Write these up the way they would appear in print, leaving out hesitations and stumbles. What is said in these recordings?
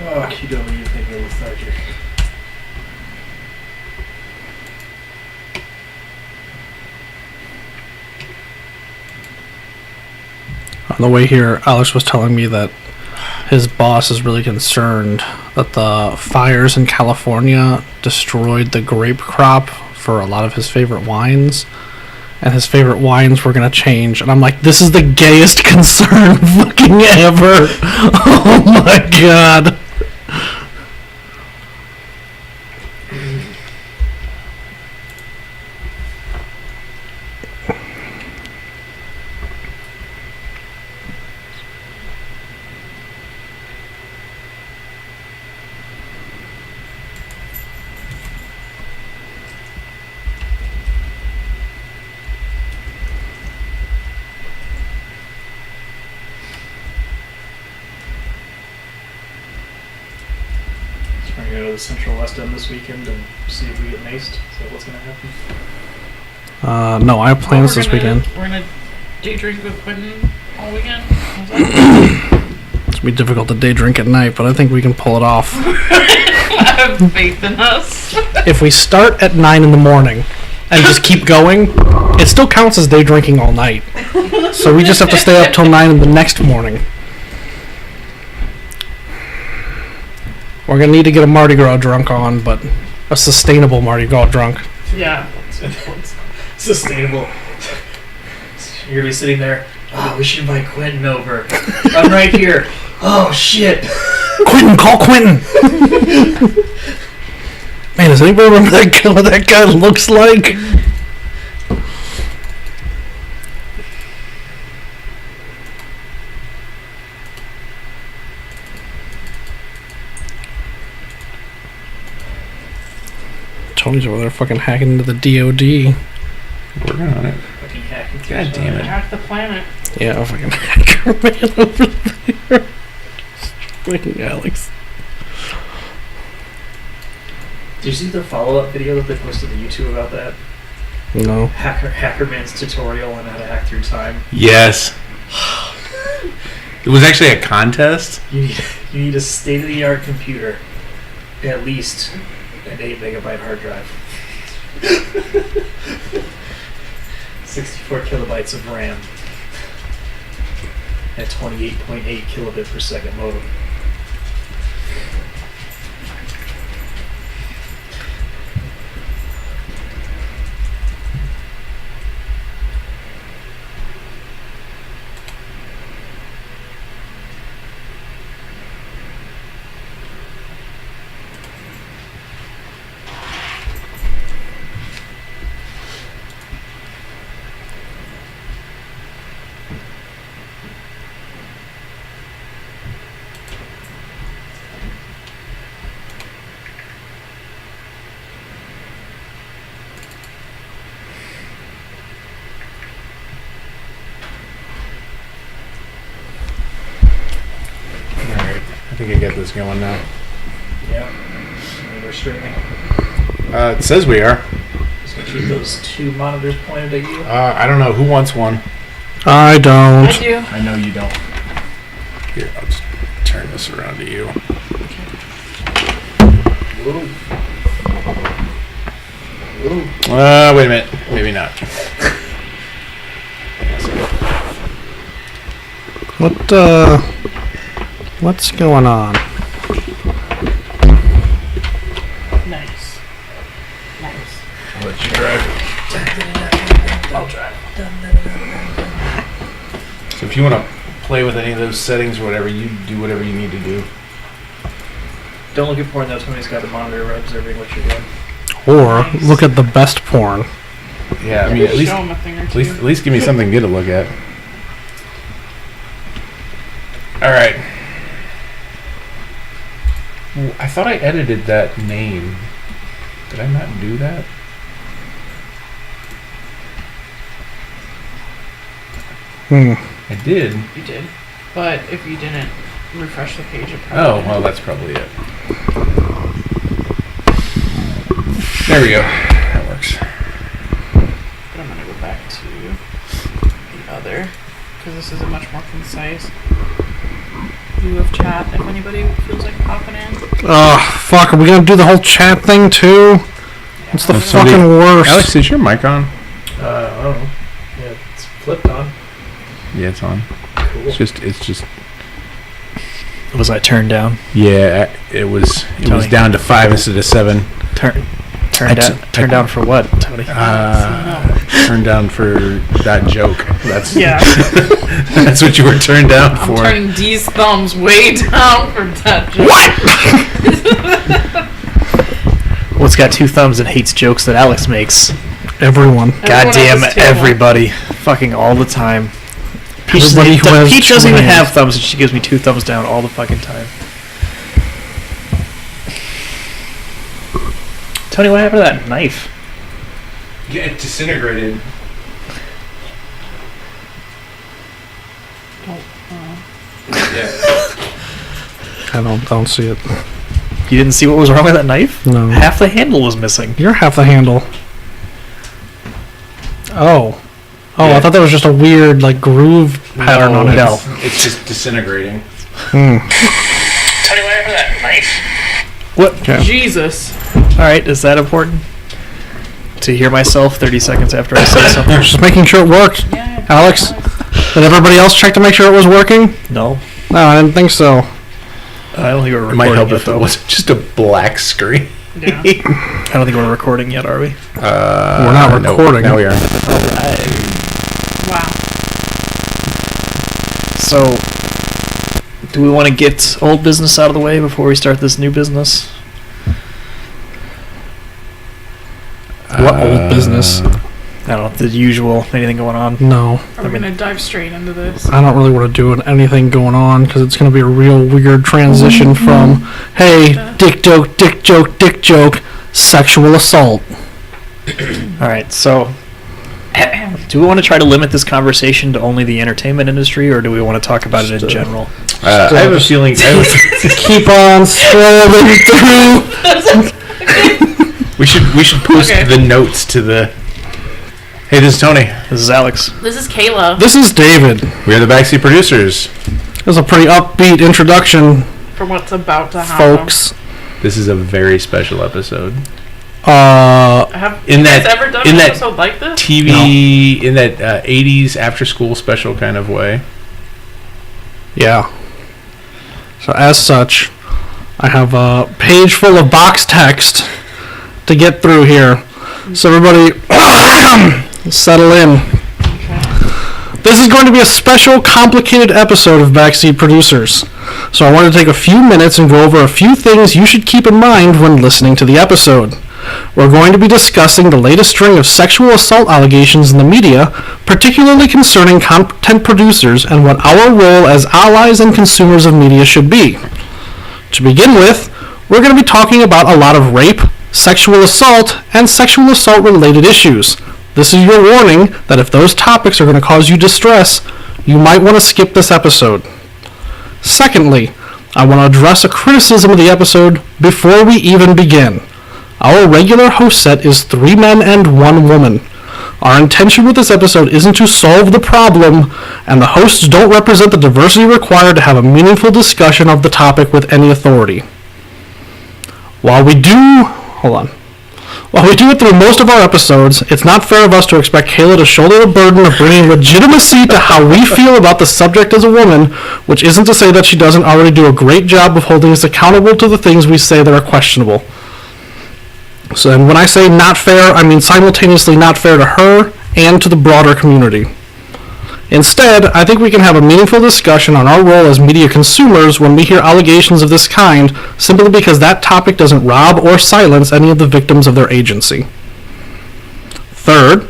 Oh, you don't even think you're lethargic. On the way here, Alex was telling me that his boss is really concerned that the fires in California destroyed the grape crop for a lot of his favorite wines. And his favorite wines were going to change. And I'm like, this is the gayest concern fucking ever. Oh my god. We're gonna go to the Central West End this weekend and see if we get maced. Is that what's gonna happen? No, I have plans this weekend. We're gonna day drink with Quentin all weekend. It's gonna be difficult to day drink at night, but I think we can pull it off. I have faith in us. If we start at 9 in the morning and just keep going, it still counts as day drinking all night. So we just have to stay up till 9 in the next morning. We're gonna need to get a Mardi Gras drunk on, but a sustainable Mardi Gras drunk. Yeah. Sustainable. You're gonna be sitting there. Oh, we should invite Quentin over. I'm right here. Oh shit. Quentin, call Quentin. Man, does anybody remember what that guy looks like? Tony's over there fucking hacking into the DOD. Working on it. Fucking hacking. God damn it. Hack the planet. Yeah, fucking hacker man over there. Fucking Alex. Did you see the follow-up video that they posted to YouTube about that? No. Hacker Man's tutorial on how to hack through time. Yes. It was actually a contest. You need a state-of-the-art computer, at least an 8 megabyte hard drive, 64 kilobytes of RAM, and 28.8 kilobit per second modem. I think I get this going now. Yeah. I mean, we're streaming. It says we are. Just gonna keep those 2 monitors pointed at you. I don't know. Who wants one? I don't. I do. I know you don't. Here, I'll just turn this around to you. Whoa. Whoa. Wait a minute. Maybe not. What's going on? Nice. Nice. I'll let you drive. I'll drive. So if you want to play with any of those settings or whatever, you do whatever you need to do. Don't look at porn though. Tony's got the monitor observing what you're doing. Or Nice. look at the best porn. Yeah, I mean, at least, show him a thing or at two. least give me something good to look at. All right. I thought I edited that name. Did I not do that? I did. You did. But if you didn't refresh the page, it Oh, probably well, didn't. that's probably it. There we go. That works. But I'm gonna go back to the other because this is a much more concise view of chat. If anybody feels like popping in. Oh, fuck. Are we going to do the whole chat thing, too? It's the fucking worst. Alex, is your mic on? I don't know. Yeah, it's flipped on. Yeah, it's on. Cool. It's just. Was I turned down? Yeah, it was Tony. down to 5 instead of 7. Turned down for what, Tony? Turned down for that joke. That's Yeah. that's what you were turned down I'm for. turning D's thumbs way down for that joke. What's got 2 thumbs and hates jokes that Alex makes? Everyone. Goddamn at this table. everybody. Fucking all the time. Peach Everybody who has doesn't even twins. have thumbs, and she gives me 2 thumbs down all the fucking time. Tony, what happened to that knife? Yeah, it disintegrated. I don't see it. You didn't see what was wrong with that knife? No. Half the handle was missing. You're half the handle. Oh. Oh, Yeah. I thought that was just a weird, like, groove pattern on it. no. It's just disintegrating. Hmm. Tony, what happened to that knife? What? Okay. Jesus. Alright, is that important? To hear myself 30 seconds after I say something? Just making sure it worked. Yeah. Alex? Did everybody else check to make sure it was working? No. No, I didn't think so. I don't think we're It recording might help yet, if it though. wasn't just a black screen. Yeah. I don't think we're recording yet, are we? We're not no, recording. now we are. Wow. So, do we want to get old business out of the way before we start this new business? What old business? I don't know, the usual, anything going on? No. Are we going to dive straight into this? I don't really want to do anything going on because it's going to be a real weird transition from, hey, dick joke, sexual assault. Alright, so, do we want to try to limit this conversation to only the entertainment industry, or do we want to talk about it in general? I have a feeling. Keep on scrolling through. We should post Okay. the notes to the. Hey, this is Tony. This is Alex. This is Kayla. This is David. We are the Backseat Producers. That was a pretty upbeat introduction, For what's about to happen. folks. This is a very special episode. Have In you guys that- ever done in an that episode like this? TV in that 80s after-school special kind of way. Yeah. So as such, I have a page full of box text to get through here. So everybody, settle in. This is going to be a special, complicated episode of Backseat Producers. So I want to take a few minutes and go over a few things you should keep in mind when listening to the episode. We're going to be discussing the latest string of sexual assault allegations in the media, particularly concerning content producers and what our role as allies and consumers of media should be. To begin with, we're going to be talking about a lot of rape, sexual assault, and sexual assault-related issues. This is your warning that if those topics are going to cause you distress, you might want to skip this episode. Secondly, I want to address a criticism of the episode before we even begin. Our regular host set is 3 men and 1 woman. Our intention with this episode isn't to solve the problem, and the hosts don't represent the diversity required to have a meaningful discussion of the topic with any authority. While we do it through most of our episodes, it's not fair of us to expect Kayla to shoulder the burden of bringing legitimacy to how we feel about the subject as a woman, which isn't to say that she doesn't already do a great job of holding us accountable to the things we say that are questionable. So, and when I say not fair, I mean simultaneously not fair to her and to the broader community. Instead, I think we can have a meaningful discussion on our role as media consumers when we hear allegations of this kind, simply because that topic doesn't rob or silence any of the victims of their agency. Third,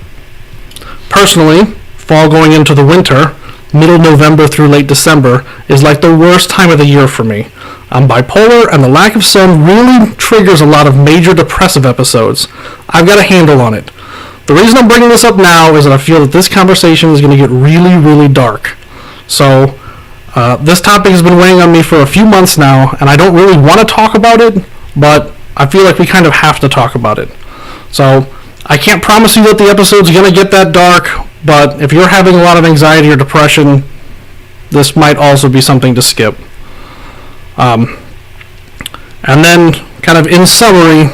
personally, fall going into the winter, middle November through late December, is like the worst time of the year for me. I'm bipolar, and the lack of sun really triggers a lot of major depressive episodes. I've got a handle on it. The reason I'm bringing this up now is that I feel that this conversation is going to get really, really dark. So, this topic has been weighing on me for a few months now, and I don't really want to talk about it, but I feel like we kind of have to talk about it. So, I can't promise you that the episode's going to get that dark, but if you're having a lot of anxiety or depression, this might also be something to skip. And then, kind of in summary,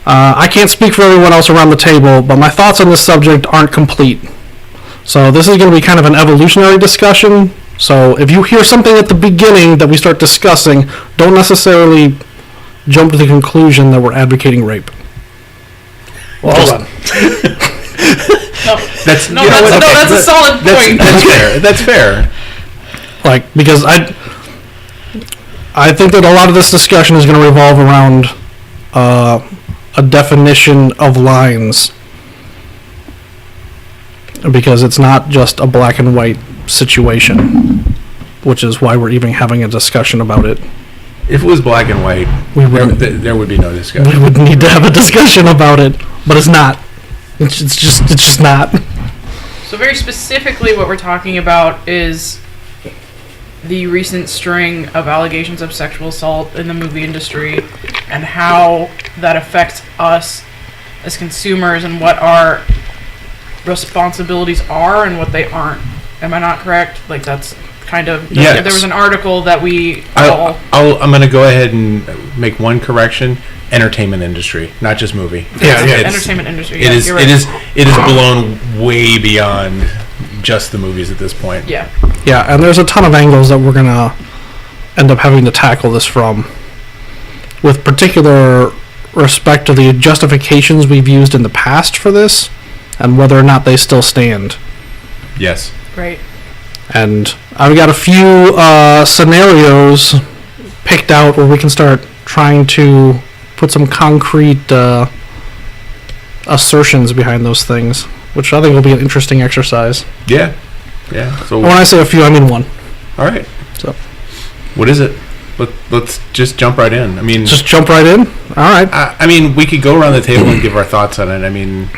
I can't speak for everyone else around the table, but my thoughts on this subject aren't complete. So this is going to be kind of an evolutionary discussion. So if you hear something at the beginning that we start discussing, don't necessarily jump to the conclusion that we're advocating rape. Well, hold on. That's a solid point. That's fair. That's fair. Like, because I think that a lot of this discussion is going to revolve around a definition of lines, because it's not just a black and white situation, which is why we're even having a discussion about it. If it was black and white, there would be no discussion. We would need to have a discussion about it, but it's not. It's just not. So very specifically what we're talking about is the recent string of allegations of sexual assault in the movie industry and how that affects us as consumers and what our responsibilities are and what they aren't. Am I not correct? Like, that's kind of... Yes. There was an article that we I'm going to go ahead and make one correction. Entertainment industry, not just movie. Entertainment industry. It is blown way beyond just the movies at this point. Yeah. Yeah, and there's a ton of angles that we're going to end up having to tackle this from, with particular respect to the justifications we've used in the past for this, and whether or not they still stand. Yes. Right. And I've got a few scenarios picked out where we can start trying to put some concrete assertions behind those things, which I think will be an interesting exercise. Yeah. Yeah. So when I say a few, I mean one. All right. So, what is it? Let's just jump right in. I mean, just jump right in. All right. I mean, we could go around the table and give our thoughts on it. I mean,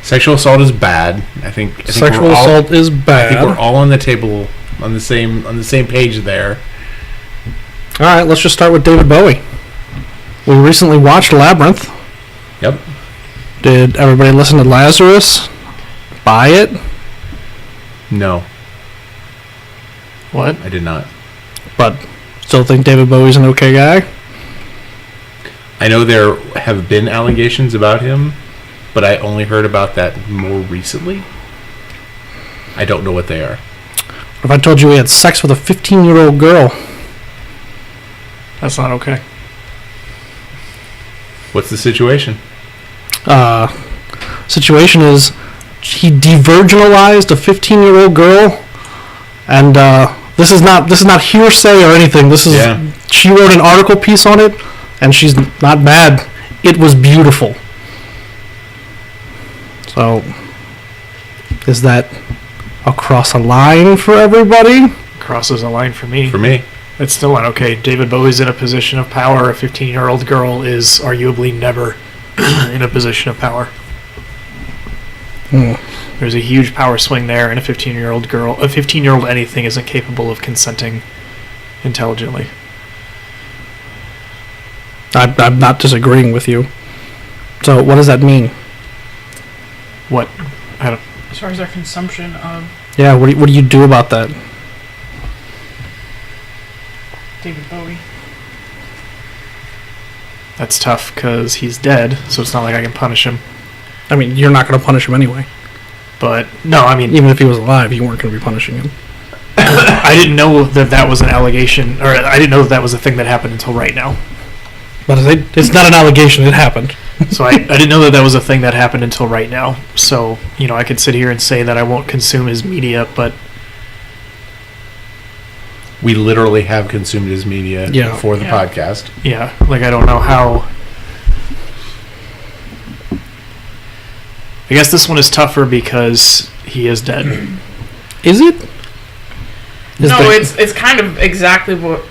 sexual assault is bad. I think sexual assault is bad. I think we're all on the table on the same page there. All right. Let's just start with David Bowie. We recently watched Labyrinth. Yep. Did everybody listen to Lazarus? Buy it? No. What? I did not. But still think David Bowie's an okay guy? I know there have been allegations about him, but I only heard about that more recently. I don't know what they are. What if I told you he had sex with a 15-year-old girl? That's not okay. What's the situation? Situation is he de-virginalized a 15-year-old girl, and this is not hearsay or anything. This is She wrote an article piece on it, and she's not bad. It was beautiful. So, is that across a line for everybody? Crosses a line for me. For me. It's still not okay. David Bowie's in a position of power. A 15-year-old girl is arguably never in a position of power. There's a huge power swing there, and a 15-year-old anything isn't capable of consenting intelligently. I'm not disagreeing with you. So what does that mean? What? I don't. As far as our consumption of Yeah, what do you do about that? David Bowie. That's tough because he's dead, so it's not like I can punish him. I mean, you're not going to punish him anyway. But no, I mean, even if he was alive, you weren't going to be punishing him. I didn't know that was an allegation, or I didn't know that was a thing that happened until right now. But it's not an allegation; it happened. So I didn't know that was a thing that happened until right now. So I could sit here and say that I won't consume his media, but we literally have consumed his media for the podcast. Yeah, like I don't know how. I guess this one is tougher because he is dead. Is it? It's kind of exactly what...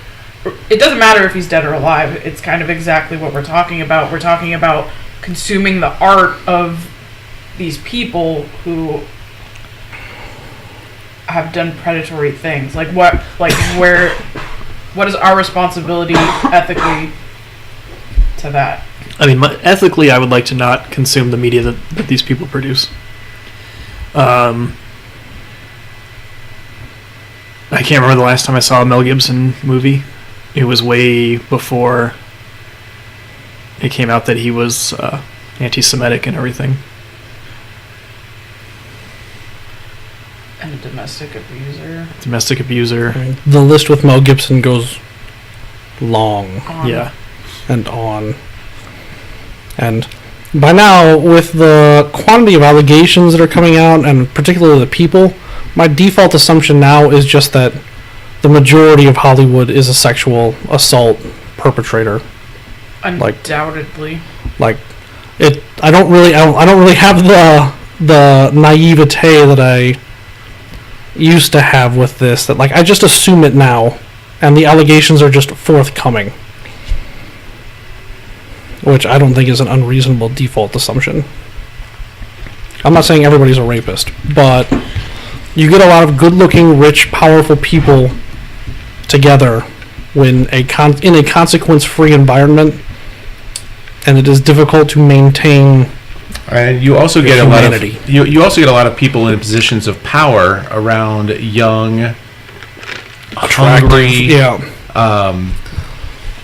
It doesn't matter if he's dead or alive. It's kind of exactly what we're talking about. We're talking about consuming the art of these people who have done predatory things. What is our responsibility ethically to that? I mean, ethically, I would like to not consume the media that these people produce. I can't remember the last time I saw a Mel Gibson movie. It was way before it came out that he was anti-Semitic and everything. And a domestic abuser. Domestic abuser. The list with Mel Gibson goes long Yeah. and on. And by now, with the quantity of allegations that are coming out, and particularly the people, my default assumption now is just that the majority of Hollywood is a sexual assault perpetrator. Undoubtedly. Like, it. I don't really have the naivete that I used to have with this. That, like, I just assume it now, and the allegations are just forthcoming, which I don't think is an unreasonable default assumption. I'm not saying everybody's a rapist, but you get a lot of good-looking, rich, powerful people together when in a consequence-free environment, and it is difficult to maintain. And you also get humanity. you also get a lot of people in positions of power around young, hungry,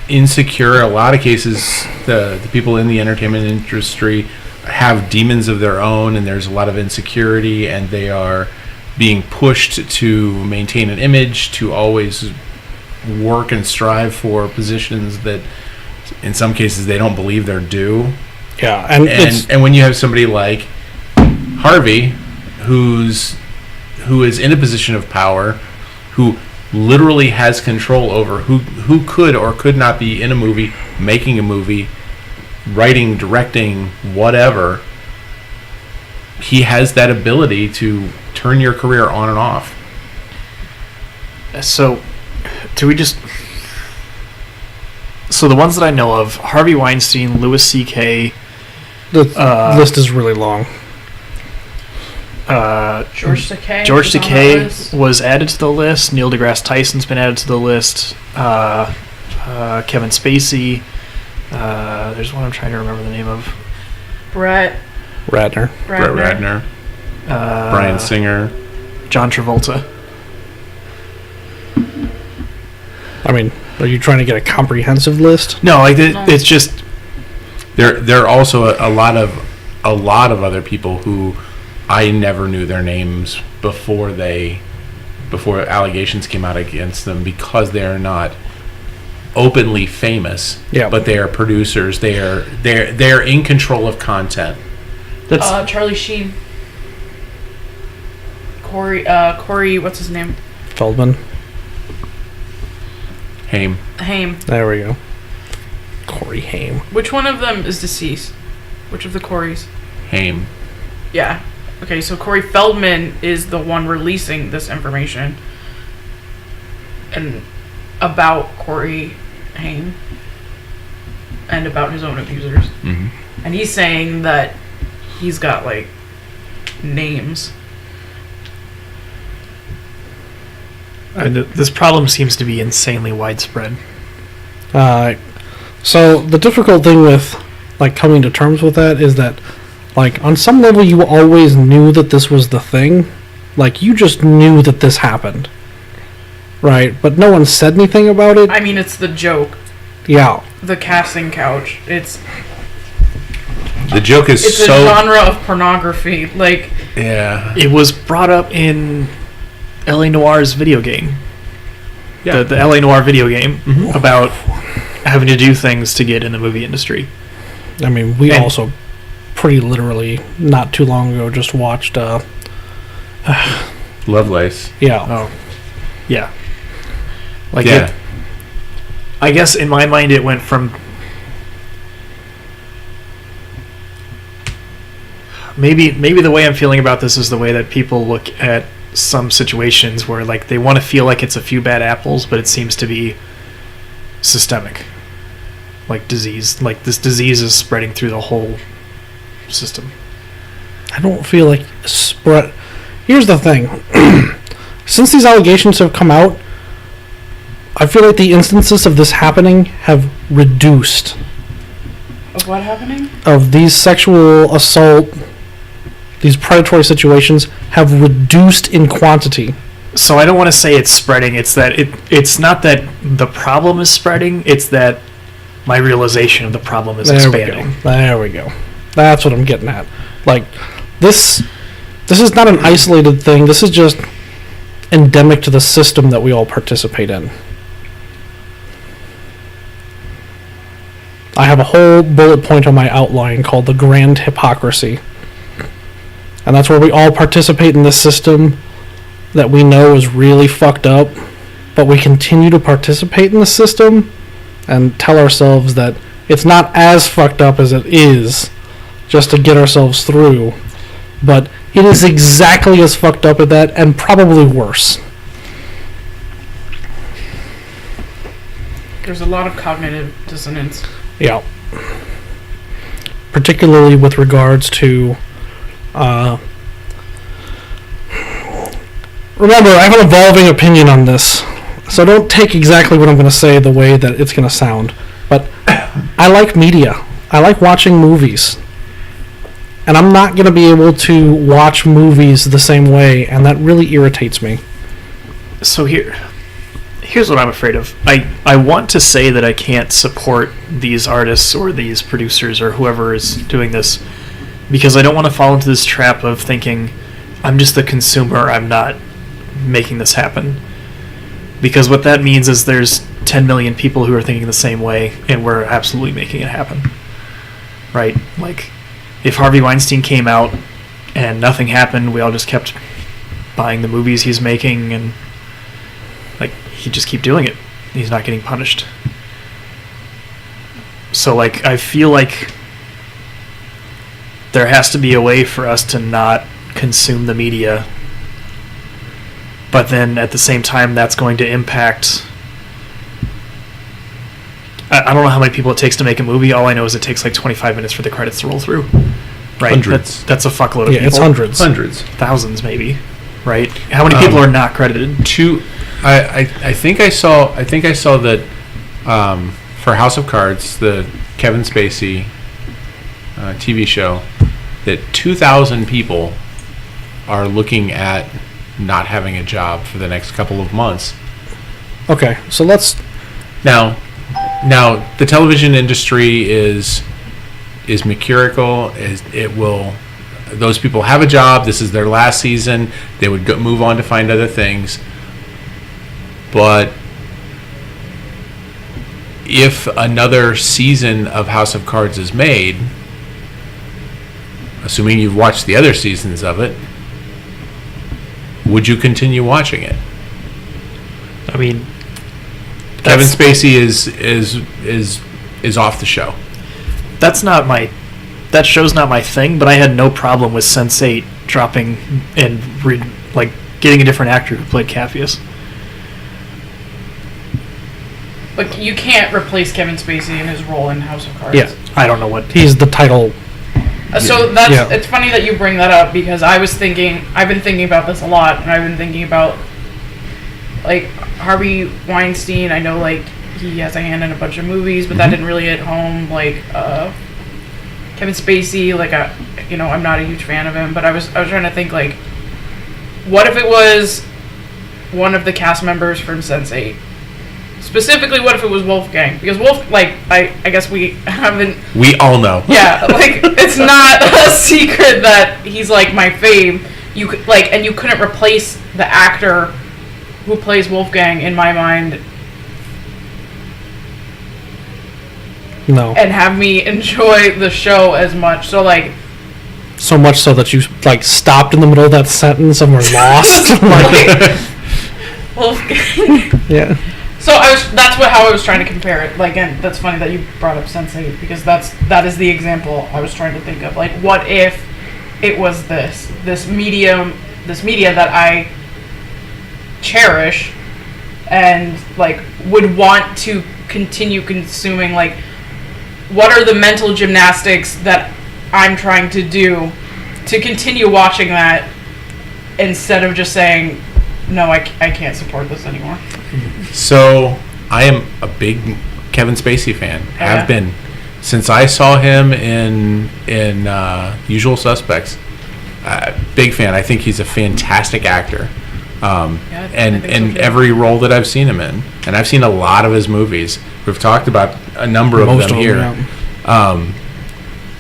insecure. A lot of cases, the people in the entertainment industry have demons of their own, and there's a lot of insecurity, and they are being pushed to maintain an image, to always work and strive for positions that, in some cases, they don't believe they're due. Yeah, and when you have somebody like Harvey, who is in a position of power, who literally has control over who could or could not be in a movie, making a movie, writing, directing, whatever, he has that ability to turn your career on and off. So, do we just... So the ones that I know of, Harvey Weinstein, Louis C.K. The list is really long. George Takei. George Takei was added to the list. Neil deGrasse Tyson's been added to the list. Kevin Spacey. There's one I'm trying to remember the name of. Brett Ratner. Bryan Singer. John Travolta. I mean, are you trying to get a comprehensive list? No, it's just... There are also a lot of other people who I never knew their names before allegations came out against them, because they are not openly famous. Yeah. But they are producers. They're in control of content. That's Charlie Sheen. Corey, what's his name? Feldman. Haim. There we go. Corey Haim. Which one of them is deceased? Which of the Coreys? Haim. Yeah. Okay, so Corey Feldman is the one releasing this information and about Corey Haim and about his own abusers. Mm-hmm. And he's saying that he's got, like, names. This problem seems to be insanely widespread. So the difficult thing with, like, coming to terms with that is that, like, on some level you always knew that this was the thing. Like, you just knew that this happened. Right? But no one said anything about it. I mean, it's the joke. Yeah. The casting couch. It's The joke is a genre of pornography. Like, yeah. It was brought up in L.A. Noir's video game. Yeah. The L.A. Noir video game about having to do things to get in the movie industry. I mean, we also pretty literally not too long ago just watched Lovelace. Yeah. Oh. Yeah. Like, Yeah. I guess in my mind it went from... Maybe the way I'm feeling about this is the way that people look at some situations where, like, they want to feel like it's a few bad apples, but it seems to be systemic. Like disease. Like, this disease is spreading through the whole system. I don't feel like spread. Here's the thing. Since these allegations have come out, I feel like the instances of this happening have reduced. of what happening? Of these sexual assault these predatory situations have reduced in quantity. So I don't want to say it's spreading. It's that it's not that the problem is spreading. It's that my realization of the problem is expanding. There we go. That's what I'm getting at. Like, this is not an isolated thing. This is just endemic to the system that we all participate in. I have a whole bullet point on my outline called the grand hypocrisy. And that's where we all participate in this system that we know is really fucked up, but we continue to participate in the system and tell ourselves that it's not as fucked up as it is, just to get ourselves through. But it is exactly as fucked up as that, and probably worse. There's a lot of cognitive dissonance. Yeah. Particularly with regards to... remember, I have an evolving opinion on this, so don't take exactly what I'm going to say the way that it's going to sound. But I like media. I like watching movies. And I'm not going to be able to watch movies the same way, and that really irritates me. So here's what I'm afraid of. I want to say that I can't support these artists or these producers or whoever is doing this, because I don't want to fall into this trap of thinking I'm just the consumer, I'm not making this happen. Because what that means is there's 10 million people who are thinking the same way, and we're absolutely making it happen. Right? Like, if Harvey Weinstein came out and nothing happened, we all just kept buying the movies he's making, and like, he'd just keep doing it. He's not getting punished. So, like, I feel like there has to be a way for us to not consume the media, but then at the same time that's going to impact... I don't know how many people it takes to make a movie. All I know is it takes like 25 minutes for the credits to roll through. Right? Hundreds. That's a fuckload of people. Yeah, it's hundreds. Hundreds. Thousands, maybe. Right? How many people are not credited? I think I saw that for House of Cards, the Kevin Spacey TV show, that 2,000 people are looking at not having a job for the next couple of months. Okay, so let's... Now the television industry is mercurial. It will... Those people have a job. This is their last season. They would move on to find other things. But if another season of House of Cards is made, assuming you've watched the other seasons of it, would you continue watching it? I mean, Kevin Spacey is off the show. That show's not my thing, but I had no problem with Sense8 dropping and getting a different actor who played Capheus. Like, you can't replace Kevin Spacey in his role in House of Cards. Yeah, I don't know what... he's the title. So it's funny that you bring that up, because I've been thinking about this a lot, and I've been thinking about, like, Harvey Weinstein. I know, like, he has a hand in a bunch of movies, but that didn't really hit home. Like, Kevin Spacey, like, I'm not a huge fan of him, but I was trying to think, like, what if it was one of the cast members from Sense8? Specifically, what if it was Wolfgang? Because I guess we haven't... We all know. Yeah, like, it's not a secret that he's, like, my fave. And you couldn't replace the actor who plays Wolfgang, in my mind, No. and have me enjoy the show as much. So, like... So much so that you, like, stopped in the middle of that sentence and were lost. Wolfgang. Yeah. So how I was trying to compare it. Like, and that's funny that you brought up Sense8, because that is the example I was trying to think of. Like, what if it was this media that I cherish and, like, would want to continue consuming? Like, what are the mental gymnastics that I'm trying to do to continue watching that, instead of just saying, no, I can't support this anymore. So I am a big Kevin Spacey fan. Have been since I saw him in Usual Suspects. Big fan. I think he's a fantastic actor. I And think so, in too. every role that I've seen him in, and I've seen a lot of his movies. We've talked about a number of Most them of here. them,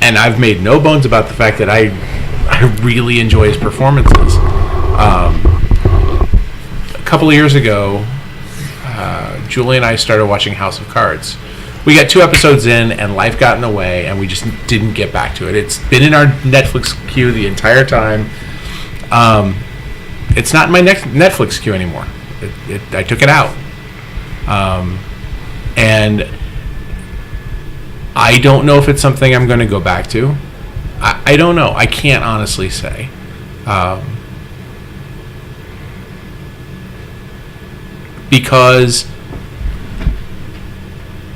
And I've made no bones about the fact that I really enjoy his performances. A couple of years ago, Julie and I started watching House of Cards. We got 2 episodes in, and life got in the way, and we just didn't get back to it. It's been in our Netflix queue the entire time. It's not in my Netflix queue anymore. I took it out. And I don't know if it's something I'm going to go back to. I don't know. I can't honestly say. Because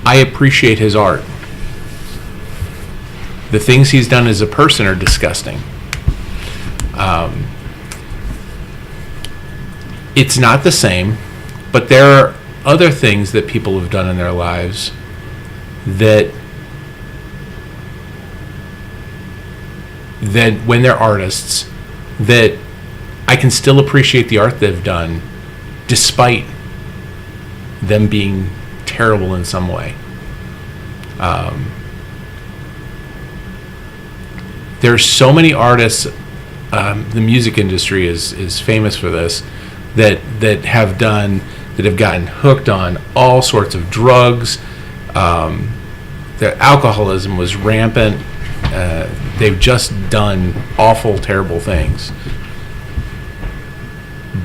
I appreciate his art. The things he's done as a person are disgusting. It's not the same, but there are other things that people have done in their lives that when they're artists, that I can still appreciate the art they've done despite them being terrible in some way. There's so many artists, the music industry is famous for this, that have gotten hooked on all sorts of drugs. Their alcoholism was rampant. They've just done awful, terrible things.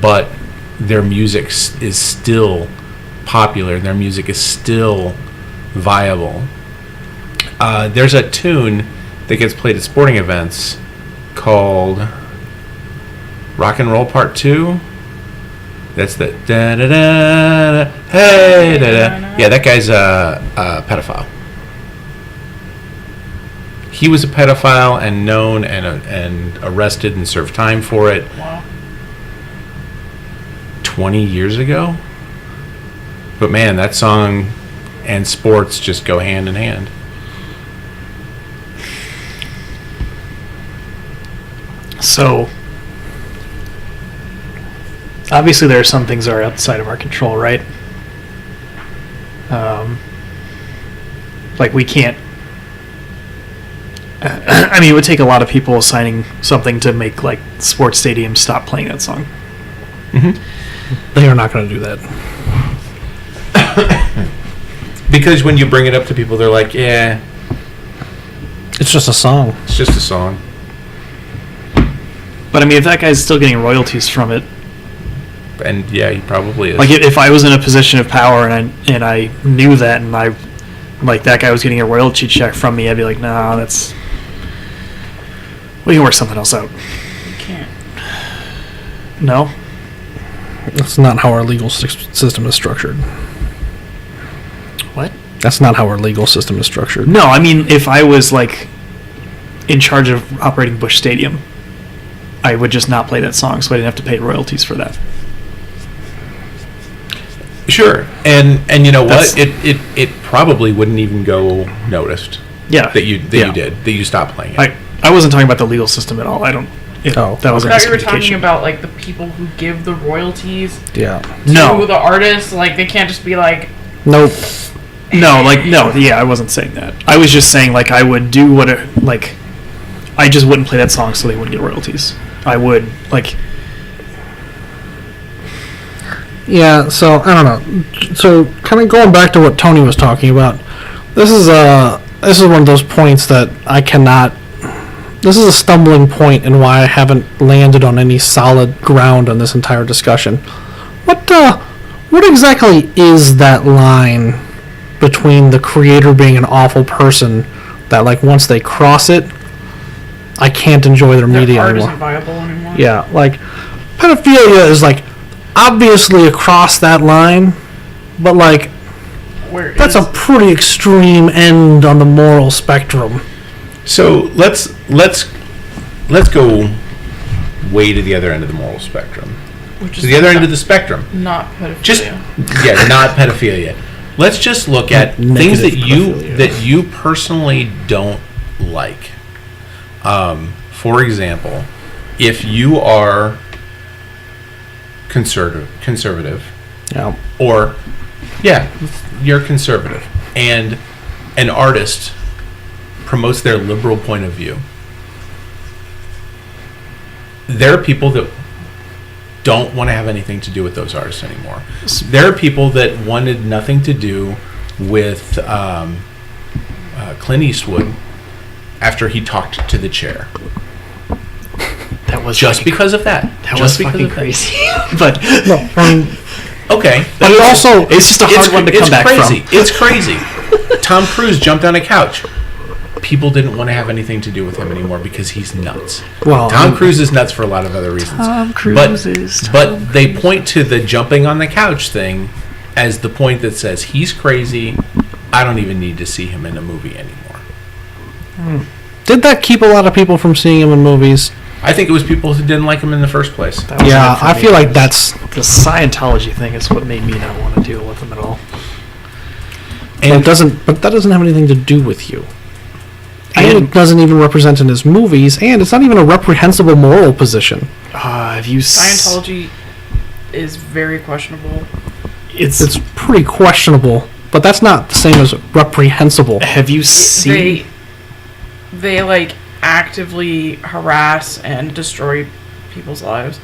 But their music is still popular. Their music is still viable. There's a tune that gets played at sporting events called Rock and Roll Part 2. That's the da da da hey da da. Yeah, that guy's a pedophile. He was a pedophile and known and arrested and served time for it. Wow. 20 years ago. But man, that song and sports just go hand in hand. So, obviously, there are some things that are outside of our control, right? Like we can't. I mean, it would take a lot of people signing something to make like sports stadiums stop playing that song. they are not going to do that. Because when you bring it up to people, they're like, yeah, It's just a song. it's just a song. But I mean, if that guy's still getting royalties from it, And yeah, he probably is. like if I was in a position of power and I knew that and I like that guy was getting a royalty check from me, I'd be like, nah, that's we can work something else out. You can't. No, That's not how our legal system is structured. what? That's not how our legal system is structured. No, I mean if I was like in charge of operating Busch Stadium, I would just not play that song, so I didn't have to pay royalties for that. Sure, and you know That's- what? It probably wouldn't even go noticed Yeah, that you stopped playing it. I wasn't talking about the legal system at all. I don't. Oh. That was I a thought you were talking miscommunication. about like the people who give the royalties Yeah. to No, the artists. Like they can't just be like, Nope. no. Yeah, I wasn't saying that. I was just saying like I would do what like I just wouldn't play that song so they wouldn't get royalties. I would like. Yeah, so I don't know. So kind of going back to what Tony was talking about, this is one of those points that I cannot. This is a stumbling point in why I haven't landed on any solid ground on this entire discussion. What exactly is that line between the creator being an awful person that like once they cross it, I can't enjoy their their media art anymore? isn't viable anymore. Yeah, like pedophilia is like obviously across that line, but like Where that's is a pretty extreme end on the moral spectrum. So let's go way to the other end of the moral spectrum. which To the other end of the spectrum. not pedophilia. Just not pedophilia. Let's just look at things Negative that pedophilia. you personally don't like. For example, if you are conservative, Yeah. or you're conservative, and an artist promotes their liberal point of view, there are people that don't want to have anything to do with those artists anymore. There are people that wanted nothing to do with Clint Eastwood after he talked to the chair. That was Just because of that. That Just was because fucking of that. crazy. But No, I mean, Okay. but it also it's just a hard one to come back crazy. from. It's crazy. Tom Cruise jumped on a couch. People didn't want to have anything to do with him anymore because he's nuts. well, Tom Cruise is nuts for a lot of other reasons. Tom Cruise but, is Tom But they point to the jumping on the couch thing as the point that says he's crazy. I don't even need to see him in a movie anymore. Did that keep a lot of people from seeing him in movies? I think it was people who didn't like him in the first place. That wasn't Yeah, it for I me. feel like that's. The Scientology thing is what made me not want to deal with them at all. But that doesn't have anything to do with you. And And- it doesn't even represent in his movies, and it's not even a reprehensible moral position. Have you Scientology is very questionable. It's pretty questionable, but that's not the same as reprehensible. Have you seen? They like actively harass and destroy people's lives.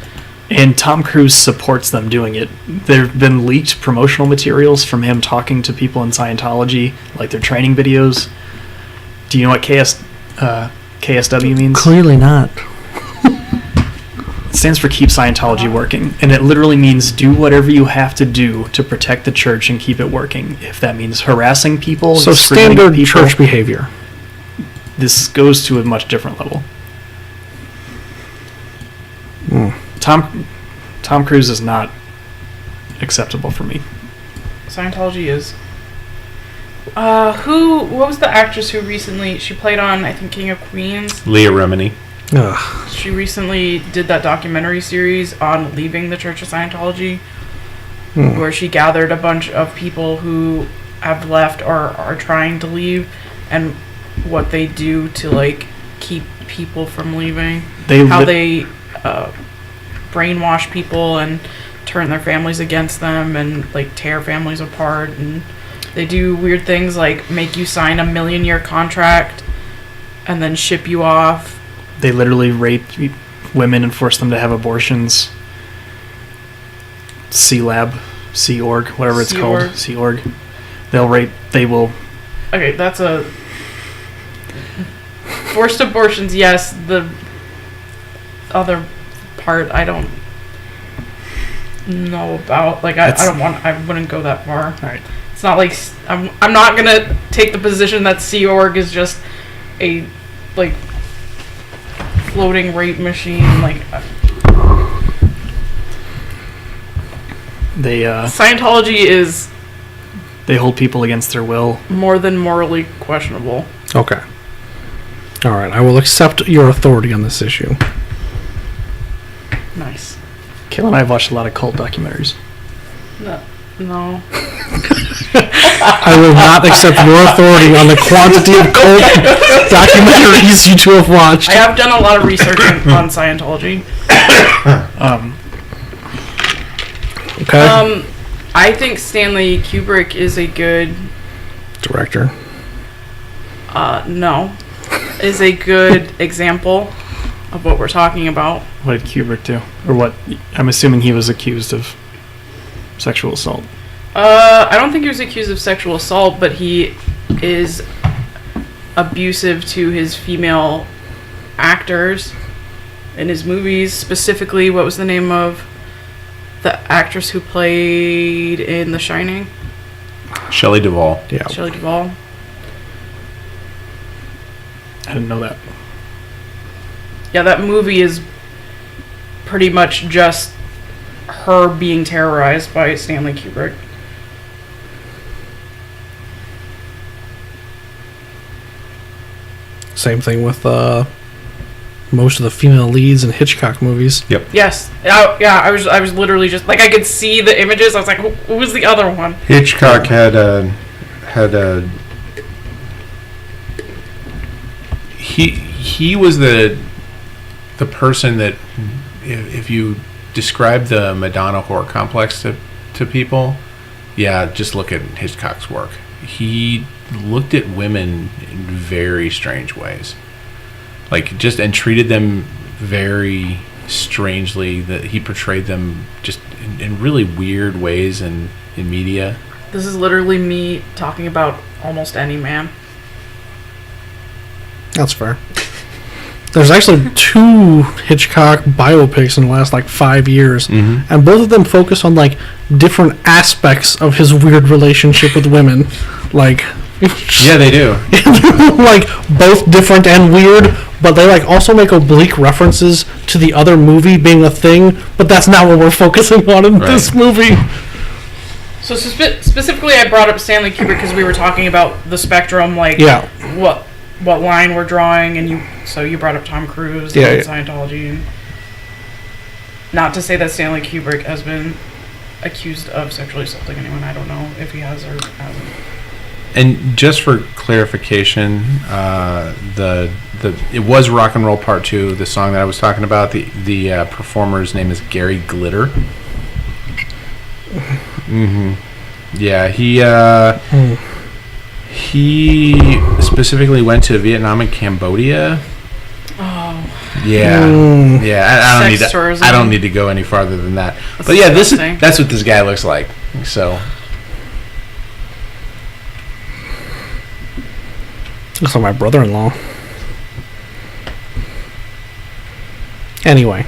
And Tom Cruise supports them doing it. There have been leaked promotional materials from him talking to people in Scientology, like their training videos. Do you know what KSW means? Clearly not. It stands for Keep Scientology Working, and it literally means do whatever you have to do to protect the church and keep it working. If that means harassing people, So discriminating standard people, church behavior. this goes to a much different level. Tom Cruise is not acceptable for me. Scientology is. What was the actress who recently, she played on, I think, King of Queens? Leah Remini. Ugh. She recently did that documentary series on leaving the Church of Scientology, where she gathered a bunch of people who have left or are trying to leave, and what they do to, like, keep people from leaving. How they brainwash people and turn their families against them and, like, tear families apart, and they do weird things like make you sign a 1,000,000-year contract and then ship you off. They literally rape women and force them to have abortions. C-Lab, C-Org, whatever it's C-Org. called. C-Org. They will... Okay, that's a... Forced abortions, yes. The other part, I don't know about. Like, I wouldn't go that far. Alright. It's not like... I'm not gonna take the position that Sea Org is just a, like, floating rape machine. Like, Scientology is they hold people against their will. more than morally questionable. Okay. All right, I will accept your authority on this issue. Nice. Kayla and I have watched a lot of cult documentaries. No. I will not accept your authority on the quantity of cult documentaries you two have watched. I have done a lot of research on Scientology. Okay. I think Stanley Kubrick is a good... Director. No. Is a good example of what we're talking about. What did Kubrick do? Or what? I'm assuming he was accused of sexual assault. I don't think he was accused of sexual assault, but he is abusive to his female actors in his movies. Specifically, what was the name of the actress who played in The Shining? Shelley Duvall. Yeah. Shelley Duvall. I didn't know that. Yeah, that movie is pretty much just her being terrorized by Stanley Kubrick. Same thing with most of the female leads in Hitchcock movies. Yep. Yes. I was literally just like, I could see the images. I was like, who was the other one? Hitchcock had a he was the person that if you describe the Madonna horror complex to people, yeah, just look at Hitchcock's work. He looked at women in very strange ways, and treated them very strangely. That he portrayed them just in really weird ways in media. This is literally me talking about almost any man. That's fair. There's actually 2 Hitchcock biopics in the last 5 years, and both of them focus on different aspects of his weird relationship with women. Yeah, they do. Both different and weird, but they also make oblique references to the other movie being a thing, but that's not what we're focusing on in this movie. So specifically, I brought up Stanley Kubrick because we were talking about the spectrum, what line we're drawing, and you brought up Tom Cruise and Scientology. And not to say that Stanley Kubrick has been accused of sexually assaulting anyone. I don't know if he has or hasn't. And just for clarification, it was Rock and Roll Part 2, the song that I was talking about. The performer's name is Gary Glitter. Yeah, he specifically went to Vietnam and Cambodia. Oh. Yeah. Yeah. Tourism. I don't need to go any farther than that. That's but yeah, disgusting. that's what this guy looks like. So looks like my brother-in-law. Anyway,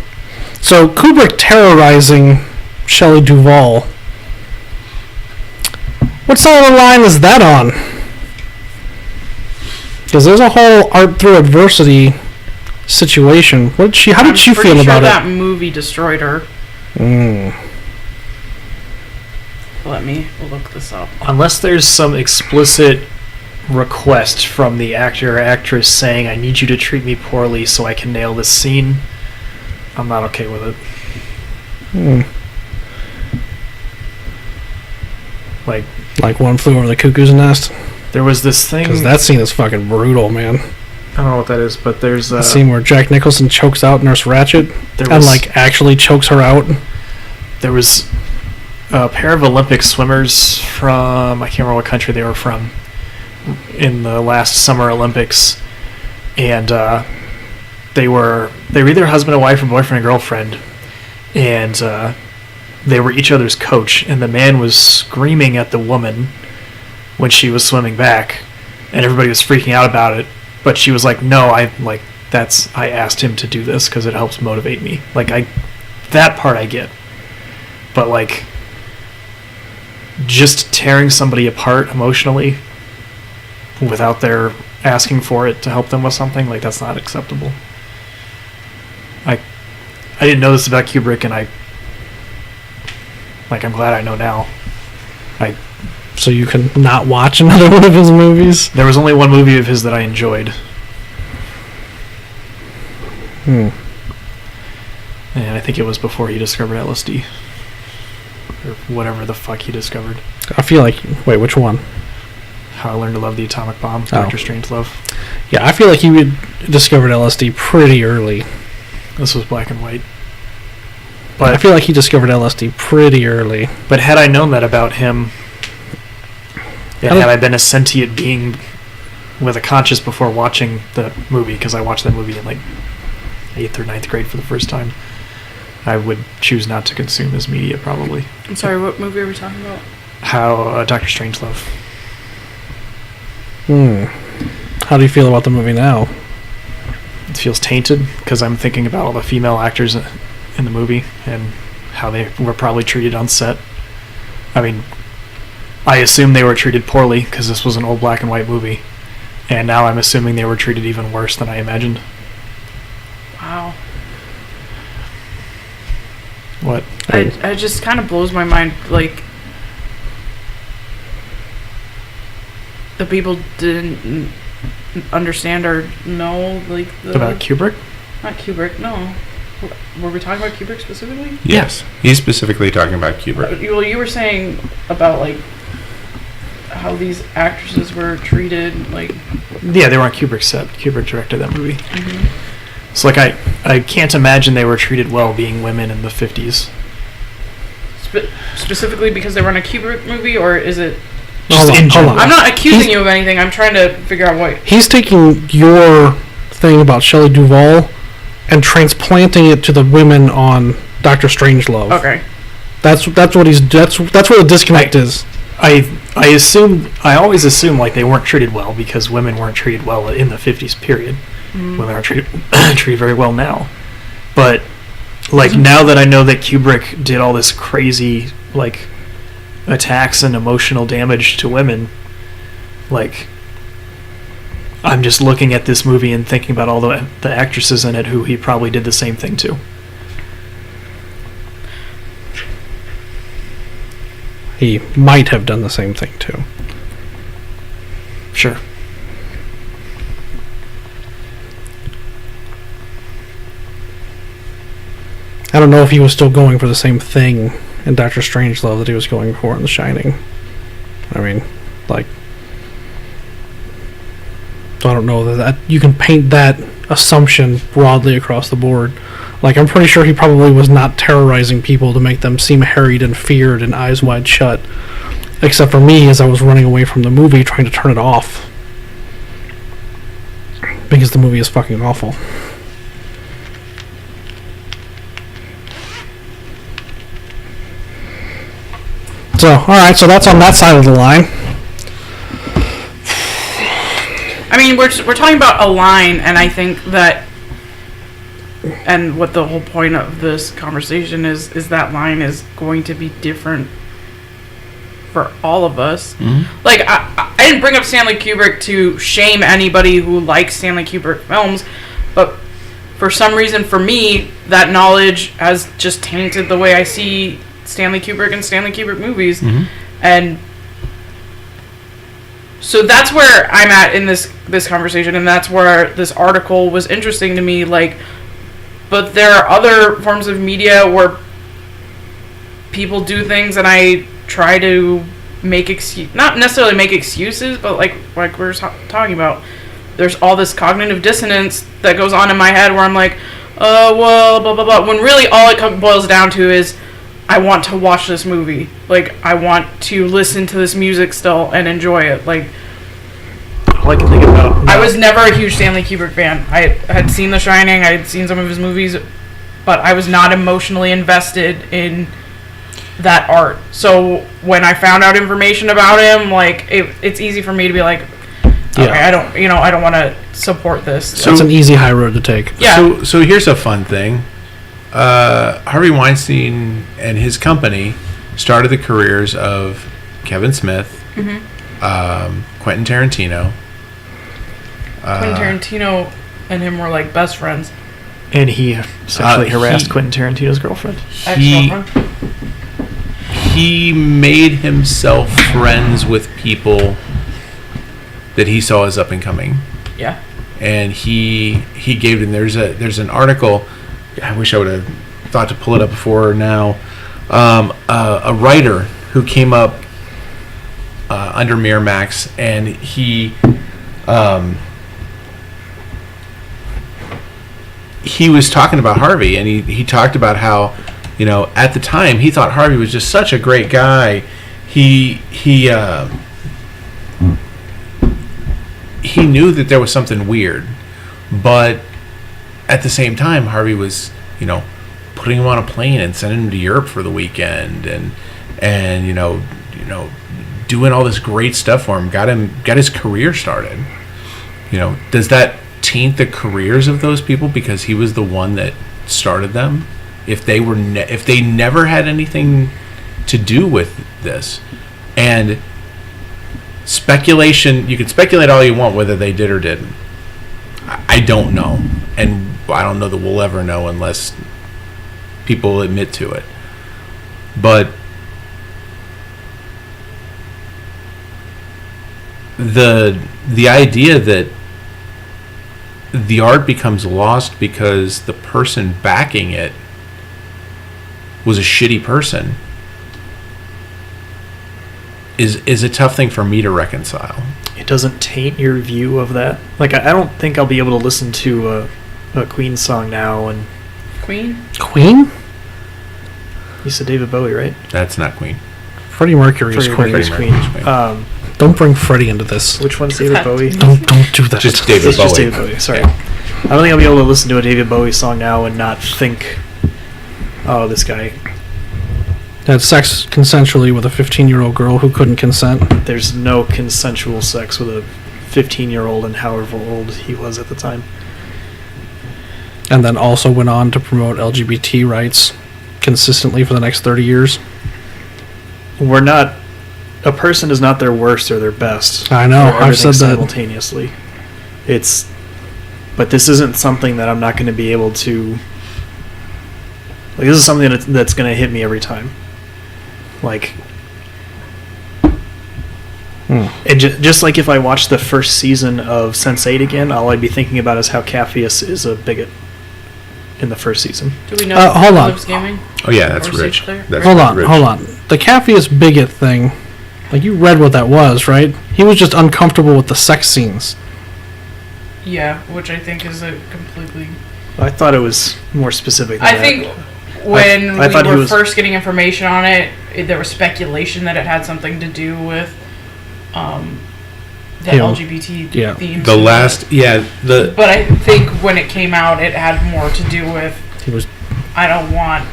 so Kubrick terrorizing Shelley Duvall. What side of the line is that on? Because there's a whole art through adversity situation. How did she feel about that movie destroyed her. Let me look this up. Unless there's some explicit request from the actor or actress saying, I need you to treat me poorly so I can nail this scene, I'm not okay with it. Like One Flew Over the Cuckoo's Nest? There was this thing... Because that scene is fucking brutal, man. I don't know what that is, but there's... The scene where Jack Nicholson chokes out Nurse Ratched actually chokes her out. There was a pair of Olympic swimmers from... I can't remember what country they were from in the last Summer Olympics. And they were either husband and wife or boyfriend and girlfriend. And they were each other's coach. And the man was screaming at the woman when she was swimming back, and everybody was freaking out about it, but she was like, no, I asked him to do this because it helps motivate me. That part I get, but just tearing somebody apart emotionally without their asking for it to help them with something, that's not acceptable. I didn't know this about Kubrick, and I'm glad I know now. So you can not watch another one of his movies? There was only one movie of his that I enjoyed. And I think it was before he discovered LSD. Or whatever the fuck he discovered. I feel like... Wait, which one? How I Learned to Love the Atomic Bomb, Dr. Strangelove. Yeah, I feel like he discovered LSD pretty early. This was black and white. But I feel like he discovered LSD pretty early. But had I known that about him... And had I been a sentient being with a conscience before watching the movie, because I watched that movie in 8th or 9th grade for the first time, I would choose not to consume his media, probably. I'm sorry, what movie are we talking about? How Dr. Strangelove. How do you feel about the movie now? It feels tainted, because I'm thinking about all the female actors in the movie and how they were probably treated on set. I mean... I assume they were treated poorly because this was an old black and white movie, and now I'm assuming they were treated even worse than I imagined. Wow. What? It just kind of blows my mind. The people didn't understand or know about Kubrick? Not Kubrick. No. Were we talking about Kubrick specifically? Yes, he's specifically talking about Kubrick. Well, you were saying about how these actresses were treated, Yeah, they were on Kubrick's set. Kubrick directed that movie. So like I can't imagine they were treated well being women in the 50s. Specifically because they were in a Kubrick movie, or is it? Just in general. I'm not accusing you of anything. I'm trying to figure out what. He's taking your thing about Shelley Duvall and transplanting it to the women on Doctor Strangelove. Okay. That's what that's where the disconnect is. I always assume like they weren't treated well because women weren't treated well in the 50s period. Women aren't treated very well now. But like now that I know that Kubrick did all this crazy like attacks and emotional damage to women, like I'm just looking at this movie and thinking about all the actresses in it who he probably did the same thing to. He might have done the same thing too. Sure. I don't know if he was still going for the same thing in Doctor Strangelove that he was going for in The Shining. I mean, like, so I don't know that you can paint that assumption broadly across the board. Like, I'm pretty sure he probably was not terrorizing people to make them seem harried and feared and eyes wide shut. Except for me, as I was running away from the movie, trying to turn it off. Because the movie is fucking awful. So, alright, so that's on that side of the line. I mean, we're talking about a line, and I think that, and what the whole point of this conversation is that line is going to be different for all of us. Mm-hmm. Like, I didn't bring up Stanley Kubrick to shame anybody who likes Stanley Kubrick films, but for some reason, for me, that knowledge has just tainted the way I see Stanley Kubrick and Stanley Kubrick movies. Mm-hmm. And so that's where I'm at in this conversation, and that's where this article was interesting to me. Like, but there are other forms of media where people do things, and I try to make not necessarily make excuses, but like we were talking about, there's all this cognitive dissonance that goes on in my head where I'm like, well, blah blah blah. When really all it boils down to is, I want to watch this movie. Like, I want to listen to this music still and enjoy it. Like, all I can think about. I was never a huge Stanley Kubrick fan. I had seen The Shining. I had seen some of his movies, but I was not emotionally invested in that art. So when I found out information about him, like, it's easy for me to be like, okay, I don't want to support this. So that's an easy high road to take. Yeah. So here's a fun thing. Harvey Weinstein and his company started the careers of Kevin Smith, Quentin Tarantino. Quentin Tarantino and him were like best friends. And he sexually harassed Quentin Tarantino's girlfriend. He made himself friends with people that he saw as up and coming. Yeah. And he gave them. There's an article. I wish I would have thought to pull it up before now. A writer who came up under Miramax, and he was talking about Harvey, and he talked about how, at the time he thought Harvey was just such a great guy. He knew that there was something weird, but at the same time, Harvey was, putting him on a plane and sending him to Europe for the weekend, and doing all this great stuff for him, got his career started. Does that taint the careers of those people because he was the one that started them? If they were, if they never had anything to do with this, and speculation, you can speculate all you want whether they did or didn't. I don't know, and I don't know that we'll ever know unless people admit to it. But the idea that the art becomes lost because the person backing it was a shitty person is a tough thing for me to reconcile. It doesn't taint your view of that. Like, I don't think I'll be able to listen to a Queen song now, and Queen? Queen? you said David Bowie, right? That's not Queen. Freddie Mercury is Freddie Queen. Mercury's Freddie Mercury's Queen. Don't bring Freddie into this. Which one's David that- Bowie? Don't do that. Just David It's Bowie. just David Bowie. Sorry, I don't think I'll be able to listen to a David Bowie song now and not think, "Oh, this guy." Had sex consensually with a 15-year-old girl who couldn't consent. There's no consensual sex with a 15-year-old and however old he was at the time. And then also went on to promote LGBT rights consistently for the next 30 years. We're not. A person is not their worst or their best. I know, They're I've everything said that. simultaneously. It's, but this isn't something that I'm not going to be able to. Like, this is something that's going to hit me every time. Like, and just like if I watched the first season of Sense8 again, all I'd be thinking about is how Capheus is a bigot in the first season. Do we know hold on. Lives Gaming? Oh yeah, that's Or Rich. Sage Clear? That's Hold on, Rich. hold on. The Capheus bigot thing, like you read what that was, right? He was just uncomfortable with the sex scenes. Yeah, which I think is a completely... I thought it was more specific than I that. think when I thought we he were was- first getting information on it, there was speculation that it had something to do with the Him. LGBT Yeah. themes. The last, But I think when it came out, it had more to do with, He was, I don't want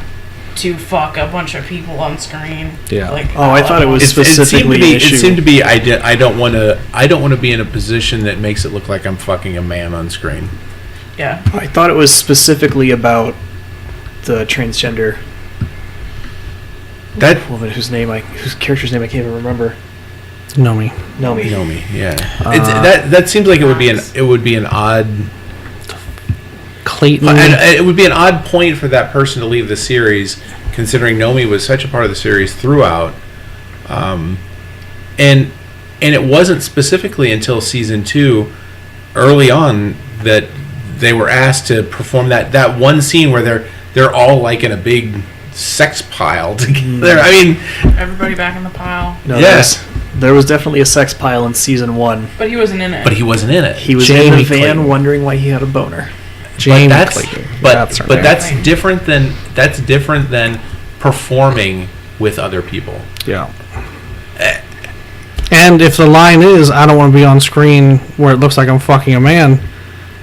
to fuck a bunch of people on screen. Yeah. Like, Oh, I thought it was specifically an issue. It seemed to be. I don't want to be in a position that makes it look like I'm fucking a man on screen. Yeah. I thought it was specifically about the transgender That woman whose character's name I can't even remember. Nomi. Nomi. you know me, yeah. That seems like it would be an odd. Clayton. And it would be an odd point for that person to leave the series, considering Nomi was such a part of the series throughout. And it wasn't specifically until season 2, early on, that they were asked to perform that one scene where they're all like in a big sex pile together. I mean, Everybody back in the pile. No, Yes. there was definitely a sex pile in season 1. But he wasn't in it. but he wasn't in it. He was in Jamie the van Clayton. wondering why he had a boner. Jamie but that's Clayton. but That's her but name. that's different than performing with other people. Yeah. And if the line is, I don't want to be on screen where it looks like I'm fucking a man,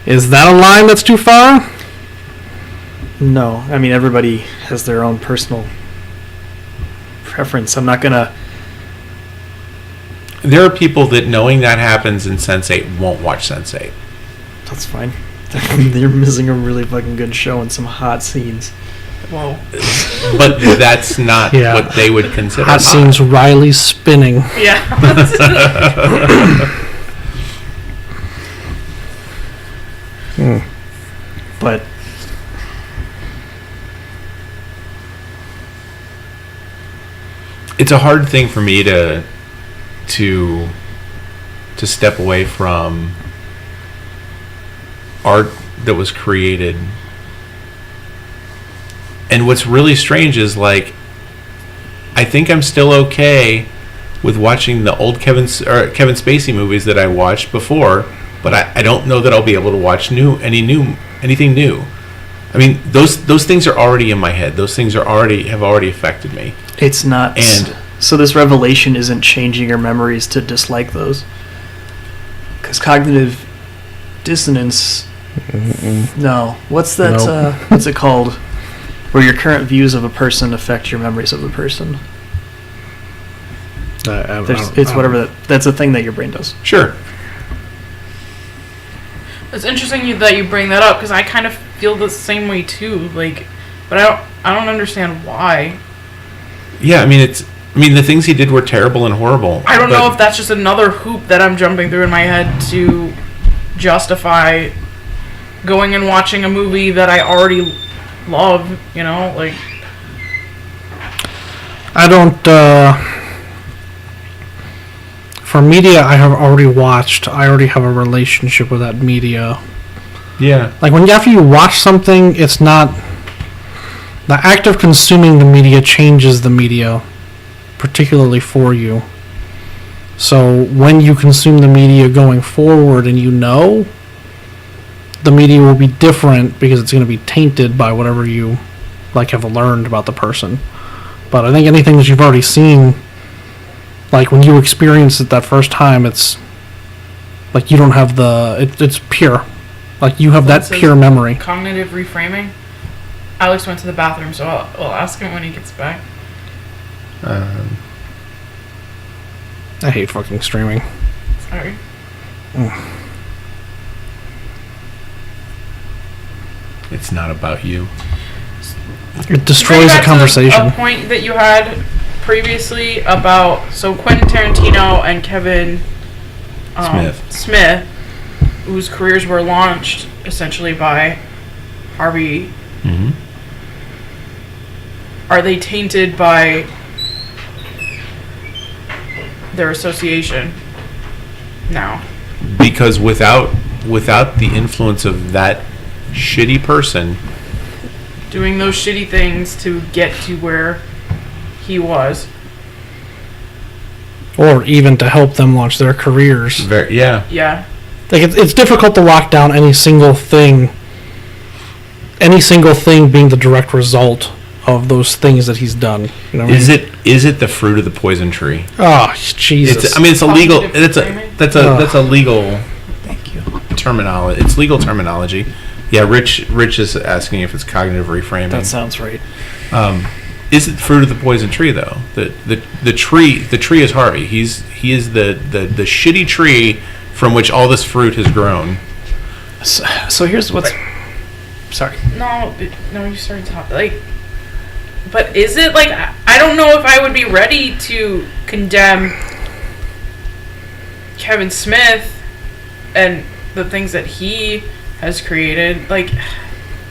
is that a line that's too far? No, I mean, everybody has their own personal preference. I'm not gonna. There are people that, knowing that happens in Sense8, won't watch Sense8. That's fine. They're missing a really fucking good show and some hot scenes. Whoa. But that's not Yeah. what they would consider Hot scenes, Riley spinning. Yeah. But It's a hard thing for me to step away from art that was created. And what's really strange is, like, I think I'm still okay with watching the old Kevin Spacey movies that I watched before, but I don't know that I'll be able to watch anything new. I mean, those things are already in my head. Those things have already affected me. it's not. And- so this revelation isn't changing your memories to dislike those. Because cognitive dissonance. No. What's that? Nope. What's it called? Where your current views of a person affect your memories of the person. It's whatever that's a thing that your brain does. Sure. It's interesting that you bring that up because I kind of feel the same way too. Like, but I don't understand why. Yeah, I mean, the things he did were terrible and horrible. I don't know but- if that's just another hoop that I'm jumping through in my head to justify going and watching a movie that I already love. You know, like. I don't. For media, I have already watched. I already have a relationship with that media. Yeah. Like after you watch something, it's not. The act of consuming the media changes the media, particularly for you. So when you consume the media going forward, and the media will be different because it's going to be tainted by whatever you like have learned about the person. But I think anything that you've already seen, like when you experience it that first time, it's like you don't have it's pure. Like you have So it that says pure memory. Cognitive reframing. Alex went to the bathroom, so I'll ask him when he gets back. I hate fucking streaming. Sorry. It's not about you. It destroys the conversation. A point that you had previously about Quentin Tarantino and Kevin Smith, whose careers were launched essentially by Harvey. Mm-hmm. Are they tainted by their association now? Because without the influence of that shitty person, Doing those shitty things to get to where he was. Or even to help them launch their careers. yeah. Yeah. Like it's difficult to lock down any single thing being the direct result of those things that he's done. You know what I mean? Is it the fruit of the poison tree? Oh, Jesus. It's a legal. Cognitive That's a legal Thank you. terminology. It's legal terminology. Yeah, Rich is asking if it's cognitive reframing. That sounds right. Is it the fruit of the poison tree though? The tree is Harvey. He is the shitty tree from which all this fruit has grown. So here's what's. Sorry. No, you started talking but is it I don't know if I would be ready to condemn Kevin Smith and the things that he has created.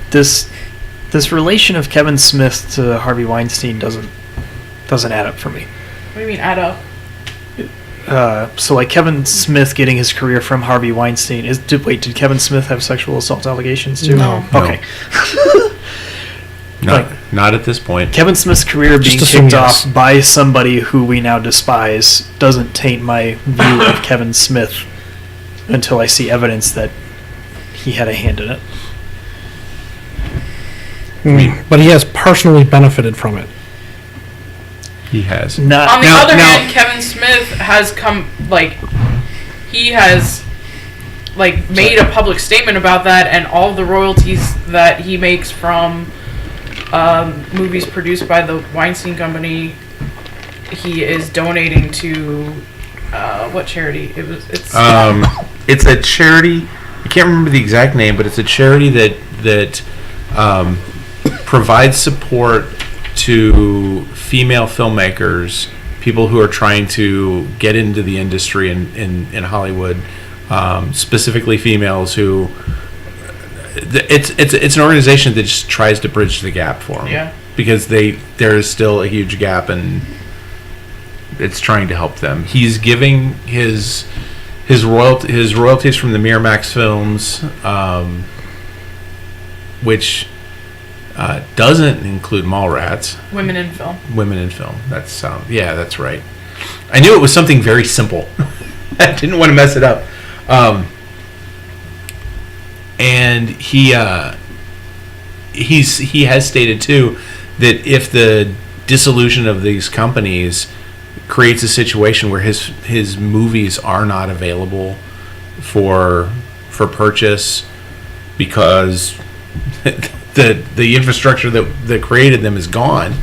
This relation of Kevin Smith to Harvey Weinstein doesn't add up for me. What do you mean add up? So Kevin Smith getting his career from Harvey Weinstein did Kevin Smith have sexual assault allegations too? No. Okay. Not at this point. Kevin Smith's career being Just assume kicked yes. off by somebody who we now despise doesn't taint my view of Kevin Smith until I see evidence that he had a hand in it. But he has personally benefited from it. He has. On the other hand, Kevin Smith has he has made a public statement about that, and all the royalties that he makes from movies produced by the Weinstein Company, he is donating to what charity? It's a charity. I can't remember the exact name, but it's a charity that provides support to female filmmakers, people who are trying to get into the industry in Hollywood, specifically females who. It's an organization that just tries to bridge the gap for them. Yeah. Because there is still a huge gap, and it's trying to help them. He's giving his royalties from the Miramax films, which doesn't include Mallrats. Women in film. Women in film. That's that's right. I knew it was something very simple. I didn't want to mess it up. And he has stated too that if the dissolution of these companies creates a situation where his movies are not available for purchase because the infrastructure that created them is gone,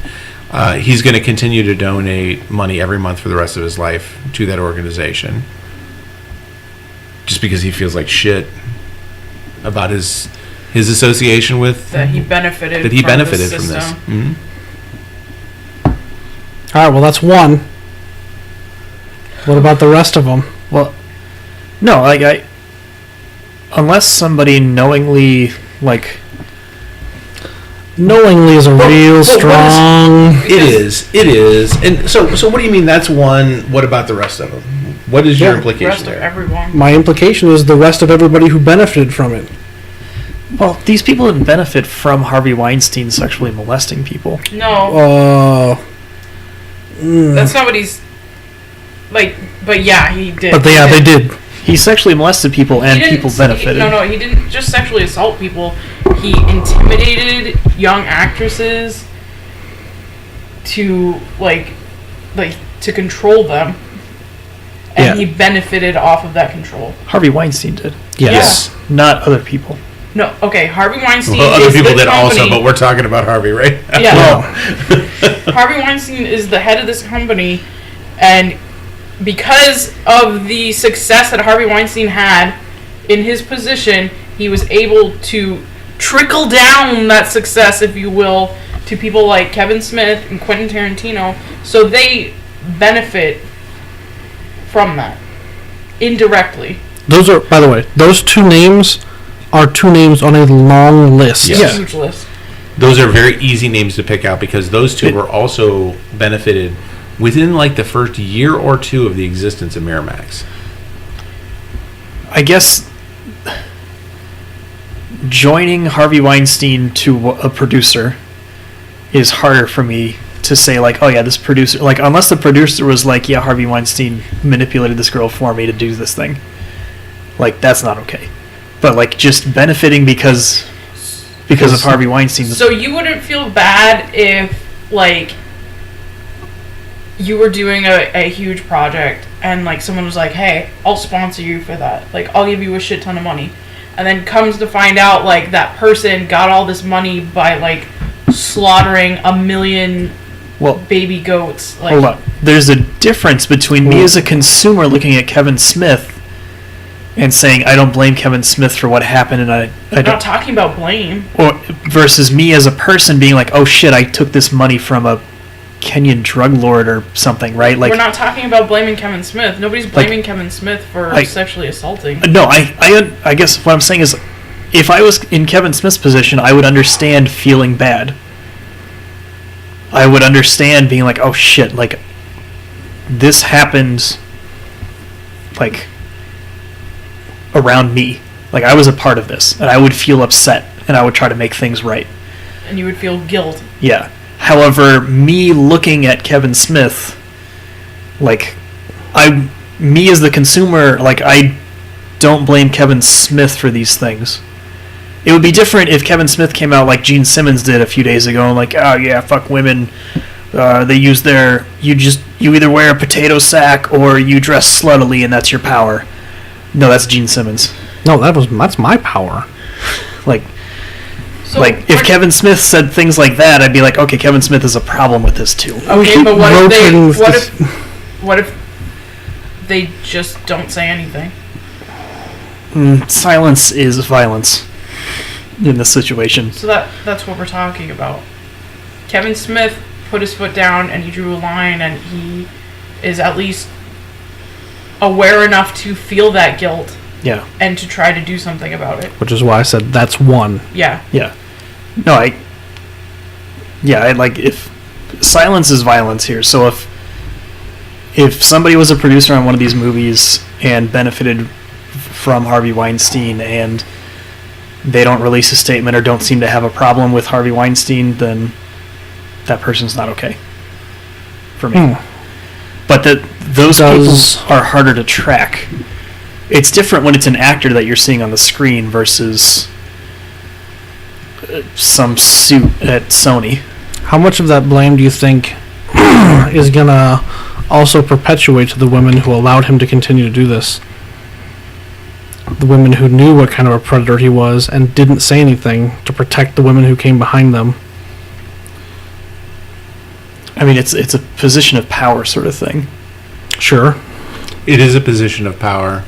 he's going to continue to donate money every month for the rest of his life to that organization, just because he feels like shit about his association with that he benefited from this. Mm-hmm. All right, well, that's one. What about the rest of them? Well, no, unless somebody knowingly Knowingly is a real strong. It is. And so what do you mean that's one? What about the rest of them? What is your The implication rest of there? everyone. My implication is the rest of everybody who benefited from it. Well, these people didn't benefit from Harvey Weinstein sexually molesting people. No, that's not what he's but yeah, he did. But they did. He sexually molested people, and He didn't- people benefited. He didn't just sexually assault people. He intimidated young actresses to like to control them, and Yeah. he benefited off of that control. Harvey Weinstein did, Yes. not other people. No, okay, Harvey Weinstein. Well, other is people the did also, company- but we're talking about Harvey, right? Yeah. Harvey Weinstein is the head of this company, and because of the success that Harvey Weinstein had in his position, he was able to trickle down that success, if you will, to people like Kevin Smith and Quentin Tarantino, so they benefit from that indirectly. Those are, by the way, those two names are two names on a long list. Yes. It's a huge list. Those are very easy names to pick out because those two were also benefited within like the first year or two of the existence of Miramax. I guess joining Harvey Weinstein to a producer is harder for me to say, like, oh yeah, this producer, like, unless the producer was like, yeah, Harvey Weinstein manipulated this girl for me to do this thing, like, that's not okay. But like, just benefiting because of Harvey Weinstein. So you wouldn't feel bad if, like, you were doing a huge project and, like, someone was like, hey, I'll sponsor you for that. Like, I'll give you a shit ton of money. And then comes to find out, like, that person got all this money by, like, slaughtering 1 million baby goats. Like, Hold on. There's a difference between me as a consumer looking at Kevin Smith and saying, I don't blame Kevin Smith for what happened, and I I'm don't, not talking about blame. or versus me as a person being like, oh shit, I took this money from a Kenyan drug lord or something, right? Like, We're not talking about blaming Kevin Smith. Nobody's blaming Kevin Smith for sexually assaulting. no, I guess what I'm saying is, if I was in Kevin Smith's position, I would understand feeling bad. I would understand being like, oh shit, like, this happened, like, around me. Like, I was a part of this, and I would feel upset, and I would try to make things right. And you would feel guilt. Yeah. However, me looking at Kevin Smith, like, me as the consumer, like, I don't blame Kevin Smith for these things. It would be different if Kevin Smith came out like Gene Simmons did a few days ago and like, oh yeah, fuck women. They use you either wear a potato sack or you dress sluttily and that's your power. No, that's Gene Simmons. No, that's my power. Like, So if Kevin Smith said things like that, I'd be like, okay, Kevin Smith has a problem with this too. Okay, but rotating with what if they just don't say anything? Silence is violence in this situation. So that's what we're talking about. Kevin Smith put his foot down and he drew a line, and he is at least aware enough to feel that guilt Yeah. and to try to do something about it. Which is why I said that's one. Yeah. Yeah. No, I like, if silence is violence here. So if somebody was a producer on one of these movies and benefited from Harvey Weinstein and they don't release a statement or don't seem to have a problem with Harvey Weinstein, then that person's not okay for me. But those people are harder to track. It's different when it's an actor that you're seeing on the screen versus some suit at Sony. How much of that blame do you think is gonna also perpetuate to the women who allowed him to continue to do this? The women who knew what kind of a predator he was and didn't say anything to protect the women who came behind them. I mean, it's a position of power sort of thing. Sure. It is a position of power.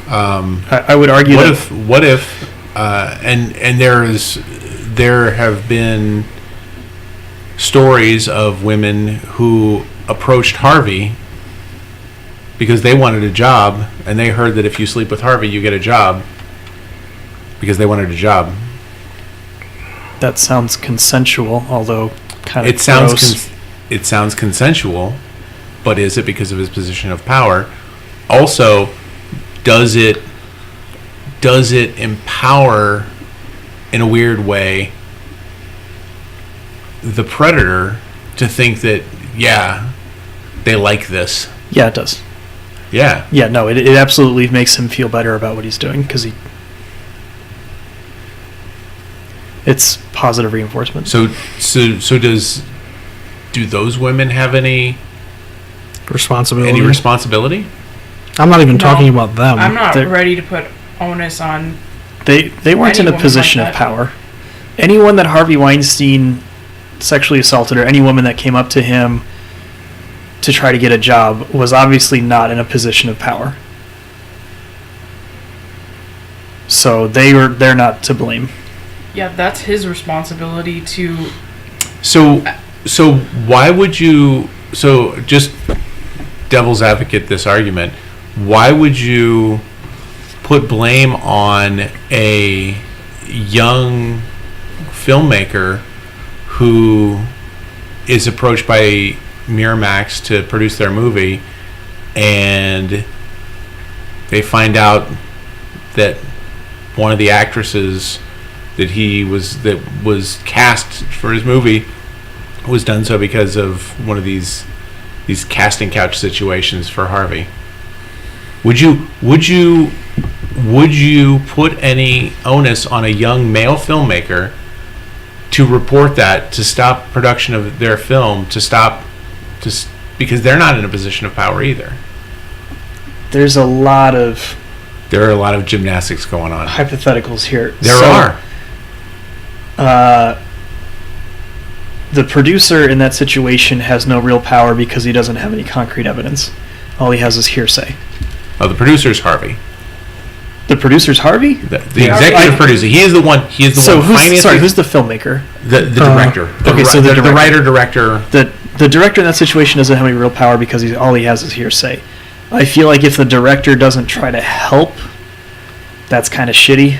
I would argue What if and there have been stories of women who approached Harvey because they wanted a job, and they heard that if you sleep with Harvey, you get a job, because they wanted a job. that sounds consensual, although kind of It sounds gross. it sounds consensual, but is it because of his position of power? Also, does it empower, in a weird way, the predator to think that, yeah, they like this? Yeah, it does. Yeah. Yeah, no, it absolutely makes him feel better about what he's doing because it's positive reinforcement. So do those women have any responsibility? I'm not even No. talking about them. I'm not They're- ready to put onus on. They weren't in a Any woman position like of that. power. Anyone that Harvey Weinstein sexually assaulted, or any woman that came up to him to try to get a job, was obviously not in a position of power. So they're not to blame. Yeah, that's his responsibility to. So why would you? So just devil's advocate this argument. Why would you put blame on a young filmmaker who is approached by Miramax to produce their movie, and they find out that one of the actresses that was cast for his movie was done so because of one of these casting couch situations for Harvey? Would you put any onus on a young male filmmaker to report that, to stop production of their film, because they're not in a position of power either? There are a lot of gymnastics going on. hypotheticals here. There are. The producer in that situation has no real power because he doesn't have any concrete evidence. All he has is hearsay. Oh, the producer's Harvey. The producer's Harvey? The executive producer. He is the one So financing. who's the filmmaker? The director? So the director. writer director. The director in that situation doesn't have any real power because all he has is hearsay. I feel like if the director doesn't try to help, that's kind of shitty.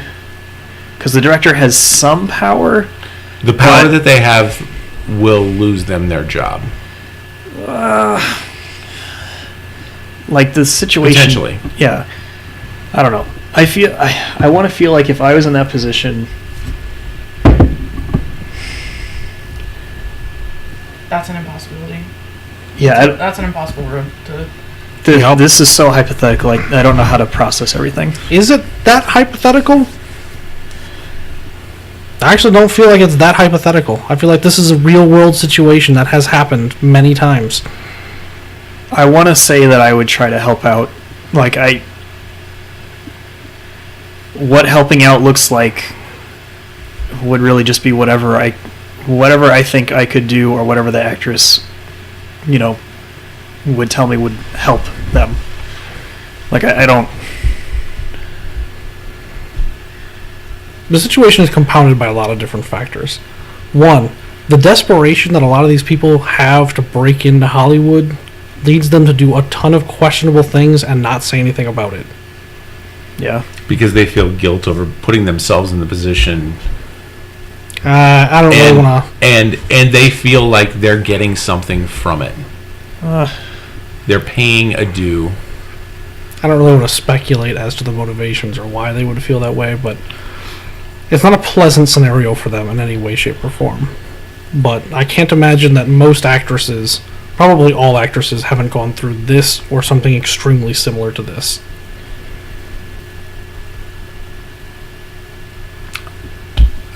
Because the director has some power. The power that they have will lose them their job. Like the situation. Potentially. Yeah. I don't know. I want to feel like if I was in that position. That's an impossibility. Yeah. That's an impossible road to. This is so hypothetical. I don't know how to process everything. Is it that hypothetical? I actually don't feel like it's that hypothetical. I feel like this is a real world situation that has happened many times. I want to say that I would try to help out. What helping out looks like would really just be whatever I think I could do, or whatever the actress, would tell me would help them. I don't. The situation is compounded by a lot of different factors. One, the desperation that a lot of these people have to break into Hollywood leads them to do a ton of questionable things and not say anything about it. Yeah. Because they feel guilt over putting themselves in the position. I don't really want to... And they feel like they're getting something from it. They're paying a due. I don't really want to speculate as to the motivations or why they would feel that way, but it's not a pleasant scenario for them in any way, shape, or form. But I can't imagine that most actresses, probably all actresses, haven't gone through this or something extremely similar to this.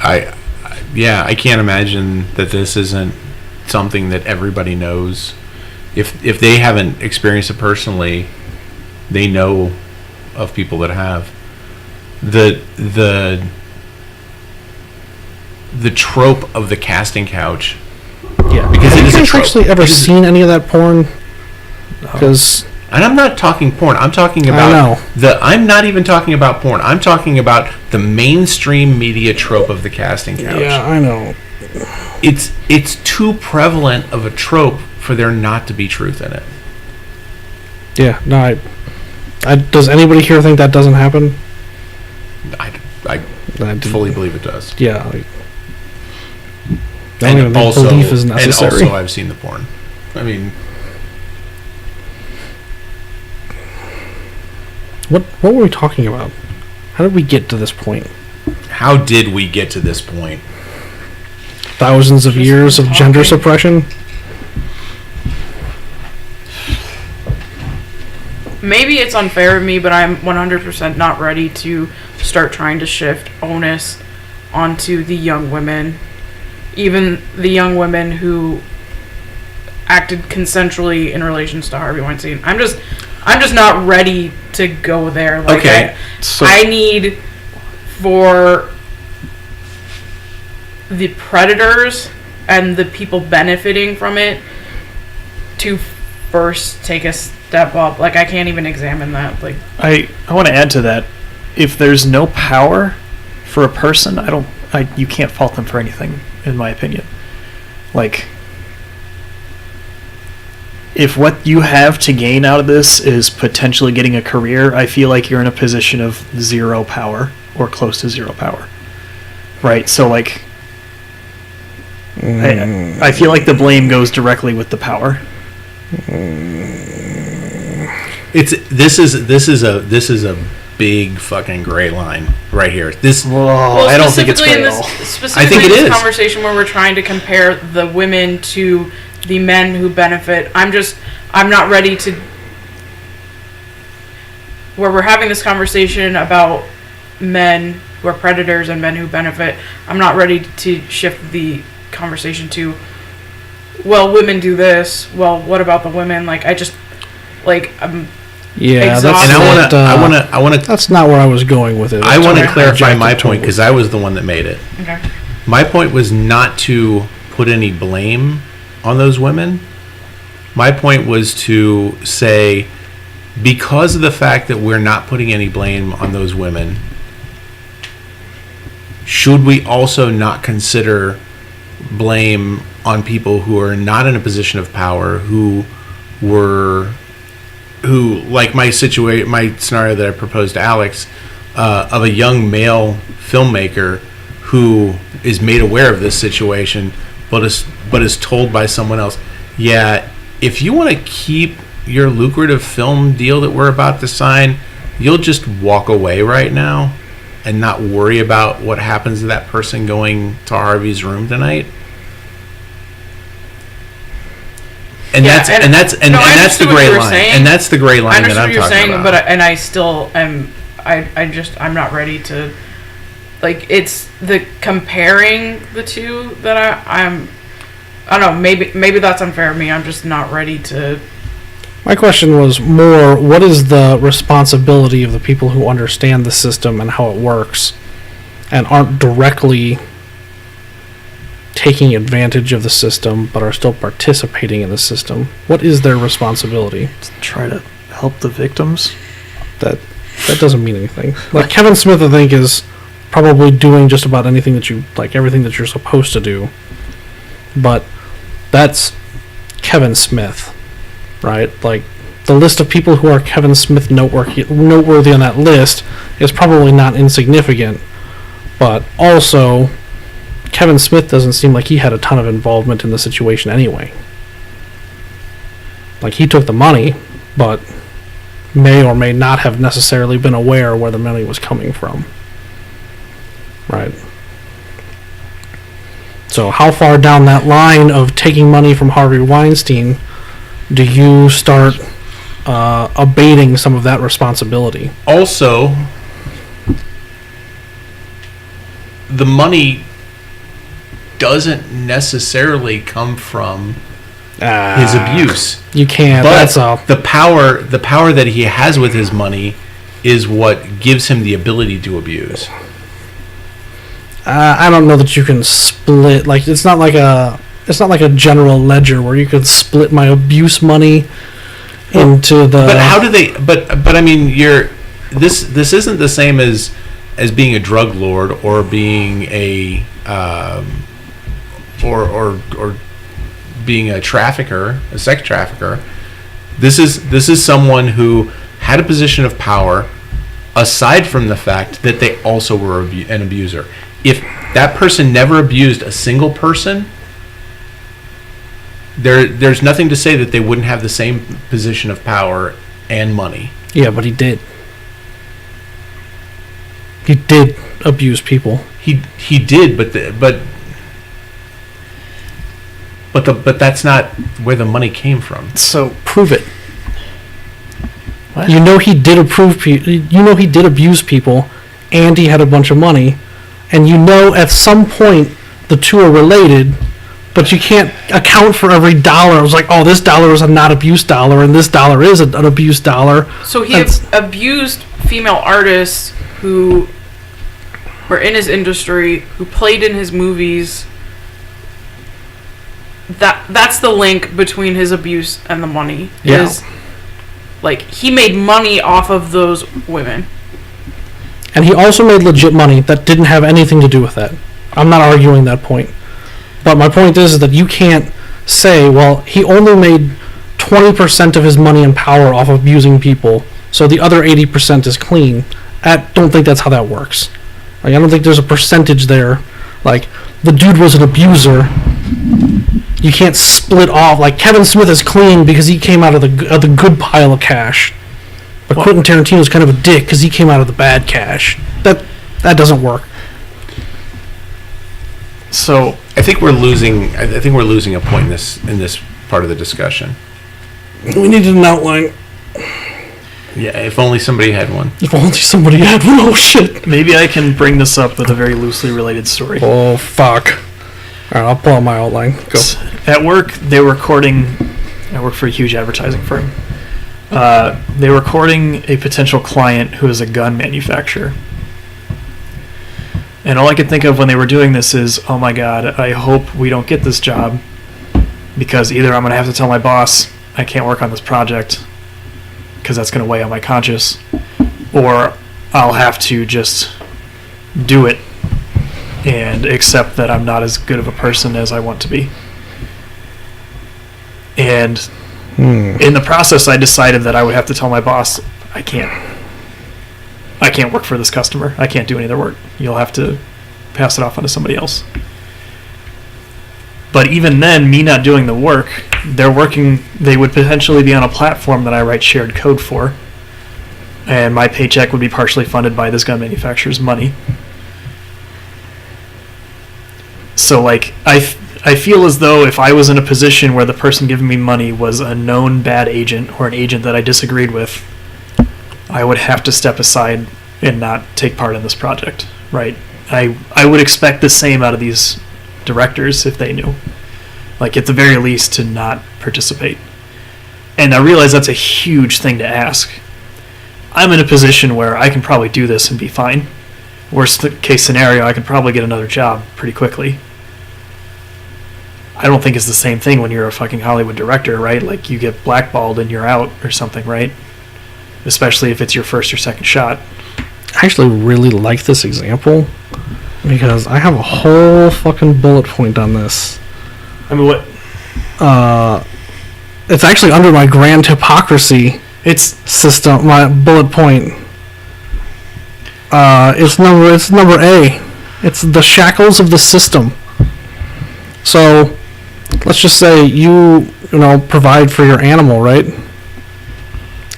I can't imagine that this isn't something that everybody knows. If they haven't experienced it personally, they know of people that have. The trope of the casting couch. Yeah. Because it is a Have you trope. actually ever seen any of that porn? Because And I'm not talking porn. I'm talking about I'm not even talking about porn. I'm talking about the mainstream media trope of the casting couch. yeah, I know. It's too prevalent of a trope for there not to be truth in it. Yeah, no. Does anybody here think that doesn't happen? I I fully believe it does. Yeah. I don't even think belief is necessary. And also, I've seen the porn. I mean, What were we talking about? How did we get to this point? how did we get to this point? Thousands of Just years of gender talking. suppression? maybe it's unfair of me, but I'm 100% not ready to start trying to shift onus onto the young women, even the young women who acted consensually in relations to Harvey Weinstein. I'm just not ready to go there. Like, Okay. I need for the predators and the people benefiting from it to first take a step up. Like, I can't even examine that. Like, I want to add to that. If there's no power for a person, you can't fault them for anything, in my opinion. Like, if what you have to gain out of this is potentially getting a career, I feel like you're in a position of zero power or close to zero power. Right? So, like, I feel like the blame goes directly with the power. This is a big fucking gray line right here. I don't think it's specifically gray at all. Specifically I think in it this is. conversation where we're trying to compare the women to the men who benefit, I'm not ready to, where we're having this conversation about men who are predators and men who benefit, I'm not ready to shift the conversation to, well, women do this, well, what about the women? Like, Yeah, exhausted. And I want to. That's not where I was going with it. I want to Okay. clarify my Objective point because I was the one that made it. Okay. My point was not to put any blame on those women. My point was to say, because of the fact that we're not putting any blame on those women, should we also not consider blame on people who are not in a position of power, who like my scenario that I proposed to Alex, of a young male filmmaker who is made aware of this situation, but is told by someone else, yeah, if you want to keep your lucrative film deal that we're about to sign, you'll just walk away right now and not worry about what happens to that person going to Harvey's room tonight. And Yeah, that's I the understood what gray you were line. saying. And that's the gray I line that understand I'm what you're talking saying, about. but I still am. I'm not ready to. Like, it's the comparing the two that I don't know. Maybe that's unfair of me. I'm just not ready to. My question was more, what is the responsibility of the people who understand the system and how it works and aren't directly taking advantage of the system but are still participating in the system? What is their responsibility? Try to help the victims. That doesn't mean anything. Like, Kevin Smith, I think, is probably doing just about anything that you like, everything that you're supposed to do. But that's Kevin Smith, right? Like, the list of people who are Kevin Smith noteworthy on that list is probably not insignificant. But also, Kevin Smith doesn't seem like he had a ton of involvement in the situation anyway. Like, he took the money, but may or may not have necessarily been aware where the money was coming from. Right. So how far down that line of taking money from Harvey Weinstein do you start abating some of that responsibility? Also, the money doesn't necessarily come from his abuse. You can't. But That's all. the power that he has with his money is what gives him the ability to abuse. I don't know that you can split. Like, it's not like a general ledger where you could split my abuse money into the. But how do they? But I mean, this isn't the same as being a drug lord or being a or being a trafficker, a sex trafficker. This is someone who had a position of power, aside from the fact that they also were an abuser. If that person never abused a single person, there's nothing to say that they wouldn't have the same position of power and money. Yeah, but he did. He did abuse people. He did, but that's not where the money came from. So Prove it. What? You know he did he did abuse people, and he had a bunch of money, and you know at some point the two are related, but you can't account for every dollar. It was like, oh, this dollar is a not abuse dollar, and this dollar is an abuse dollar. So he abused female artists who were in his industry, who played in his movies. That's the link between his abuse and the money. Yeah. Like, he made money off of those women. And he also made legit money that didn't have anything to do with that. I'm not arguing that point. But my point is that you can't say, well, he only made 20% of his money and power off of abusing people, so the other 80% is clean. I don't think that's how that works. Like, I don't think there's a percentage there. Like, the dude was an abuser. You can't split off. Like, Kevin Smith is clean because he came out of the good pile of cash. But Quentin Tarantino's kind of a dick because he came out of the bad cash. That doesn't work. So I think we're losing a point in this part of the discussion. We needed an outline. Yeah, if only somebody had one. If only somebody had one. Oh, shit. maybe I can bring this up with a very loosely related story. Oh, fuck. Alright, I'll pull out my outline. Go. At work, they were courting. I work for a huge advertising firm. They were courting a potential client who is a gun manufacturer. And all I could think of when they were doing this is, oh my god, I hope we don't get this job, because either I'm going to have to tell my boss I can't work on this project because that's going to weigh on my conscience, or I'll have to just do it and accept that I'm not as good of a person as I want to be. And in the process, I decided that I would have to tell my boss, I can't work for this customer. I can't do any of their work. You'll have to pass it off onto somebody else. But even then, me not doing the work, they would potentially be on a platform that I write shared code for, and my paycheck would be partially funded by this gun manufacturer's money. So, like, I feel as though if I was in a position where the person giving me money was a known bad agent or an agent that I disagreed with, I would have to step aside and not take part in this project, right? I would expect the same out of these directors if they knew. Like, at the very least, to not participate. And I realize that's a huge thing to ask. I'm in a position where I can probably do this and be fine. Worst case scenario, I could probably get another job pretty quickly. I don't think it's the same thing when you're a fucking Hollywood director, right? Like, you get blackballed and you're out or something, right? Especially if it's your first or second shot. I actually really like this example because I have a whole fucking bullet point on this. I mean, what? It's actually under my grand hypocrisy system, my bullet point. It's number A. It's the shackles of the system. So, let's just say you provide for your animal, right?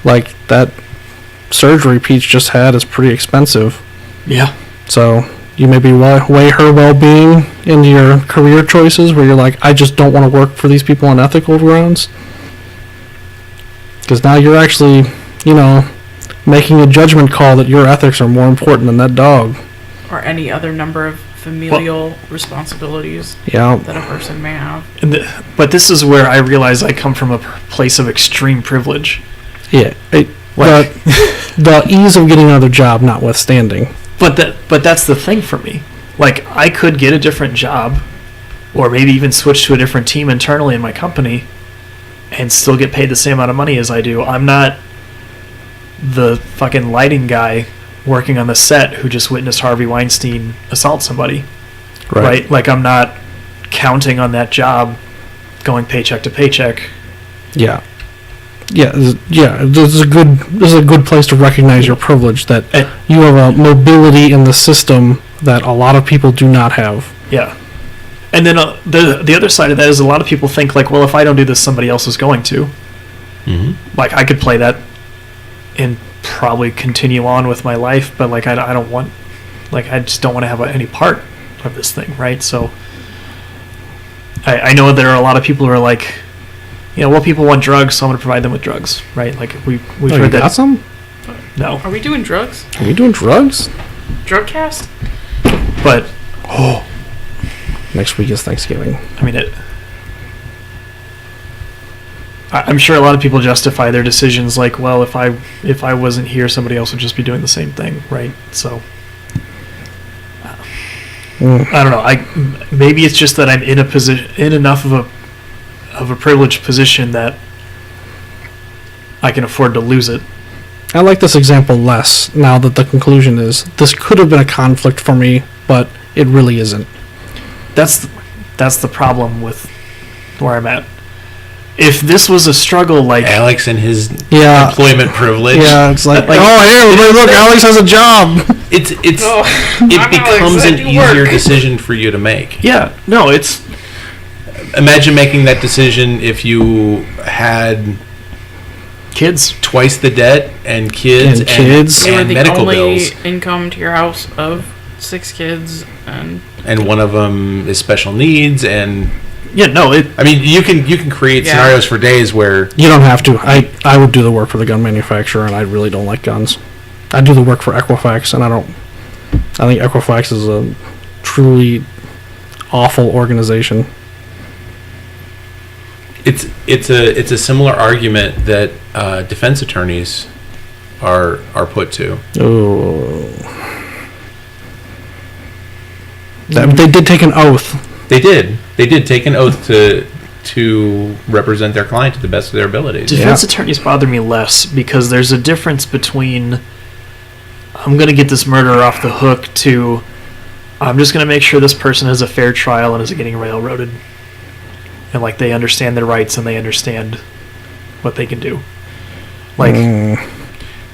Like, that surgery Peach just had is pretty expensive. Yeah. So, you maybe weigh her well-being into your career choices where you're like, I just don't want to work for these people on ethical grounds. Because now you're actually, making a judgment call that your ethics are more important than that dog. Or any other number of familial responsibilities that a person may have. But this is where I realize I come from a place of extreme privilege. Yeah. The ease of getting another job notwithstanding. But that's the thing for me. Like, I could get a different job, or maybe even switch to a different team internally in my company, and still get paid the same amount of money as I do. I'm not the fucking lighting guy working on the set who just witnessed Harvey Weinstein assault somebody. Right? Like, I'm not counting on that job going paycheck to paycheck. Yeah. This is a good place to recognize your privilege, that you have a mobility in the system that a lot of people do not have. Yeah. And then the other side of that is a lot of people think, like, well, if I don't do this, somebody else is going to. Mm-hmm. Like, I could play that and probably continue on with my life, but, like, I don't want, like, I just don't want to have any part of this thing, right? So I know there are a lot of people who are like, well, people want drugs, so I'm going to provide them with drugs, right? Like we've Oh, you heard got that. some? No, Are we doing drugs? Are we doing drugs? Drug cast? but Next week is Thanksgiving. I mean I'm sure a lot of people justify their decisions like, well, if I wasn't here, somebody else would just be doing the same thing, right? So I don't know. Maybe it's just that I'm in enough of a privileged position that I can afford to lose it. I like this example less now that the conclusion is this could have been a conflict for me, but it really isn't. That's the problem with where I'm at. If this was a struggle like Alex and his Yeah. employment privilege. Yeah, it's like, Like- oh, hey, look, Alex has a job. It I'm becomes Alex, an I do easier work. decision for you to make. yeah, no, it's Imagine making that decision if you had kids. twice the debt and kids And kids. You were and the medical only bills, income to your house of 6 kids, and and one of them is special needs. And Yeah, no, I mean, you can create Yeah. scenarios for days where You don't have to. I would do the work for the gun manufacturer, and I really don't like guns. I do the work for Equifax, and I think Equifax is a truly awful organization. it's a similar argument that defense attorneys are put to. Oh. They did take an oath. They did take an oath to represent their client to the best of their abilities. defense attorneys bother me less because there's a difference between I'm going to get this murderer off the hook to I'm just going to make sure this person has a fair trial and isn't getting railroaded. And like they understand their rights and they understand what they can do. Like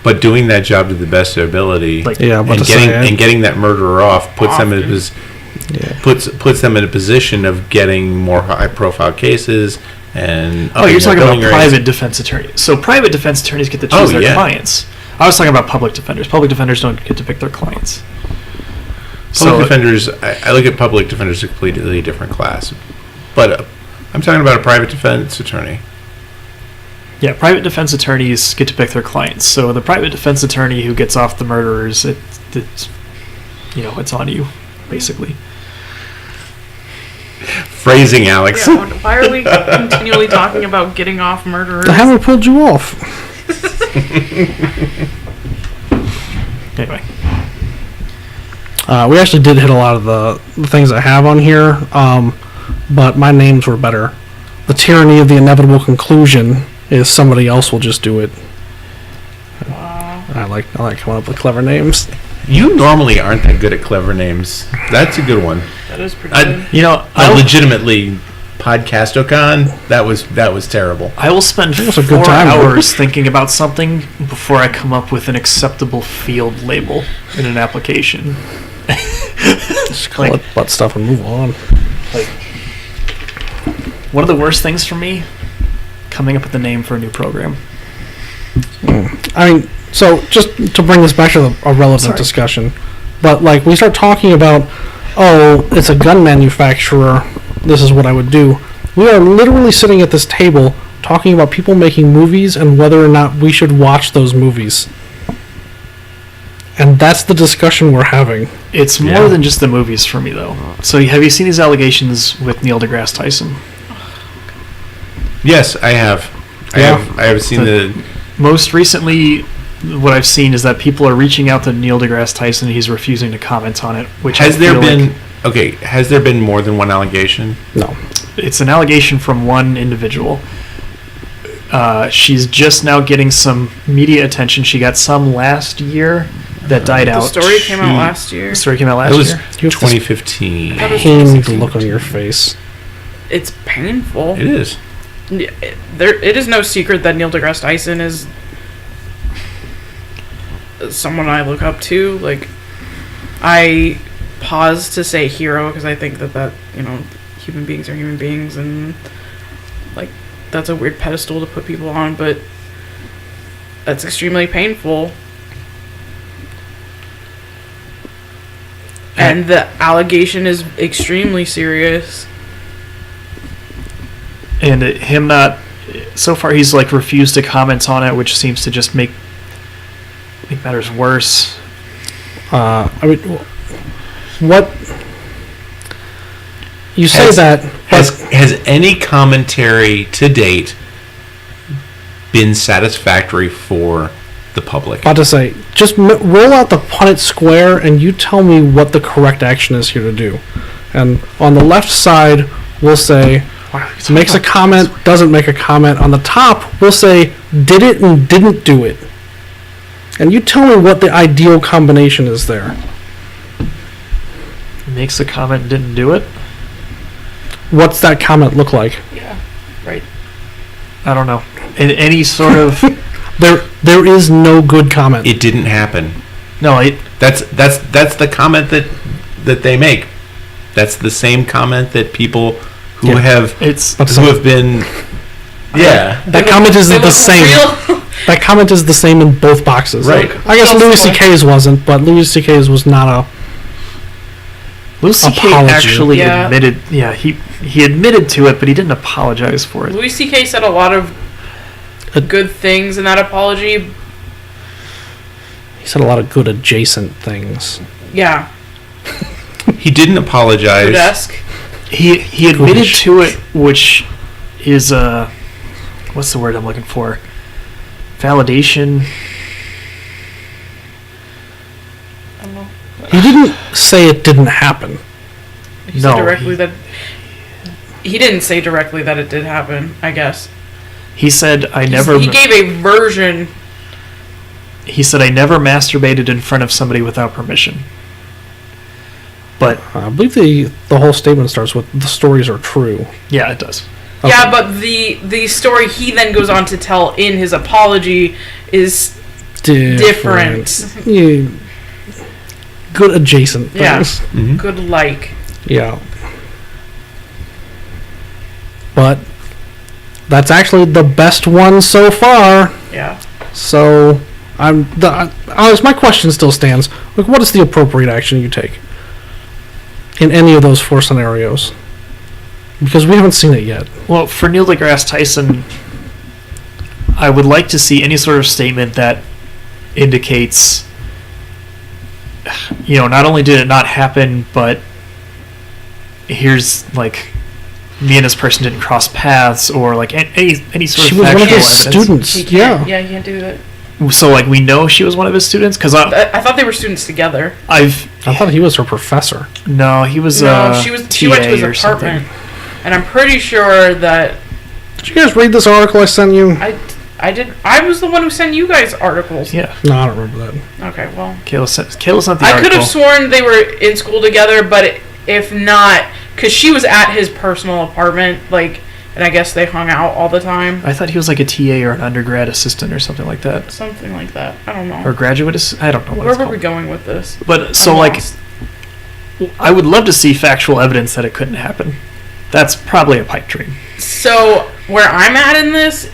But doing that job to the best of their ability, Like- Yeah, but and getting that murderer off puts them in Often. puts them in a position of getting more high profile cases and oh, you're talking about billing rates. private defense attorneys. So private defense attorneys get to choose their yeah. clients. I was talking about public defenders. Public defenders don't get to pick their clients. Public defenders, I look at public defenders as a completely different class. But I'm talking about a private defense attorney. Yeah, private defense attorneys get to pick their clients. So the private defense attorney who gets off the murderers, it's it's on you, basically. Phrasing, Alex. yeah, why are we continually talking about getting off murderers? I haven't pulled you off. Anyway, We actually did hit a lot of the things I have on here, but my names were better. The tyranny of the inevitable conclusion is somebody else will just do it. Wow. I like coming up with clever names. You normally aren't that good at clever names. That's a good one. That is pretty I- good. I legitimately Podcastocon. That was terrible. I will spend It was a 4 good time, though. hours thinking about something before I come up with an acceptable field label in an application. Just call it butt stuff and move on. Like, one of the worst things for me, coming up with a name for a new program. I mean, so just to bring this back to a relevant Sorry. discussion, but like we start talking about, oh, it's a gun manufacturer, this is what I would do. We are literally sitting at this table talking about people making movies and whether or not we should watch those movies. And that's the discussion we're having. It's more Yeah. than just the movies for me, though. So have you seen these allegations with Neil deGrasse Tyson? Yes, I have. Yeah. I have seen the. Most recently, what I've seen is that people are reaching out to Neil deGrasse Tyson and he's refusing to comment on it. Which Has I there feel been like Has there been more than one allegation? No. it's an allegation from one individual. She's just now getting some media attention. She got some last year that died The out. story came out last year. The story came out It last was year. You have this 2015. That was pained 2016. look on your face. It's painful. It is. It is no secret that Neil deGrasse Tyson is someone I look up to. Like, I pause to say hero because I think that human beings are human beings, and like that's a weird pedestal to put people on, but that's extremely painful. And the allegation is extremely serious. And him not so far he's like refused to comment on it, which seems to just make matters worse. I mean, what you say Has- that, Has any commentary to date been satisfactory for the public? about to say, just roll out the Punnett square and you tell me what the correct action is here to do. And on the left side, we'll say makes a comment, doesn't make a comment. On the top, we'll say did it and didn't do it. And you tell me what the ideal combination is there. Makes a comment and didn't do it. What's that comment look like? Yeah. Right. I don't know. In any sort of There is no good comment. It didn't happen. no, That's the comment that they make. That's the same comment that people who have been. Yeah. That comment isn't They the look same. real. That comment is the same in both boxes. Right. I guess Don't Louis spoil. C.K.'s wasn't, but Louis C.K.'s was not a. Louis C.K. Apology. actually Yeah. admitted. Yeah, he admitted to it, but he didn't apologize for it. Louis C.K. said a lot of good things in that apology. He said a lot of good adjacent things. Yeah. He didn't apologize. Desk. He admitted to it, which is what's the word I'm looking for? Validation. I don't know. He didn't say it didn't happen. He No, said directly that. He didn't say directly that it did happen, I guess. He said I never. He gave a version. He said I never masturbated in front of somebody without permission. But I believe the whole statement starts with the stories are true. yeah, it does. Okay. Yeah, but the story he then goes on to tell in his apology is different. Yeah. Good adjacent things. Yeah. Mhm. Good like. Yeah. But that's actually the best one so far. Yeah. So my question still stands. Like, what is the appropriate action you take in any of those four scenarios? Because we haven't seen it yet. Well, for Neil deGrasse Tyson, I would like to see any sort of statement that indicates, not only did it not happen, but here's like me and this person didn't cross paths, or like any sort She of was one of factual his evidence. students. He Yeah. can't, yeah, he can't do that. So like we know she was one of his students because I thought they were students together. I thought he was her professor. No, he was No, she went to his TA or something. apartment, and I'm pretty sure that Did you guys read this article I sent you? I did. I was the one who sent you guys articles. Yeah, No, I don't remember that. Okay, well, Kayla sent the I article. could have sworn they were in school together, but if not, because she was at his personal apartment, like, and I guess they hung out all the time. I thought he was like a TA or an undergrad assistant or something like that, Something like that. I don't know. or graduate. I don't know what Where it's were we called. going with this? But so I'm like, lost. I would love to see factual evidence that it couldn't happen. That's probably a pipe dream. So where I'm at in this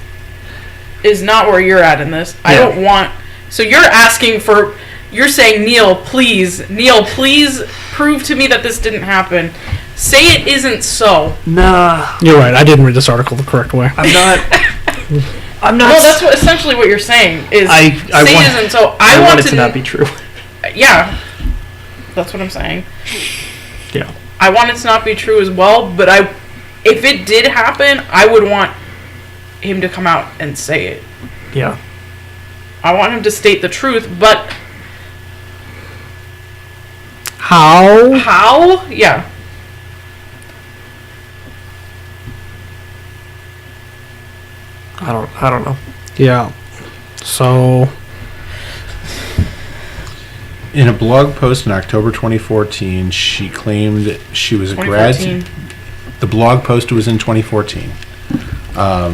is not where you're at in this. I Yeah. don't want. So you're asking for. You're saying Neil, please prove to me that this didn't happen. Say it isn't so. Nah, You're right. I didn't read this article the correct way. I'm not. I'm not. Well, that's what essentially what you're saying is. I say want- it isn't so. I want want it to not be true. Yeah, that's what I'm saying. Yeah. I want it to not be true as well, but if it did happen, I would want him to come out and say it. Yeah. I want him to state the truth, but How? how? Yeah. I don't know. Yeah. So In a blog post in October 2014, she claimed she was a grad. 2014. The blog post was in 2014.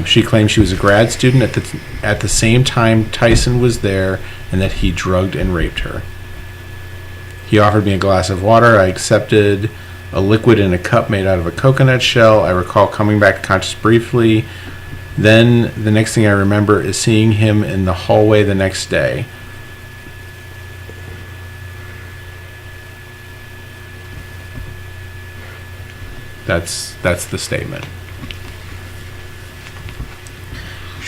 She claimed she was a grad student at the same time Tyson was there, and that he drugged and raped her. He offered me a glass of water. I accepted a liquid in a cup made out of a coconut shell. I recall coming back to conscious briefly. Then the next thing I remember is seeing him in the hallway the next day. That's the statement.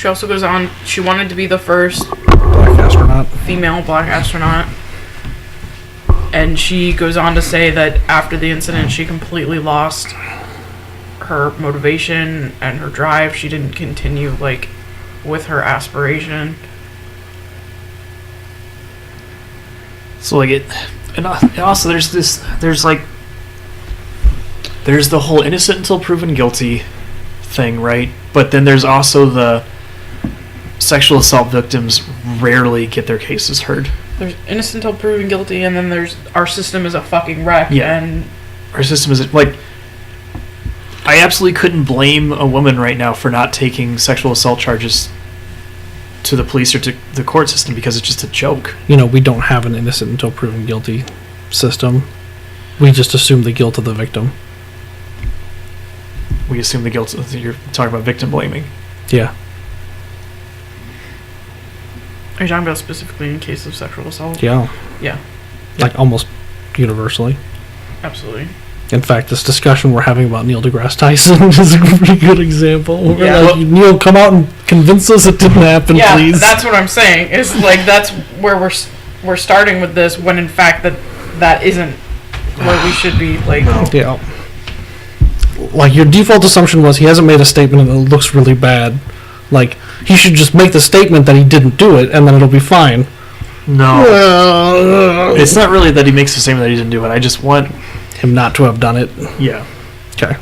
She also goes on, she wanted to be the first Black astronaut. female black astronaut. And she goes on to say that after the incident, she completely lost her motivation and her drive. She didn't continue, like, with her aspiration. So like and also there's the whole innocent until proven guilty thing, right? But then there's also the sexual assault victims rarely get their cases heard. There's innocent until proven guilty, and then there's our system is a fucking wreck. Yeah. And Our system is like, I absolutely couldn't blame a woman right now for not taking sexual assault charges to the police or to the court system because it's just a joke. You know, we don't have an innocent until proven guilty system. We just assume the guilt of the victim. We assume the guilt. You're talking about victim blaming. Yeah. are you talking about specifically in case of sexual assault? Yeah. Yeah, Like almost universally. absolutely. In fact, this discussion we're having about Neil deGrasse Tyson is a pretty good example. We're Yeah. like, Neil, come out and convince us it didn't happen, Yeah, please. that's what I'm saying. Is like that's where we're starting with this when in fact that isn't where we should be. Like, Yeah. Like, your default assumption was he hasn't made a statement and it looks really bad. Like, he should just make the statement that he didn't do it and then it'll be fine. No. It's not really that he makes the statement that he didn't do it. I just want, Him not to have done it. yeah. Okay.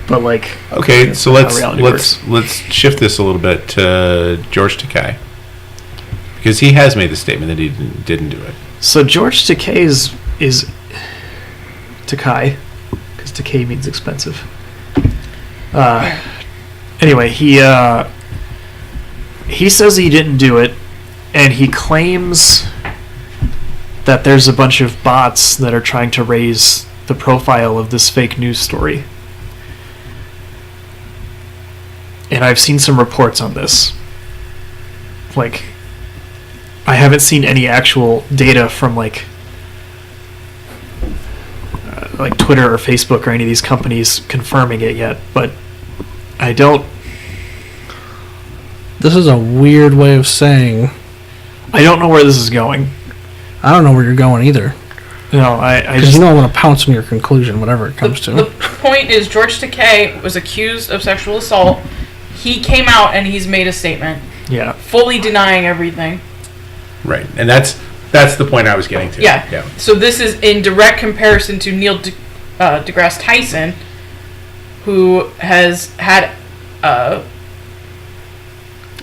But like, Okay, so how let's reality let's shift this a little bit to George Takei, because he has made the statement that he didn't do it. so George Takei is Takei, because Takei means expensive. Anyway, he says he didn't do it, and he claims that there's a bunch of bots that are trying to raise the profile of this fake news story. And I've seen some reports on this. Like, I haven't seen any actual data from like Twitter or Facebook or any of these companies confirming it yet, but I don't This is a weird way of saying, know where this is going. I don't know where you're going either. No, I Because just you know I'm going to pounce on your conclusion, whatever it comes the to. point is George Takei was accused of sexual assault. He came out and he's made a statement, yeah. fully denying everything. Right, and that's the point I was getting to. Yeah. So this is in direct comparison to Neil deGrasse Tyson, who has had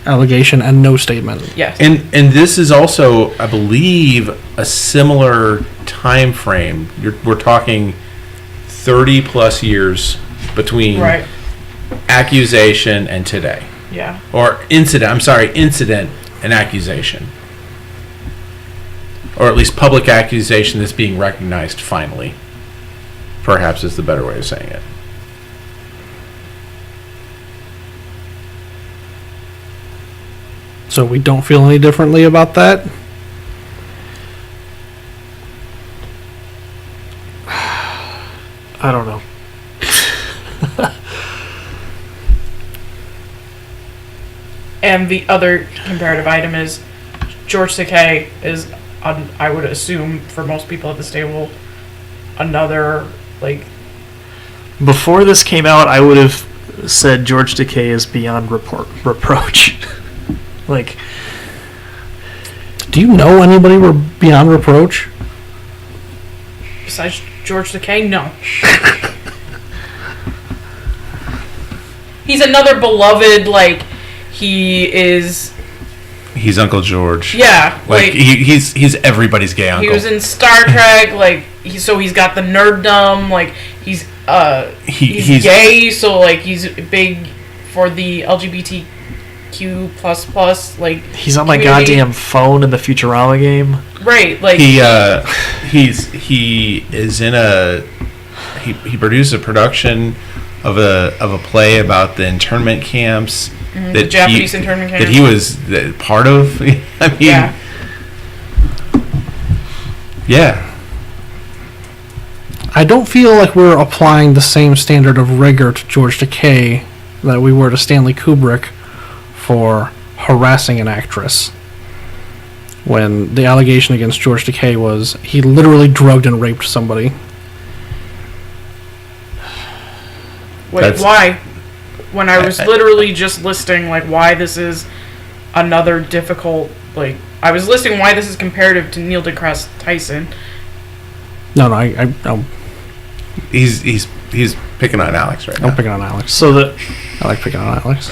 Allegation and no statement. yes. And this is also, I believe, a similar time frame. We're talking 30 plus years between Right. accusation and today, Yeah. or incident. I'm sorry, incident and accusation, or at least public accusation that's being recognized finally. Perhaps is the better way of saying it. So we don't feel any differently about that? I don't know. And the other comparative item is George Takei is, I would assume, for most people at this table, another, like, Before this came out, I would have said George Takei is beyond reproach. Like, Do you know anybody were beyond reproach? besides George Takei, no. He's another beloved, like, he is, He's Uncle George. yeah, Like he's everybody's gay uncle. he was in Star Trek, like, he's got the nerddom, like, he's He's gay, so, like, he's big for the LGBTQ++, like, he's on my community. goddamn phone in the Futurama game. Right, like, he is in he produced a production of a play about the internment camps the Japanese internment camp. that he was part of. I mean, Yeah. yeah. I don't feel like we're applying the same standard of rigor to George Takei that we were to Stanley Kubrick for harassing an actress. When the allegation against George Takei was he literally drugged and raped somebody. Wait, That's- why? When I was literally just listing, like, why this is another difficult, like, I was listing why this is comparative to Neil deGrasse Tyson. No, I'm He's picking on Alex right now. picking on Alex. So I like picking on Alex.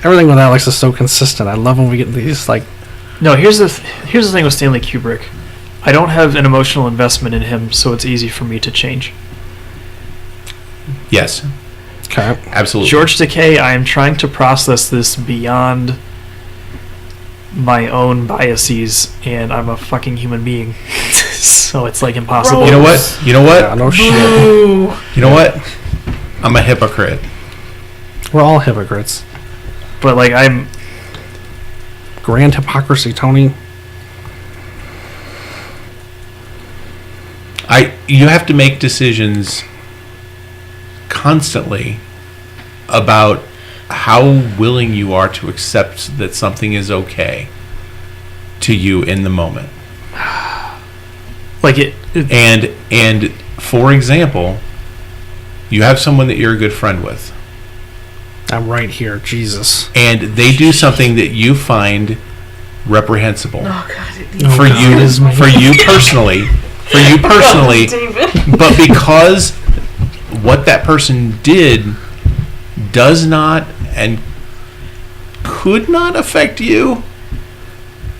Everything with Alex is so consistent. I love when we get these, like... no, here's the thing with Stanley Kubrick. I don't have an emotional investment in him, so it's easy for me to change. Yes, Okay. absolutely. George Takei, I am trying to process this beyond my own biases, and I'm a fucking human being. So it's like impossible. You know what? You know Yeah, what? no shit. Ooh. You know what? I'm a hypocrite. We're all hypocrites. But like I'm Grand hypocrisy, Tony. You have to make decisions constantly about how willing you are to accept that something is okay to you in the moment. like it And for example, you have someone that you're a good friend with, I'm right here, Jesus. and they do something that you find reprehensible Oh, God. for God, you it is me. for you personally, David. but because what that person did does not and could not affect you,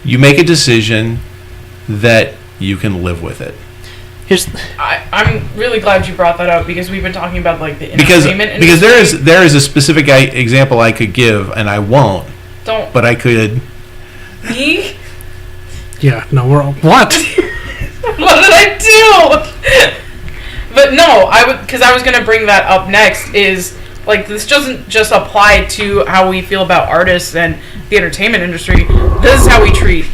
you make a decision that you can live with it. here's I'm really glad you brought that up because we've been talking about, like, the Because entertainment because industry. there is a specific example I could give, and I won't, Don't. but I could. Me? Yeah, no, we're all... What? What did I do? But no, because I was gonna bring that up next. Is like this doesn't just apply to how we feel about artists and the entertainment industry. This is how we treat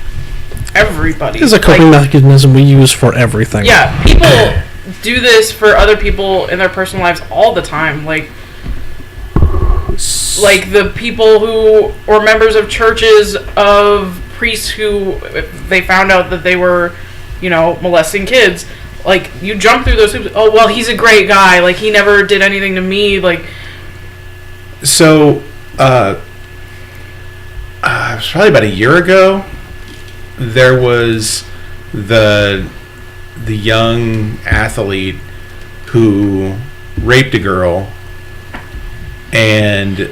everybody. This is a coping mechanism we use for everything. Yeah, people do this for other people in their personal lives all the time. Like the people who, or members of churches, of priests who, if they found out that they were, molesting kids. Like, you jump through those hoops. Oh, well, he's a great guy. Like, he never did anything to me. Like, So, it was probably about a year ago. There was the young athlete who raped a girl, and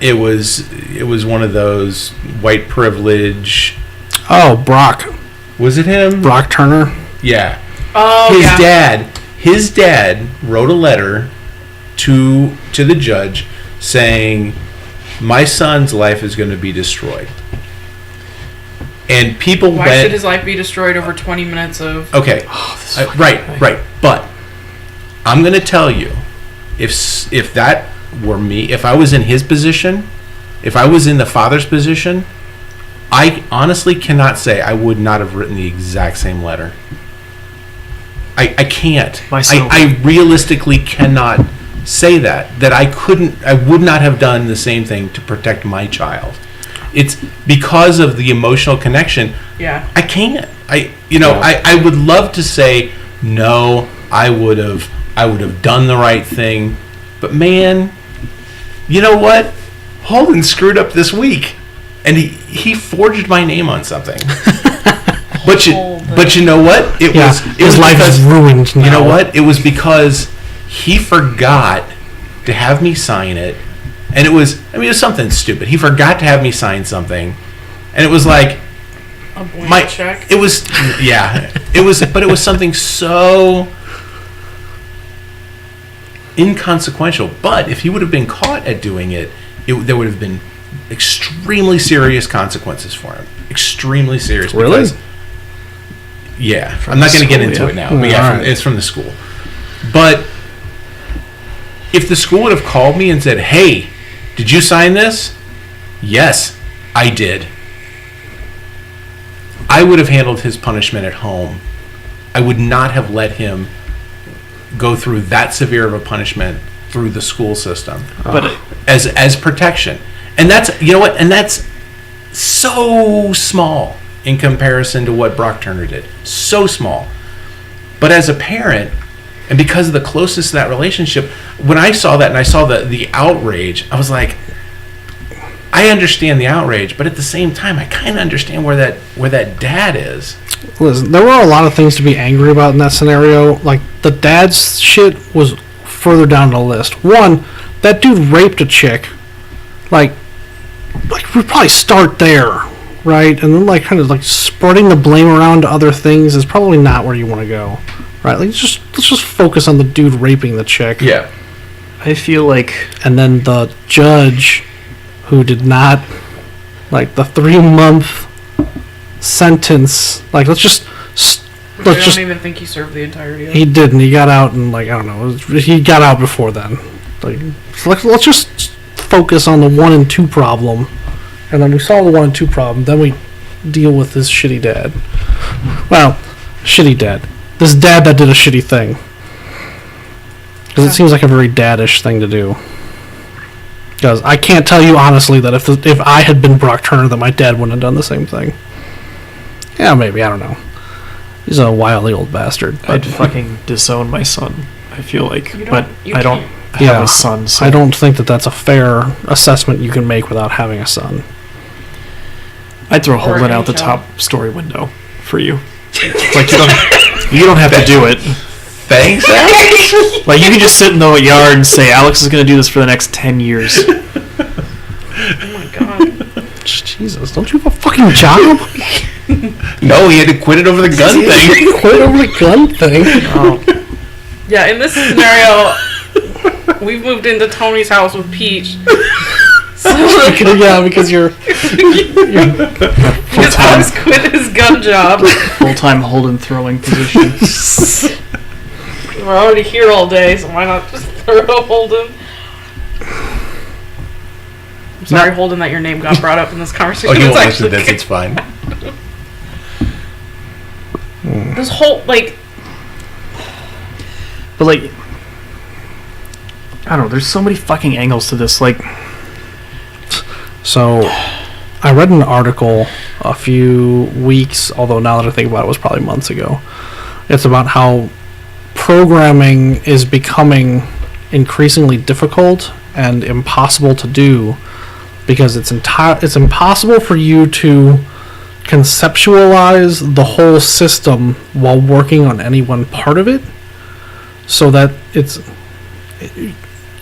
it was one of those white privilege. Oh, Brock. Was it him? Brock Turner. Yeah. oh, yeah. His dad wrote a letter to the judge saying, "My son's life is going to be destroyed." And people Why went, should his life be destroyed over 20 minutes of... okay, right. But I'm going to tell you, if that were me, if I was in his position, if I was in the father's position, I honestly cannot say I would not have written the exact same letter. I can't. Myself. I realistically cannot say that I would not have done the same thing to protect my child. It's because of the emotional connection. Yeah. I can't. I would love to say no, I would have done the right thing, but man, you know what? Holden screwed up this week, and he forged my name on something. But you know what? It was his life because, is ruined now. You know what? It was because he forgot to have me sign it, and it was something stupid. He forgot to have me sign something, and it was like A blank check. it was but it was something so inconsequential. But if he would have been caught at doing it, there would have been extremely serious consequences for him. Extremely serious. Really? Because, yeah, I'm not going to get into it now. But yeah, Alright. it's from the school. But if the school would have called me and said, "Hey, did you sign this?" Yes, I did. I would have handled his punishment at home. I would not have let him go through that severe of a punishment through the school system. but As protection. And that's, you know what? And that's so small in comparison to what Brock Turner did. So small. But as a parent, and because of the closeness of that relationship, when I saw that and I saw the outrage, I was like, I understand the outrage, but at the same time, I kind of understand where that dad is. Listen, there were a lot of things to be angry about in that scenario. Like, the dad's shit was further down the list. One, that dude raped a chick. Like we'd probably start there, right? And then, like, kind of, like, spreading the blame around to other things is probably not where you want to go, right? Like, let's just focus on the dude raping the chick. Yeah. I feel like... And then the judge who did not, like, the 3-month sentence, like, let's just I don't even think he served the entirety of it. he didn't. He got out in, like, I don't know, he got out before then. Like, so let's just focus on the 1 and 2 problem, and then we solve the 1 and 2 problem, then we deal with this shitty dad. Well, shitty dad. This dad that did a shitty thing. Because it seems like a very daddish thing to do. Because I can't tell you honestly that if I had been Brock Turner, that my dad wouldn't have done the same thing. Yeah, maybe, I don't know. He's a wily old bastard. I'd fucking disown my son, I feel like. You But you I don't can't. have a son, so... I don't think that that's a fair assessment you can make without having a son. I'd throw Holden any out the child. top story window for you. Like, you don't have to do it. Thanks, Alex. Like, you can just sit in the yard and say, Alex is going to do this for the next 10 years. Oh my god. Jesus, don't you have a fucking job? No, he had to quit it over the gun thing. Quit over the gun thing. Oh. Yeah, in this scenario, we've moved into Tony's house with Peach. So, Yeah, because you're because Alex quit his gun job. Full-time Holden throwing position. We're already here all day, so why not just throw Holden? I'm sorry, Holden, that your name got brought up in this conversation. Oh, you It's won't listen to actually this. It's fine. this whole, like, But, like, I don't know, there's so many fucking angles to this. Like, So, I read an article a few weeks, although now that I think about it, it was probably months ago. It's about how programming is becoming increasingly difficult and impossible to do because it's impossible for you to conceptualize the whole system while working on any one part of it, so that it's...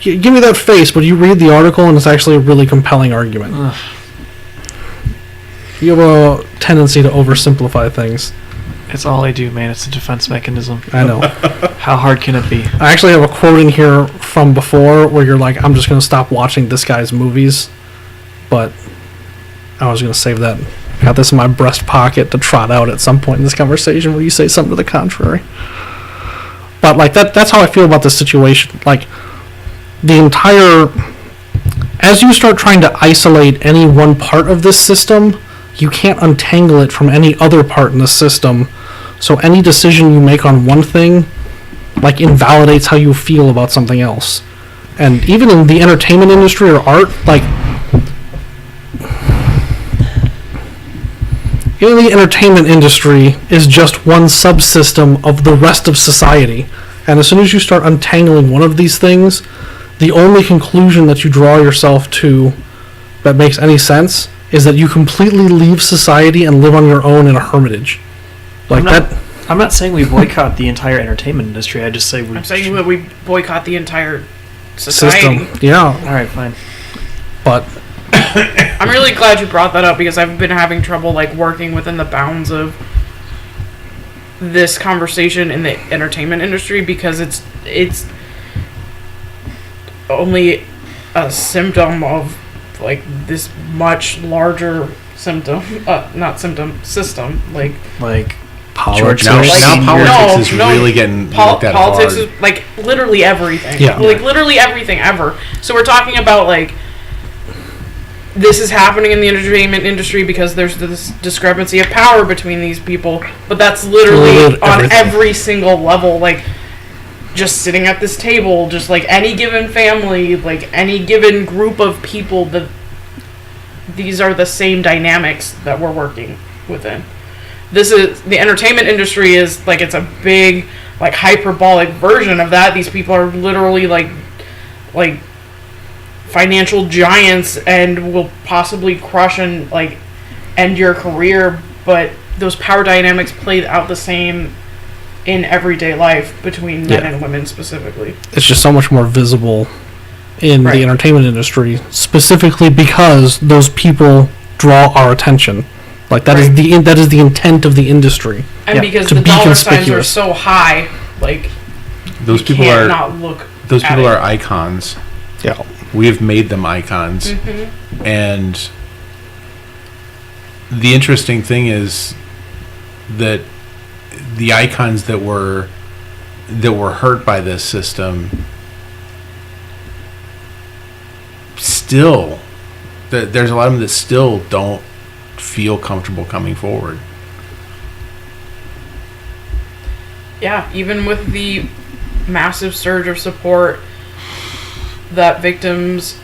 Give me that face, but you read the article and it's actually a really compelling argument. Ugh. You have a tendency to oversimplify things. it's all I do, man. It's a defense mechanism. I know. How hard can it be? I actually have a quote in here from before where you're like, I'm just going to stop watching this guy's movies, but I was going to save that. Got this in my breast pocket to trot out at some point in this conversation where you say something to the contrary. But, like, that's how I feel about this situation. Like, the entire... As you start trying to isolate any one part of this system, you can't untangle it from any other part in the system. So any decision you make on one thing, like, invalidates how you feel about something else. And even in the entertainment industry or art, like... Even the entertainment industry is just one subsystem of the rest of society. And as soon as you start untangling one of these things, the only conclusion that you draw yourself to that makes any sense is that you completely leave society and live on your own in a hermitage. Like I'm not saying we boycott the entire entertainment industry. I just say we... I'm saying that we boycott the entire society. system. Yeah, Alright, fine. but I'm really glad you brought that up because I've been having trouble, like, working within the bounds of this conversation in the entertainment industry because it's only a symptom of, like, this much larger system, like politics. George Soros. Now politics is No, really getting looked at politics hard. is, like, literally everything. Yeah. Like, literally everything ever. So we're talking about, like, this is happening in the entertainment industry because there's this discrepancy of power between these people, but that's literally on everything. every single level. Like, just sitting at this table, just like any given family, like any given group of people, these are the same dynamics that we're working within. This is the entertainment industry is like it's a big like hyperbolic version of that. These people are literally like financial giants and will possibly crush and like end your career, but those power dynamics played out the same in everyday life between men and women specifically. It's just so much more visible in the entertainment industry, specifically because those people draw our attention. Like that is the intent of the industry. And because the dollar signs are so high, like those people are not look. Those people are icons. Yeah, we have made them icons, and the interesting thing is that the icons that were hurt by this system still, there's a lot of them that still don't feel comfortable coming forward. Yeah, even with the massive surge of support that victims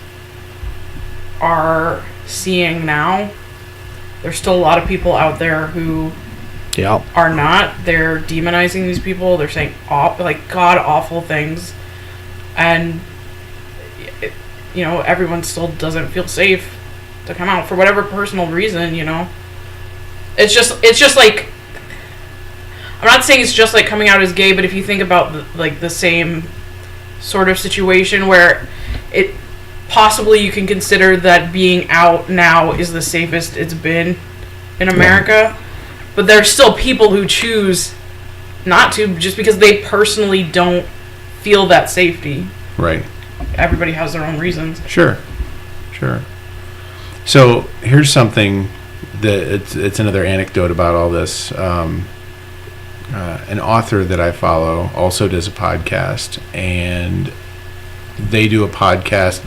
are seeing now, there's still a lot of people out there who are not. They're demonizing these people. They're saying god awful things, and everyone still doesn't feel safe to come out for whatever personal reason. It's just like, I'm not saying it's just like coming out as gay, but if you think about the same sort of situation where it possibly you can consider that being out now is the safest it's been in America, but there's still people who choose not to just because they personally don't feel that safety. Right. Everybody has their own reasons. Sure. So here's something that it's another anecdote about all this. An author that I follow also does a podcast, and they do a podcast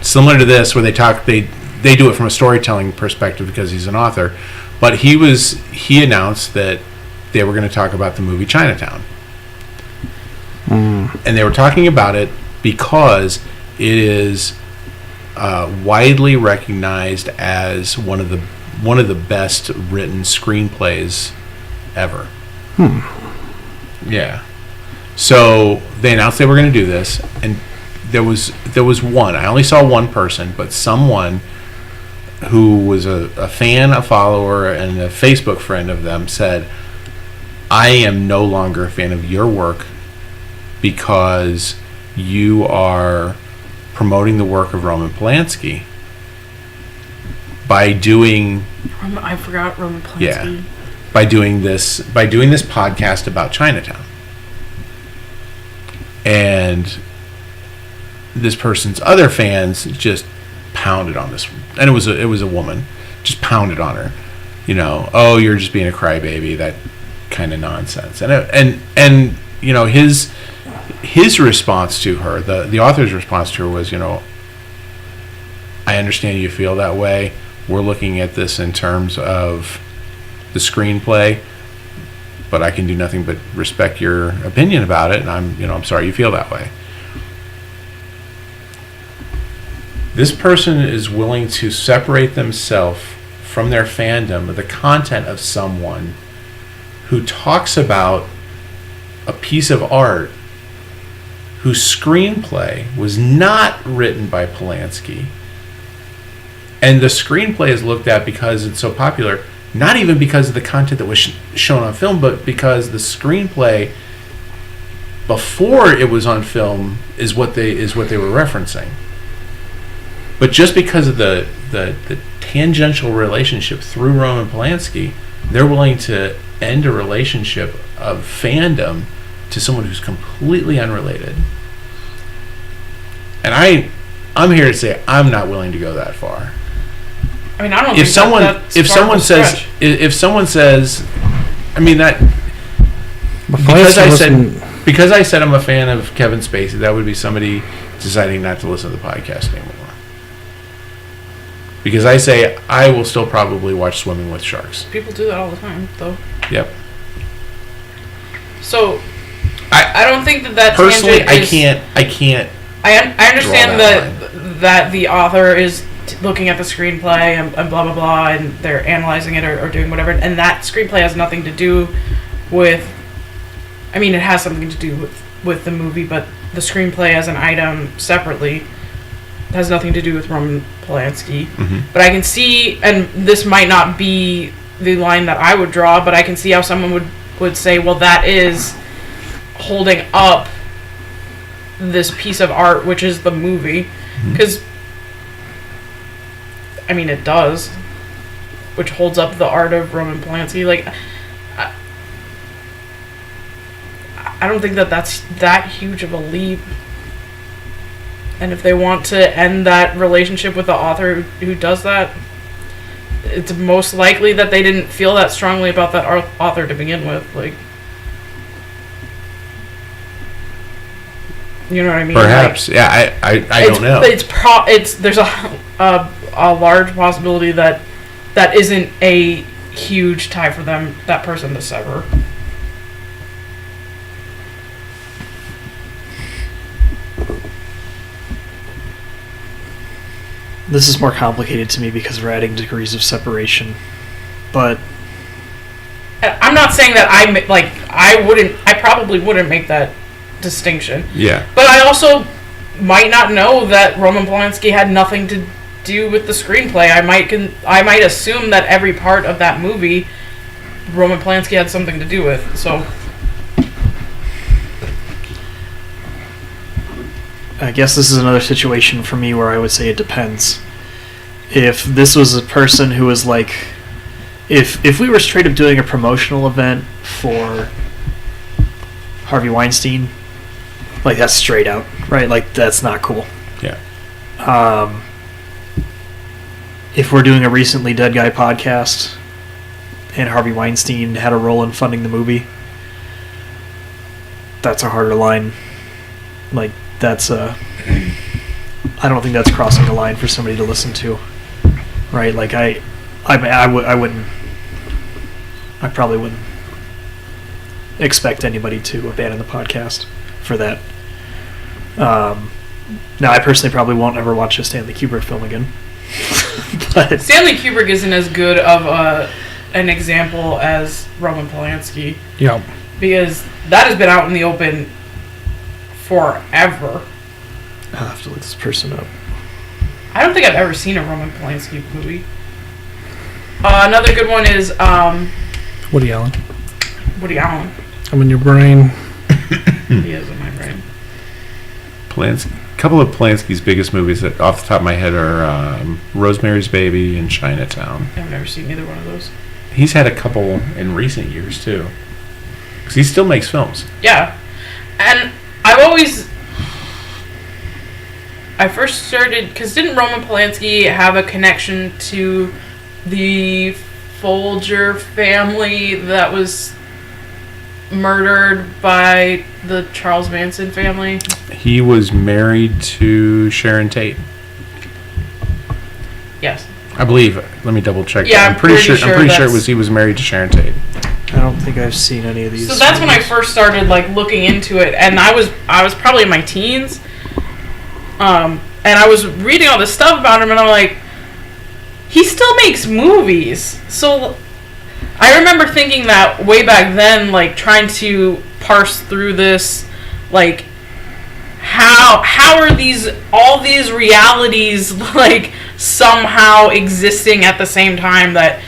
similar to this where they do it from a storytelling perspective because he's an author, but he announced that they were going to talk about the movie Chinatown. And they were talking about it because it is widely recognized as one of the best written screenplays ever. Yeah. So they announced they were going to do this, and there was one. I only saw one person, but someone who was a fan, a follower, and a Facebook friend of them said, "I am no longer a fan of your work because you are promoting the work of Roman Polanski by doing." I forgot Roman Polanski. Yeah. By doing this podcast about Chinatown. And this person's other fans just pounded on this, and it was a woman, just pounded on her. Oh, you're just being a crybaby, that kind of nonsense. And his response to her, the author's response to her was, I understand you feel that way. We're looking at this in terms of the screenplay, but I can do nothing but respect your opinion about it, and I'm sorry you feel that way. This person is willing to separate themselves from their fandom of the content of someone who talks about a piece of art whose screenplay was not written by Polanski, and the screenplay is looked at because it's so popular. Not even because of the content that was shown on film, but because the screenplay before it was on film is what they were referencing. But just because of the tangential relationship through Roman Polanski, they're willing to end a relationship of fandom to someone who's completely unrelated. And I'm here to say I'm not willing to go that far. I mean, I don't. If someone says, I mean that because I said I'm a fan of Kevin Spacey, that would be somebody deciding not to listen to the podcast anymore. Because I say I will still probably watch Swimming with Sharks. People do that all the time, though. Yep. So I don't think that personally I can't. I understand that the author is looking at the screenplay and blah blah blah, and they're analyzing it or doing whatever, and that screenplay has nothing to do with. I mean, it has something to do with the movie, but the screenplay as an item separately has nothing to do with Roman Polanski. Mm-hmm. But I can see, and this might not be the line that I would draw, but I can see how someone would say, well, that is holding up this piece of art, which is the movie. Because, I mean, it does, which holds up the art of Roman Polanski. Like, I don't think that that's that huge of a leap. And if they want to end that relationship with the author who does that, it's most likely that they didn't feel that strongly about that author to begin with. Like, you know what I mean? Perhaps. Like, yeah, I don't know. There's a large possibility that isn't a huge tie for that person to sever. This is more complicated to me because we're adding degrees of separation, but I'm not saying that I probably wouldn't make that distinction. Yeah. But I also might not know that Roman Polanski had nothing to do with the screenplay. I might assume that every part of that movie Roman Polanski had something to do with. So I guess this is another situation for me where I would say it depends. If this was a person who was like, if we were straight up doing a promotional event for Harvey Weinstein, like that's straight out, right? Like that's not cool. Yeah. If we're doing a Recently Dead Guy podcast and Harvey Weinstein had a role in funding the movie, that's a harder line. Like that's I don't think that's crossing a line for somebody to listen to, right? Like I probably wouldn't expect anybody to abandon the podcast for that. Now I personally probably won't ever watch a Stanley Kubrick film again. But Stanley Kubrick isn't as good of an example as Roman Polanski. Yeah. Because that has been out in the open forever. I'll have to look this person up. I don't think I've ever seen a Roman Polanski movie. Another good one is Woody Allen. Woody Allen. I'm in your brain. He is in my brain. Polanski. A couple of Polanski's biggest movies that off the top of my head are Rosemary's Baby and Chinatown. I've never seen either one of those. He's had a couple in recent years too, because he still makes films. Yeah, and I first started because didn't Roman Polanski have a connection to the Folger family that was murdered by the Charles Manson family? He was married to Sharon Tate, Yes. I believe. Let me double check. Yeah, that. I'm pretty sure that's- he was married to Sharon Tate. I don't think I've seen any of these. So that's when I first started like looking into it, and I was probably in my teens, and I was reading all this stuff about him, and I'm like, he still makes movies. So I remember thinking that way back then, like trying to parse through this, like how are all these realities like somehow existing at the same time that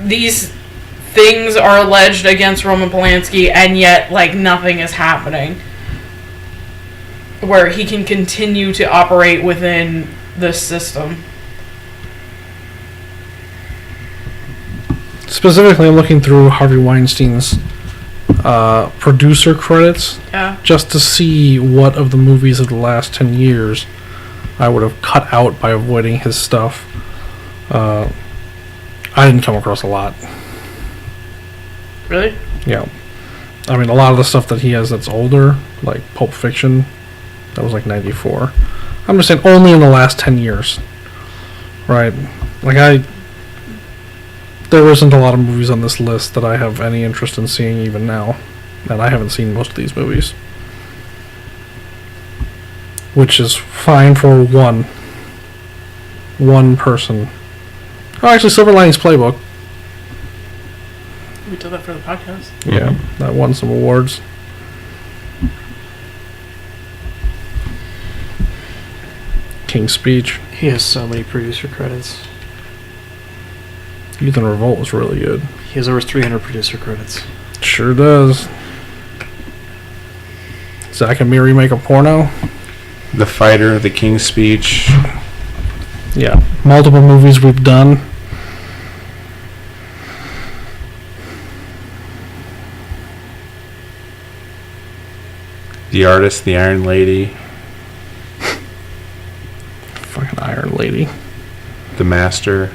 these things are alleged against Roman Polanski, and yet like nothing is happening, where he can continue to operate within this system. Specifically, I'm looking through Harvey Weinstein's producer credits Yeah. just to see what of the movies of the last 10 years I would have cut out by avoiding his stuff. I didn't come across a lot. Really? Yeah. I mean, a lot of the stuff that he has that's older, like Pulp Fiction, that was like 94. I'm just saying only in the last 10 years. Right? Like, there isn't a lot of movies on this list that I have any interest in seeing even now. And I haven't seen most of these movies. Which is fine for one. one person. Oh, actually, Silver Linings Playbook. We did that for the podcast. Yeah, that won some awards. King's Speech. He has so many producer credits. Youth and Revolt was really good. He has over 300 producer credits. Sure does. Zach and Miri make a porno. The Fighter, The King's Speech. Yeah, multiple movies we've done. The Artist, The Iron Lady. Fucking Iron Lady. The Master.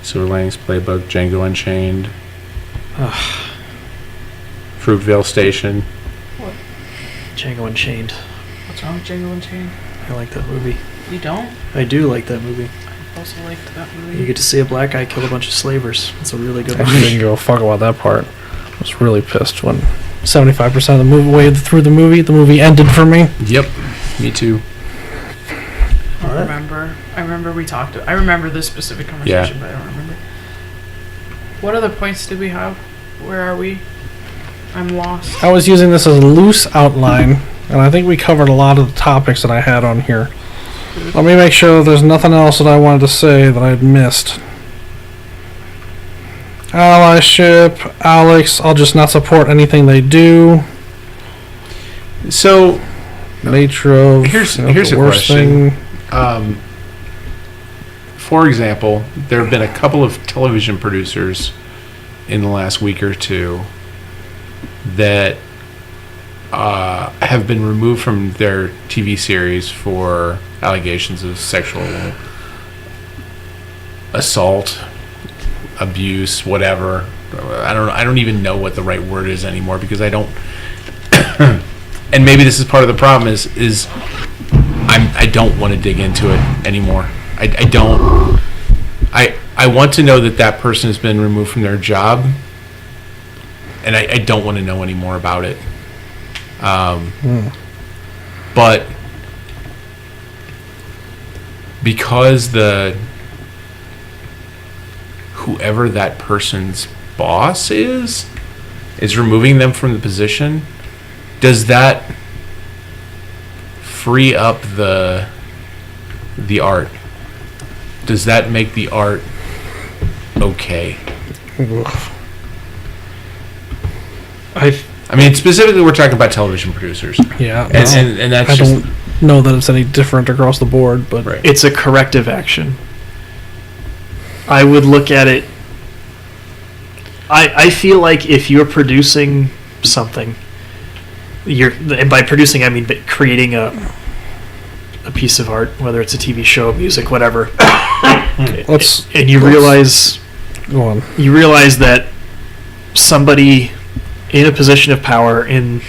Silver Linings Playbook. Django Unchained. Fruitvale Station. Django Unchained. What's wrong with Django Unchained? I like that movie. You don't? I do like that movie. I also liked that You movie. get to see a black guy kill a bunch of slavers. It's a really good I didn't movie. give a fuck about that part. I was really pissed when 75% of the movie way through the movie ended for me. Yep. Me too. I don't remember. I remember we talked. I remember this specific conversation, but I don't remember. What other points did we have? Where are we? I'm lost. I was using this as a loose outline, and I think we covered a lot of the topics that I had on here. Let me make sure there's nothing else that I wanted to say that I had missed. Allyship, Alex, I'll just not support anything they do. So, Nature of Here's the a worst question. thing. For example, there have been a couple of television producers in the last week or two that have been removed from their TV series for allegations of sexual assault, abuse, whatever. I don't even know what the right word is anymore because I don't. And maybe this is part of the problem is I don't want to dig into it anymore. I don't. I want to know that person has been removed from their job, and I don't want to know any more about it. But because whoever that person's boss is removing them from the position, does that free up the art? Does that make the art okay? I mean, specifically, we're talking about television producers. Yeah, And that's I just... don't know that it's any different across the board, but Right. It's a corrective action. I would look at it. I feel like if you're producing something, and by producing I mean creating a piece of art, whether it's a TV show, music, whatever. And you realize go on. you realize that somebody in a position of power in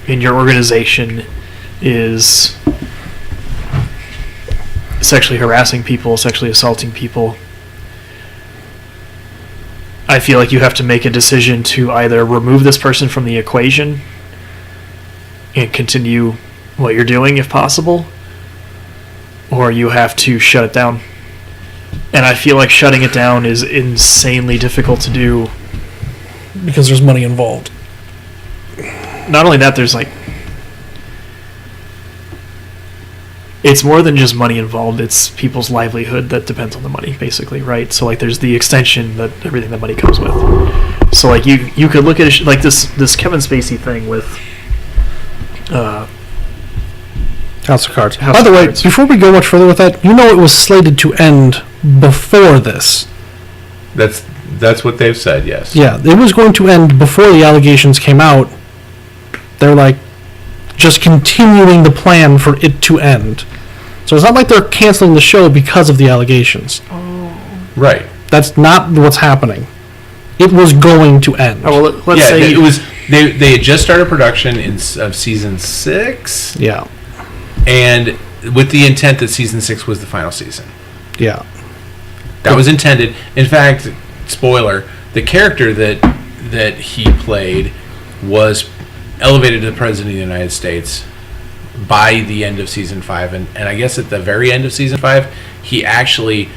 your organization is sexually harassing people, sexually assaulting people. I feel like you have to make a decision to either remove this person from the equation and continue what you're doing if possible, or you have to shut it down. And I feel like shutting it down is insanely difficult to do. Because there's money involved. Not only that, there's it's more than just money involved. It's people's livelihood that depends on the money, basically, right? So there's the extension that everything that money comes with. So you could look at it this Kevin Spacey thing with House of Cards. House By the of way, Cards. before we go much further with that, you know it was slated to end before this. That's what they've said. Yes. Yeah, it was going to end before the allegations came out. They're just continuing the plan for it to end. So it's not like they're canceling the show because of the allegations. Right. That's not what's happening. It was going to end. Oh, well, let's say it was. They had just started production of season 6. Yeah. And with the intent that season 6 was the final season. Yeah. That was intended. In fact, spoiler, the character that he played was elevated to the President of the United States by the end of season 5. And I guess at the very end of season 5, he actually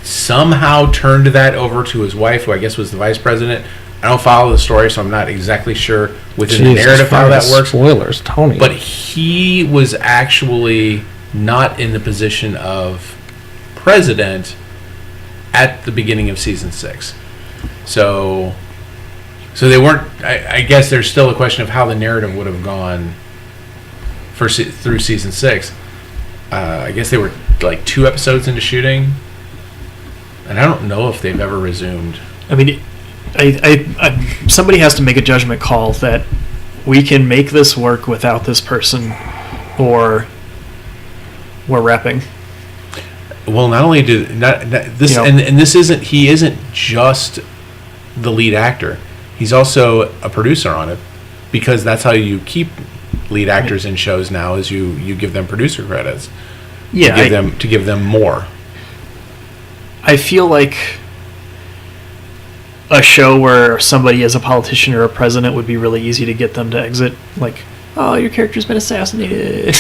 somehow turned that over to his wife, who I guess was the vice president. I don't follow the story, so I'm not exactly sure within the narrative how that works. Spoilers, Tony. But he was actually not in the position of president at the beginning of season 6. So they weren't. I guess there's still a question of how the narrative would have gone through season 6. I guess they were like 2 episodes into shooting, and I don't know if they've ever resumed. I mean, I somebody has to make a judgment call that we can make this work without this person, or we're wrapping. Well, not only this, You know, and this isn't. He isn't just the lead actor. He's also a producer on it, because that's how you keep lead actors in shows now. Is you give them producer credits. Yeah, to give them more. I feel like a show where somebody is a politician or a president would be really easy to get them to exit. Like, oh, your character's been assassinated.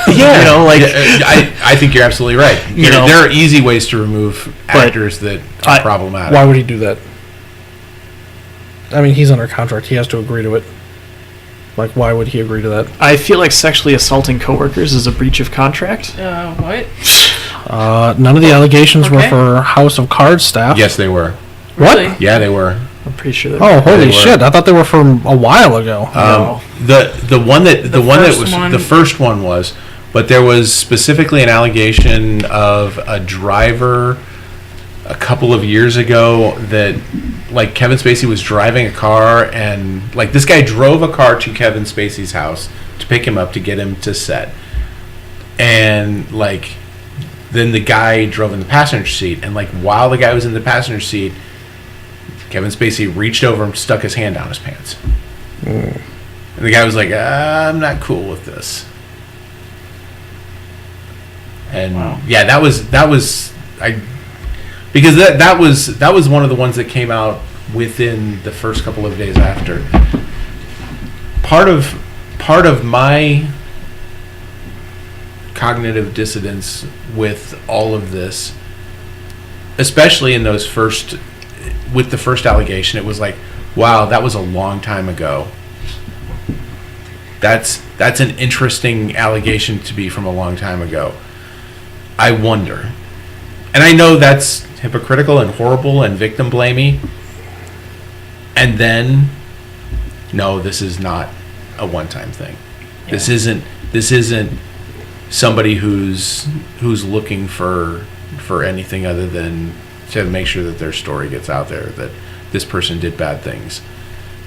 Yeah, you know, like I think you're absolutely right. There are easy ways to remove actors that are problematic. Why would he do that? I mean, he's under contract. He has to agree to it. Like, why would he agree to that? I feel like sexually assaulting coworkers is a breach of contract. What? None of the allegations were Okay. for House of Cards staff. Yes, they were. What? Really? Yeah, they were. I'm pretty sure that. Oh, holy They were. shit! I thought they were from a while ago. No. The one that first was one. the first one was, but there was specifically an allegation of a driver a couple of years ago that, like, Kevin Spacey was driving a car, and like this guy drove a car to Kevin Spacey's house to pick him up to get him to set, and like then the guy drove in the passenger seat, and like while the guy was in the passenger seat, Kevin Spacey reached over and stuck his hand down his pants. And the guy was like, I'm not cool with this. And yeah, that was because that was one of the ones that came out within the first couple of days after. Part of my cognitive dissonance with all of this, especially in those with the first allegation, it was like, wow, that was a long time ago. That's an interesting allegation to be from a long time ago. I wonder, and I know that's hypocritical and horrible and victim blamey. And then, no, this is not a one-time thing. Yeah. This isn't somebody who's looking for anything other than to make sure that their story gets out there, that this person did bad things.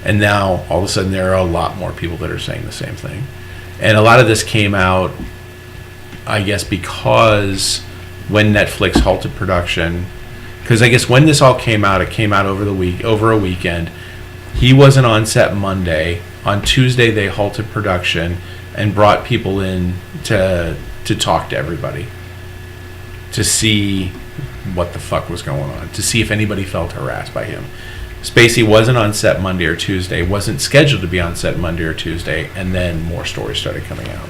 And now all of a sudden there are a lot more people that are saying the same thing. And a lot of this came out, I guess, because when Netflix halted production, because I guess when this all came out, it came out over a weekend. He wasn't on set Monday. On Tuesday they halted production and brought people in to talk to everybody, to see what the fuck was going on, to see if anybody felt harassed by him. Spacey wasn't on set Monday or Tuesday, wasn't scheduled to be on set Monday or Tuesday, and then more stories started coming out.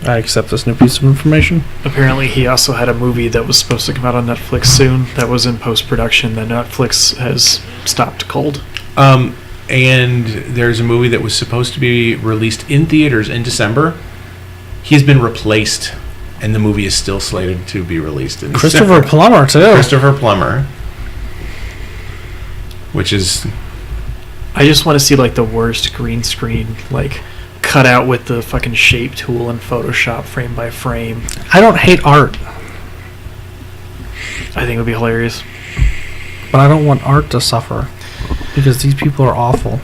I accept this new piece of information. Apparently, he also had a movie that was supposed to come out on Netflix soon that was in post-production that Netflix has stopped cold. And there's a movie that was supposed to be released in theaters in December. He's been replaced, and the movie is still slated to be released in Christopher December. Plummer, too. Christopher Plummer. Which is... I just want to see, like, the worst green screen, like, cut out with the fucking shape tool in Photoshop frame by frame. I don't hate art, I think it would be hilarious. but I don't want art to suffer because these people are awful.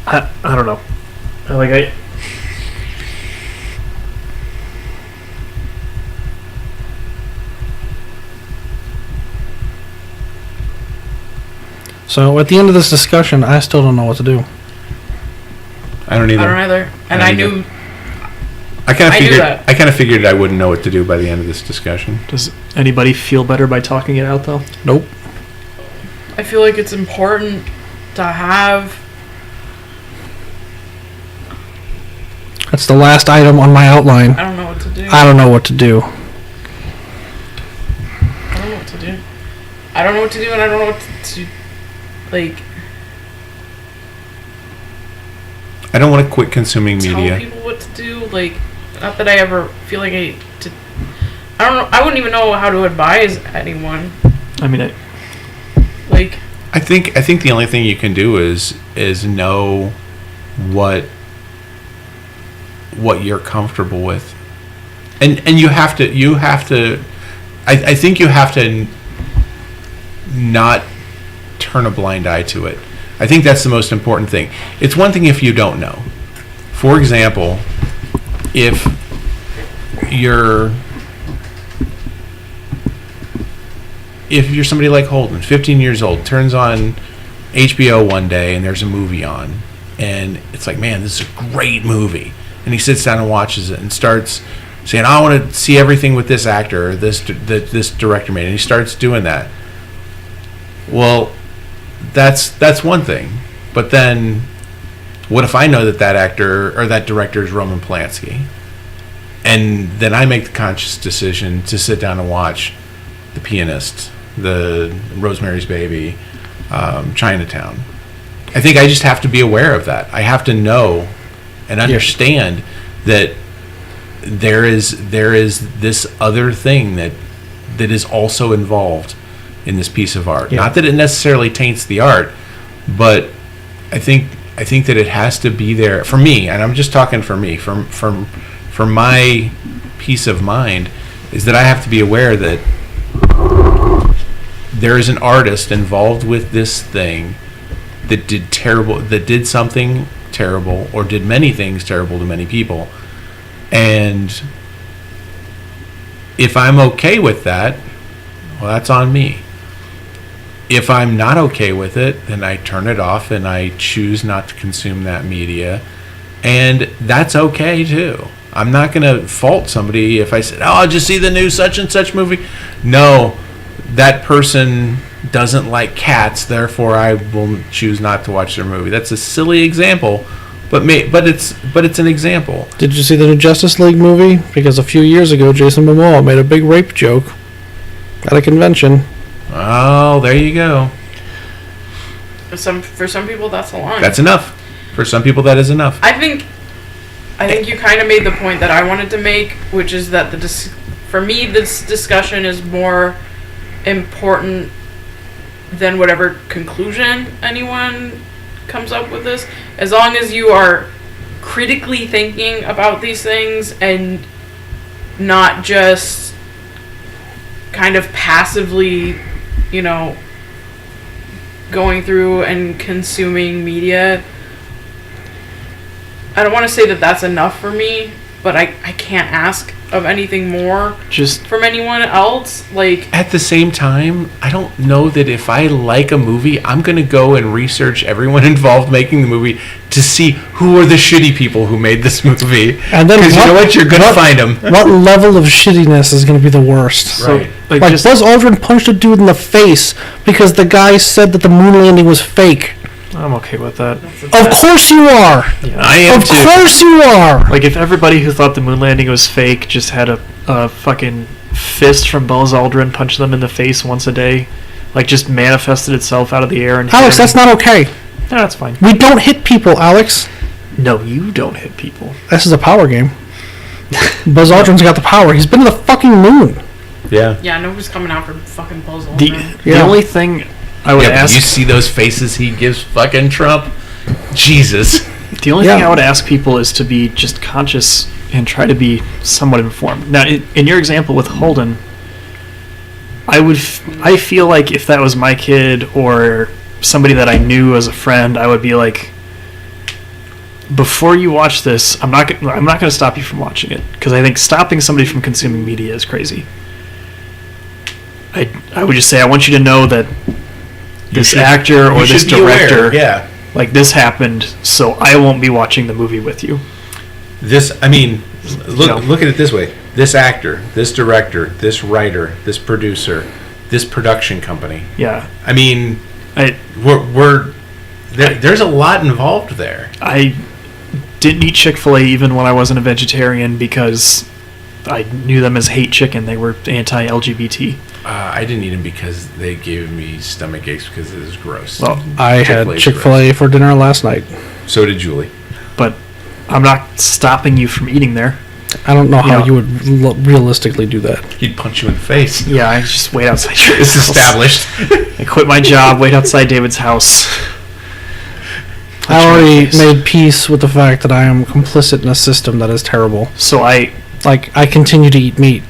I don't know. So at the end of this discussion, I still don't know what to do. I don't either. I don't either. And I I don't either. knew I kind I of knew figured. that. I kind of figured I wouldn't know what to do by the end of this discussion. Does anybody feel better by talking it out, though? Nope. I feel like it's important to have That's the last item on my outline. I don't know what to do. I don't know what to do. I don't know what to do. I don't know what to do, and I don't know what to like. I don't want to quit consuming Tell media. people what to do. Like, not that I ever feel like I don't know. I wouldn't even know how to advise anyone. I mean, Like, I think the only thing you can do is know what you're comfortable with, and you have to. I think you have to not turn a blind eye to it. I think that's the most important thing. It's one thing if you don't know. For example, if you're somebody like Holden, 15 years old, turns on HBO one day and there's a movie on, and it's like, man, this is a great movie, and he sits down and watches it and starts saying, I want to see everything with this actor or this director made, and he starts doing that. Well, that's one thing, but then what if I know that actor or that director is Roman Polanski, and then I make the conscious decision to sit down and watch The Pianist, the Rosemary's Baby, Chinatown. I think I just have to be aware of that. I have to know and understand that there is this other thing that is also involved in this piece of art. Yeah. Not that it necessarily taints the art, but I think that it has to be there for me, and I'm just talking for me, for my peace of mind, is that I have to be aware that there is an artist involved with this thing that did something terrible, or did many things terrible to many people. And if I'm okay with that, well, that's on me. If I'm not okay with it, then I turn it off and I choose not to consume that media. And that's okay too. I'm not going to fault somebody if I said, oh, I'll just see the new such and such movie. No, that person doesn't like cats, therefore I will choose not to watch their movie. That's a silly example, but it's an example. Did you see the new Justice League movie? Because a few years ago, Jason Momoa made a big rape joke at a convention. Oh, there you go. for some people, that's a line. That's enough. For some people, that is enough. I think you kind of made the point that I wanted to make, which is that for me, this discussion is more important than whatever conclusion anyone comes up with this. As long as you are critically thinking about these things and not just kind of passively, going through and consuming media. I don't want to say that that's enough for me, but I can't ask of anything more just from anyone else. Like, at the same time, I don't know that if I like a movie, I'm going to go and research everyone involved making the movie to see who are the shitty people who made this movie. And then because you know what, you're going to find them. What level of shittiness is going to be the worst? Right. Like Buzz Aldrin punched a dude in the face because the guy said that the moon landing was fake. I'm okay with that. Of course you are. Yeah. I am Of too. course you are. Like, if everybody who thought the moon landing was fake just had a fucking fist from Buzz Aldrin punch them in the face once a day, like, just manifested itself out of the air and Alex, that's not okay. No, that's fine. We don't hit people, Alex. No, you don't hit people. This is a power game. Buzz Aldrin's got the power. He's been to the fucking moon. yeah, nobody's coming out for fucking puzzle. The only thing I would ask... You see those faces he gives fucking Trump? Jesus. The only thing I would ask people is to be just conscious and try to be somewhat informed. Now, in your example with Holden, I feel like if that was my kid or somebody that I knew as a friend, I would be like, before you watch this, I'm not going to stop you from watching it, because I think stopping somebody from consuming media is crazy. I would just say, I want you to know that this actor or this director, like, this happened, so I won't be watching the movie with you. Look at it this way. This actor, this director, this writer, this producer, this production company. Yeah. I mean, there's a lot involved there. I didn't eat Chick-fil-A even when I wasn't a vegetarian because I knew them as hate chicken. They were anti-LGBT. I didn't eat them because they gave me stomach aches because it was gross. Well, I had Chick-fil-A for dinner last night. So did Julie. but I'm not stopping you from eating there. I don't know how Yeah. you would realistically do that. He'd punch you in the face. Yeah, I just wait outside your It's house. established. I quit my job, wait outside David's house. I already made peace with the fact that I am complicit in a system that is terrible. So I continue to eat meat.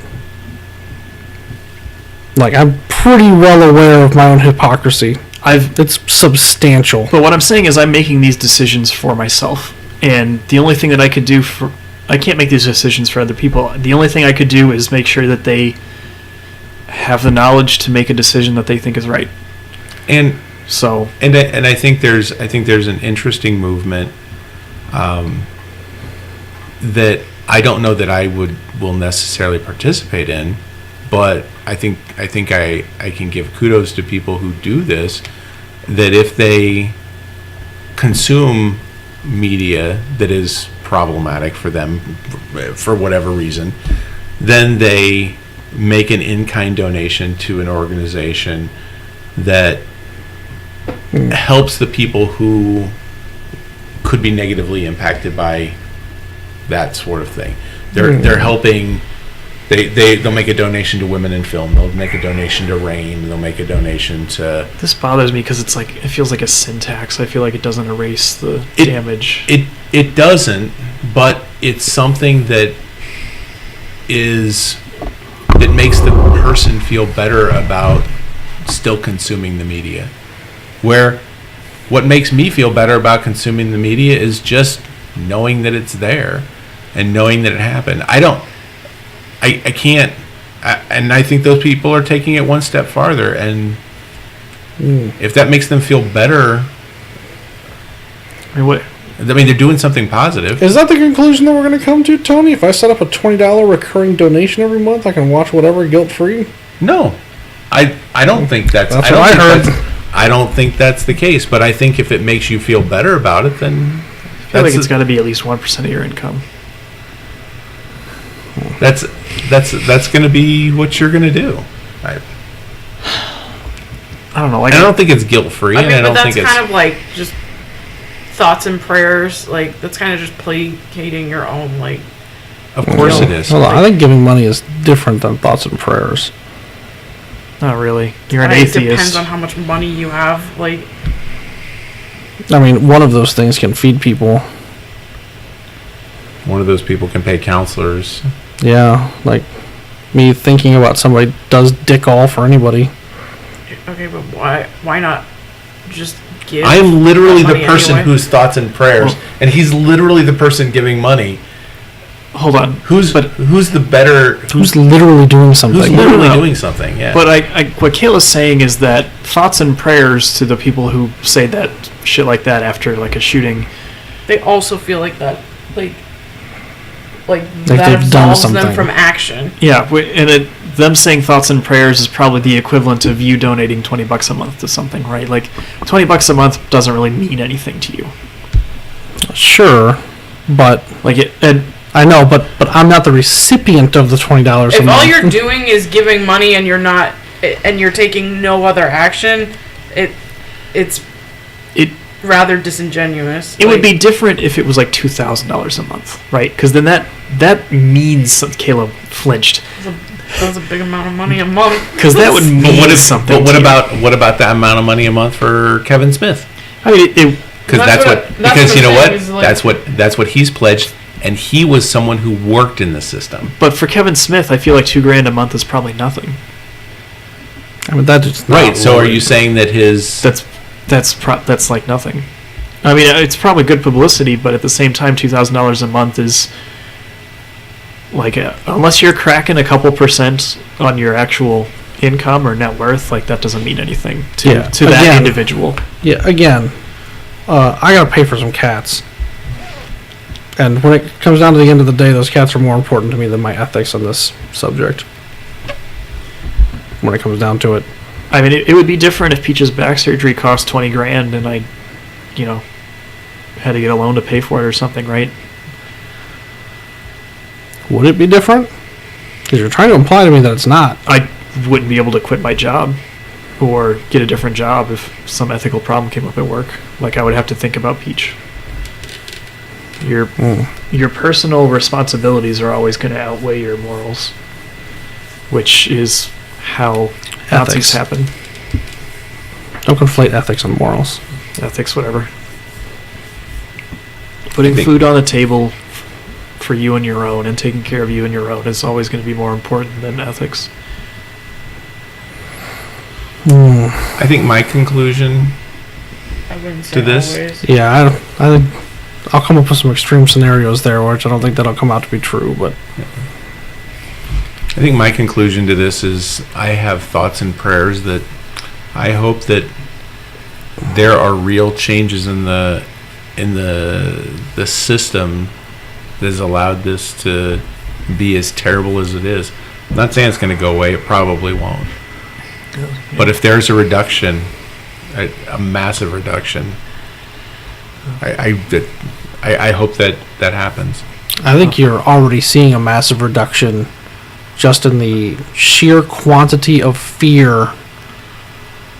Like, I'm pretty well aware of my own hypocrisy. It's substantial. But what I'm saying is I'm making these decisions for myself. And the only thing that I could do I can't make these decisions for other people. The only thing I could do is make sure that they have the knowledge to make a decision that they think is right. And So I think there's an interesting movement that I don't know that I will necessarily participate in, but I think I can give kudos to people who do this, that if they consume media that is problematic for them for whatever reason, then they make an in-kind donation to an organization that helps the people who could be negatively impacted by that sort of thing. They're helping. They'll make a donation to Women in Film. They'll make a donation to RAIN. They'll make a donation to. this bothers me because it feels like a syntax. I feel like it doesn't erase the damage. It doesn't, but it's something that makes the person feel better about still consuming the media. Where what makes me feel better about consuming the media is just knowing that it's there and knowing that it happened. I can't, and I think those people are taking it one step farther, and if that makes them feel better, they're doing something positive. Is that the conclusion that we're going to come to, Tony? If I set up a $20 recurring donation every month, I can watch whatever guilt-free? No, I don't think that's what I heard. I don't think that's the case, but I think if it makes you feel better about it, then I feel like it's got to be at least 1% of your income. That's going to be what you're going to do. I don't know. I don't think it's guilt-free. I mean, and I but don't that's think kind it's of like just thoughts and prayers. Like, that's kind of just placating your own, like... Of course it is. Hold on, I think giving money is different than thoughts and prayers. Not really. You're an It atheist. depends on how much money you have. Like, I mean, one of those things can feed people. One of those people can pay counselors. Yeah, like me thinking about somebody does dick all for anybody. okay, but why not just give? I'm literally that the money person anyway? whose thoughts and prayers, and he's literally the person giving money. Hold on. Who's the better? Who's literally doing something? Who's literally No. doing something? Yeah. But what Kayla's saying is that thoughts and prayers to the people who say that shit like that after like a shooting. They also feel like that, like that they've done absolves them something. from action. Yeah, and them saying thoughts and prayers is probably the equivalent of you donating $20 a month to something, right? Like $20 a month doesn't really mean anything to you. Sure, but Like I know, but I'm not the recipient of the $20 a month. If all you're doing is giving money and you're taking no other action, it's rather disingenuous. It would be different if it was like $2,000 a month, right? Because then that means something. Caleb flinched That's a big amount of money a month. because that would mean something. But to you. what about that amount of money a month for Kevin Smith? I mean, Because That's what you know I'm what? saying is, like- That's what he's pledged, and he was someone who worked in the system. but for Kevin Smith, I feel like $2,000 a month is probably nothing. I mean, that's not Right. So are really- you saying that his That's like nothing. I mean, it's probably good publicity, but at the same time, $2,000 a month is like unless you're cracking a couple percent on your actual income or net worth, like that doesn't mean anything to that Again. individual. Yeah, again, I gotta pay for some cats. And when it comes down to the end of the day, those cats are more important to me than my ethics on this subject. When it comes down to it. I mean, it would be different if Peach's back surgery cost $20,000 and I, had to get a loan to pay for it or something, right? Would it be different? Because you're trying to imply to me that it's not. I wouldn't be able to quit my job or get a different job if some ethical problem came up at work. Like, I would have to think about Peach. Your personal responsibilities are always going to outweigh your morals, which is how Nazis happen. Don't conflate ethics and morals. Ethics, whatever. Putting food on the table for you and your own and taking care of you and your own is always going to be more important than ethics. I think my conclusion I wouldn't say to this, always. Yeah, I'll come up with some extreme scenarios there, which I don't think that'll come out to be true, but I think my conclusion to this is I have thoughts and prayers that I hope that there are real changes in the system that has allowed this to be as terrible as it is. I'm not saying it's going to go away. It probably won't. But if there's a reduction, a massive reduction, I hope that happens. I think you're already seeing a massive reduction just in the sheer quantity of fear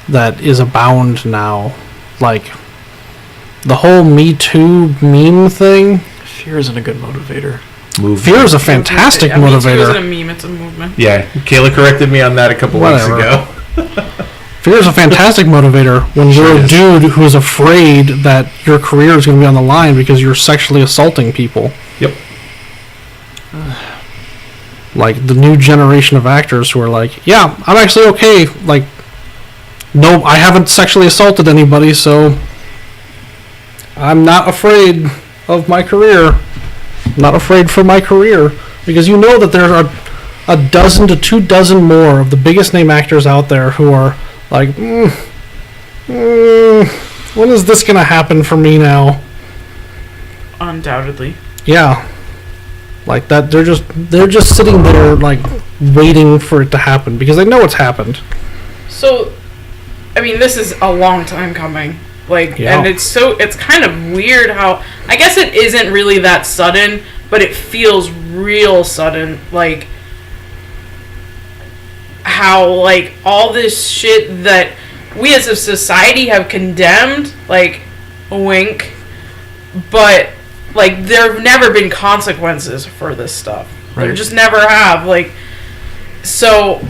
that is abound now. Like, the whole Me Too meme thing. Fear isn't a good motivator. Fear is a fantastic motivator. It isn't a meme, it's a movement. Yeah, Kayla corrected me on that a couple weeks ago. Fear is a fantastic motivator when you're a dude who's afraid that your career is going to be on the line because you're sexually assaulting people. Yep. Like, the new generation of actors who are like, yeah, I'm actually okay. Like, no, I haven't sexually assaulted anybody, so I'm not afraid of my career. I'm not afraid for my career. Because you know that there are a dozen to 2 dozen more of the biggest name actors out there who are like, when is this going to happen for me now? Undoubtedly. Yeah. Like that, they're just sitting there, like, waiting for it to happen because they know it's happened. So, I mean, this is a long time coming. Like, Yeah. and it's kind of weird how, I guess it isn't really that sudden, but it feels real sudden. Like, how, like, all this shit that we as a society have condemned, like, wink, but, like, there have never been consequences for this stuff. Right. There just never have. Like, so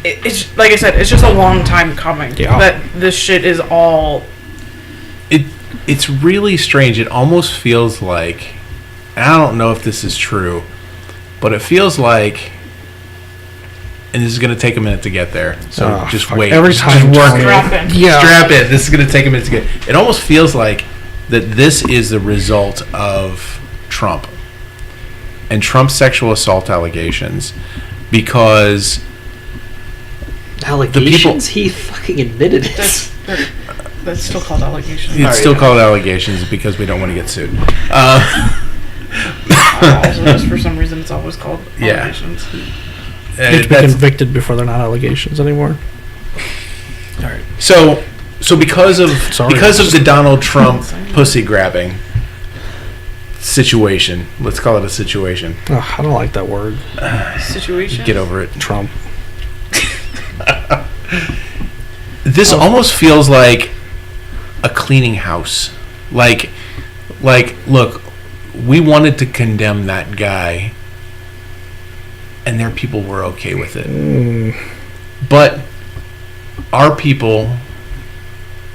it's like I said, it's just a long time coming. Yeah. That this shit is all. It's really strange. It almost feels like, and I don't know if this is true, but it feels like, and this is going to take a minute to get there, so just wait. Every time, just work. Strap in. Yeah. Strap in. This is going to take a minute to get. It almost feels like that this is the result of Trump and Trump's sexual assault allegations, because Allegations? He fucking admitted it. That's still called allegations. it's still called allegations because we don't want to get sued. Also, just for some reason, it's always called Yeah. allegations. They have to be convicted before they're not allegations anymore. All right. So because of the Donald Trump pussy grabbing situation, let's call it a situation. Ugh, I don't like that word. Situation. Get over it. Trump. This almost feels like a cleaning house. Like, look, we wanted to condemn that guy, and their people were okay with it. But our people,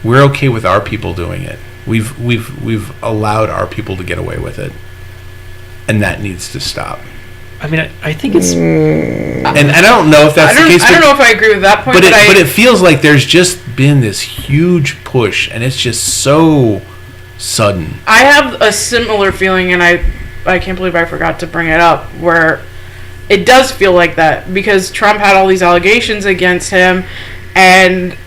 we're okay with our people doing it. We've allowed our people to get away with it, and that needs to stop. I mean, I think it's... And I don't know if that's the case. I don't know if I agree with that point, but it feels like there's just been this huge push, and it's just so sudden. I have a similar feeling, and I can't believe I forgot to bring it up, where it does feel like that, because Trump had all these allegations against him, and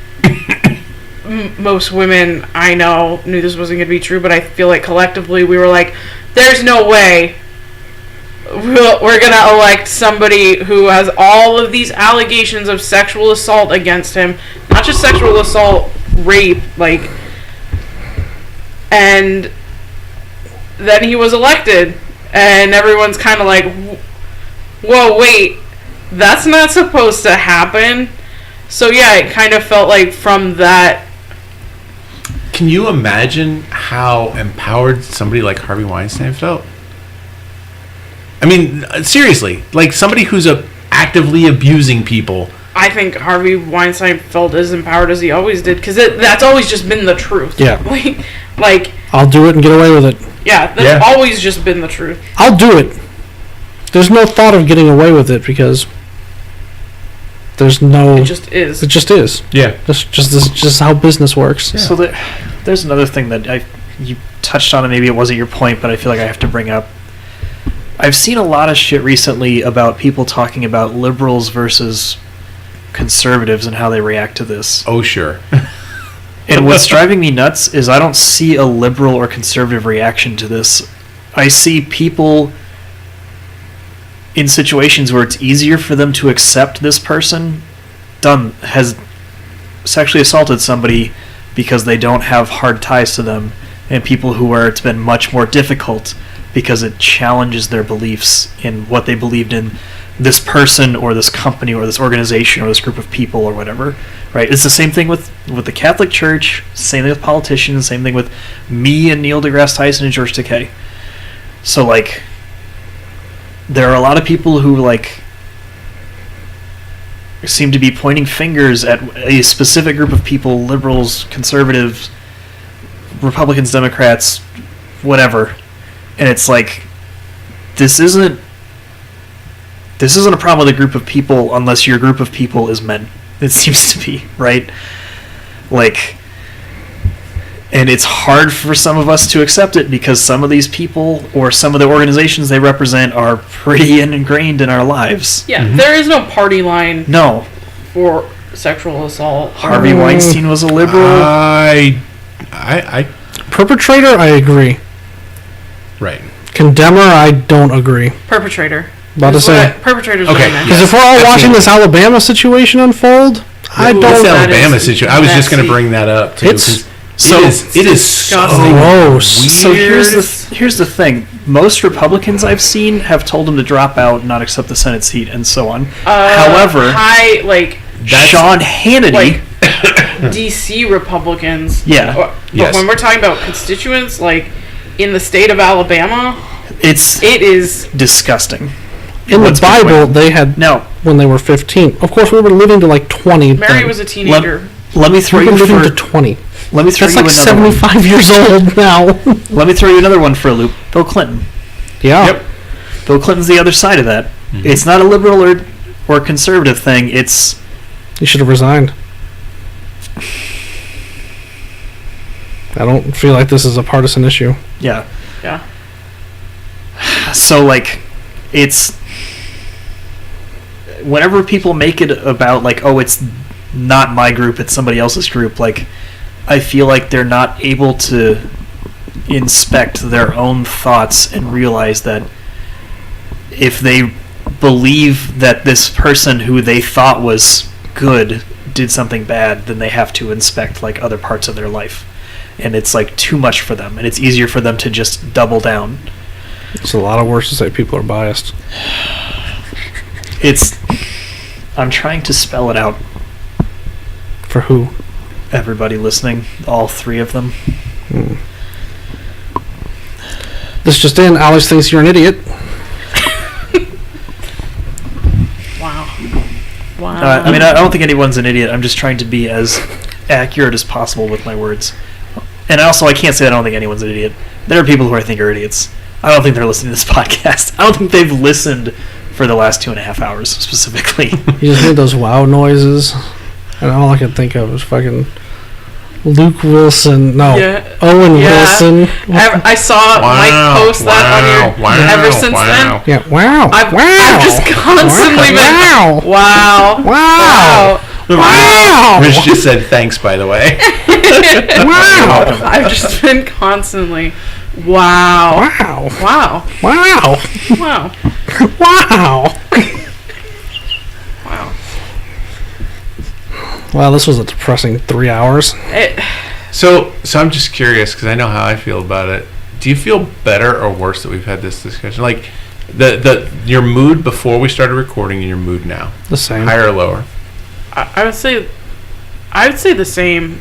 most women I know knew this wasn't going to be true, but I feel like collectively we were like, there's no way we're going to elect somebody who has all of these allegations of sexual assault against him. Not just sexual assault, rape, like, And then he was elected, and everyone's kind of like, whoa, wait, that's not supposed to happen. So yeah, it kind of felt like from that. Can you imagine how empowered somebody like Harvey Weinstein felt? I mean, seriously, like somebody who's actively abusing people. I think Harvey Weinstein felt as empowered as he always did, because that's always just been the truth. Yeah. Like I'll do it and get away with it. yeah, that's always just been the truth. I'll do it. There's no thought of getting away with it because there's no. It just is. It just is. Yeah. This just how business works. So there's another thing that you touched on, and maybe it wasn't your point, but I feel like I have to bring up. I've seen a lot of shit recently about people talking about liberals versus conservatives and how they react to this. Oh, sure. And what's driving me nuts is I don't see a liberal or conservative reaction to this. I see people in situations where it's easier for them to accept this person has sexually assaulted somebody because they don't have hard ties to them, and people where it's been much more difficult because it challenges their beliefs in what they believed in this person or this company or this organization or this group of people or whatever, right? It's the same thing with the Catholic Church, same thing with politicians, same thing with me and Neil deGrasse Tyson and George Takei. So, like, there are a lot of people who, like, seem to be pointing fingers at a specific group of people, liberals, conservatives, Republicans, Democrats, whatever. And it's like, this isn't a problem with a group of people unless your group of people is men. It seems to be, right? Like, and it's hard for some of us to accept it because some of these people or some of the organizations they represent are pretty ingrained in our lives. Yeah, there is no party line No. for sexual assault. Harvey Weinstein was a liberal. I Perpetrator, I agree. right. Condemner, I don't agree. Perpetrator. About to say. Perpetrator's Okay, very nice. Because if we're all watching this Alabama situation unfold, I Ooh, don't. This that Alabama is situation. I was just going to messy. bring that up too. It's 'cause it is so disgusting. Gross. weird. So here's the thing. Most Republicans I've seen have told him to drop out and not accept the Senate seat and so on. However, Sean Hannity... DC Republicans. Yeah. But Yes. when we're talking about constituents, like, in the state of Alabama, it is... disgusting. In the What's been Bible, going- they had Now, when they were 15. Of course, we were living to like 20. Mary then. was a teenager. let me throw We were you living for... to 20. Let me throw That's you like another one. 75 years old now. Let me throw you another one for a loop. Bill Clinton. Yeah. Yep. Bill Clinton's the other side of that. It's not a liberal or conservative thing. It's... You should have resigned. I don't feel like this is a partisan issue. Yeah. Yeah. So, like, it's... Whenever people make it about, like, oh, it's not my group, it's somebody else's group, like, I feel like they're not able to inspect their own thoughts and realize that if they believe that this person who they thought was good did something bad, then they have to inspect, like, other parts of their life. And it's, like, too much for them, and it's easier for them to just double down. It's a lot of worse to say people are biased. I'm trying to spell it out. For who? Everybody listening, all three of them. This just in, Alex thinks you're an idiot. Wow. I mean, I don't think anyone's an idiot. I'm just trying to be as accurate as possible with my words. And also, I can't say I don't think anyone's an idiot. There are people who I think are idiots. I don't think they're listening to this podcast. I don't think they've listened for the last 2.5 hours, specifically. You just made those wow noises, and all I could think of was fucking Luke Wilson. No, Yeah. Owen Yeah. Wilson. I saw Mike post that on your... ever since then, Yeah, wow. I've just constantly been... Wow. Wow. Wow. Wow. Rich just said thanks, by the way. Wow. I've just been constantly... Wow. Wow. Wow. Wow. Wow. Wow. Wow. Wow, this was a depressing 3 hours. So I'm just curious because I know how I feel about it. Do you feel better or worse that we've had this discussion? Like your mood before we started recording and your mood now, The same. higher or lower? I would say the same.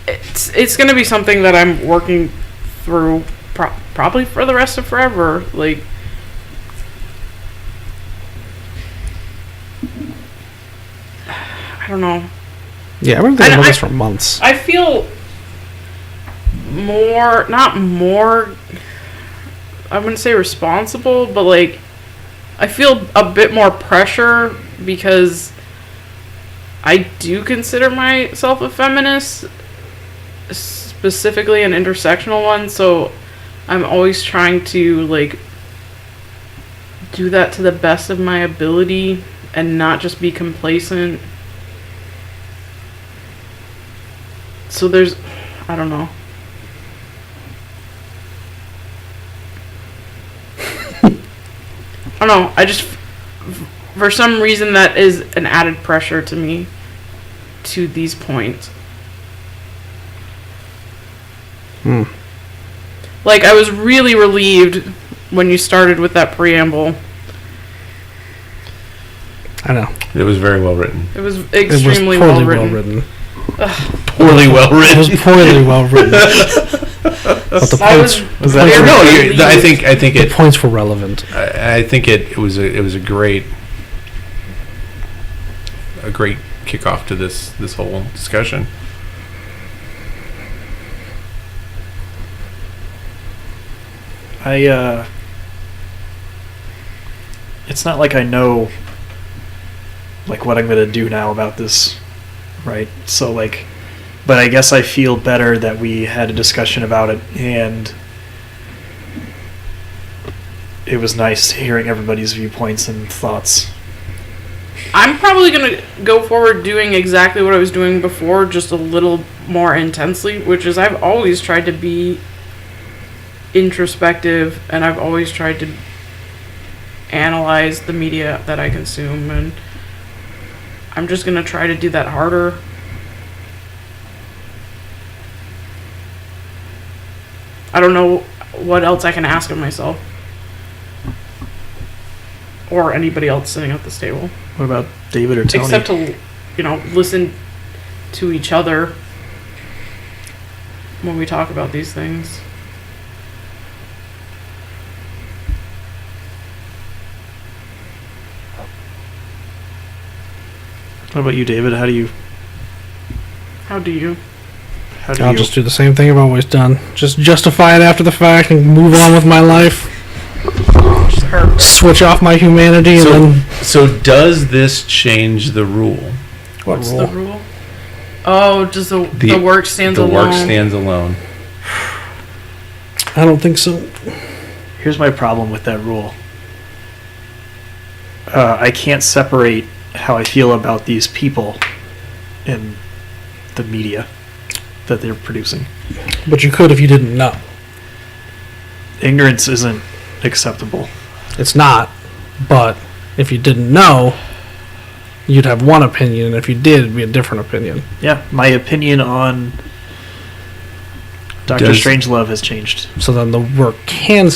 It's going to be something that I'm working through probably for the rest of forever. Like, I don't know. Yeah, I've been thinking about this for months. I feel not more, I wouldn't say responsible, but like, I feel a bit more pressure because I do consider myself a feminist, specifically an intersectional one, so I'm always trying to like do that to the best of my ability and not just be complacent. So there's, I don't know. I don't know. I just, for some reason, that is an added pressure to me to these points. Like, I was really relieved when you started with that preamble. I know. It was very well written. It was extremely it was poorly well written. Poorly well It written. was poorly well written. But the points, I think the it. points were relevant. I think it was a great kickoff to this whole discussion. It's not like I know like what I'm going to do now about this, right? So like, but I guess I feel better that we had a discussion about it, and it was nice hearing everybody's viewpoints and thoughts. I'm probably going to go forward doing exactly what I was doing before, just a little more intensely, which is I've always tried to be introspective, and I've always tried to analyze the media that I consume, and I'm just going to try to do that harder. I don't know what else I can ask of myself. Or anybody else sitting at this table. What about David or Tony? Except to, listen to each other when we talk about these things. What about you, David? How do you? I'll just do the same thing I've always done. Just justify it after the fact and move on with my life. Switch off my humanity and then... So does this change the rule? What's the rule? Oh, does the work stands alone? The work stands alone. I don't think so. Here's my problem with that rule. I can't separate how I feel about these people in the media that they're producing. But you could if you didn't know. Ignorance isn't acceptable. It's not. But if you didn't know, you'd have one opinion, and if you did, it'd be a different opinion. Yeah, my opinion on Doctor Strangelove has changed. So then the work can...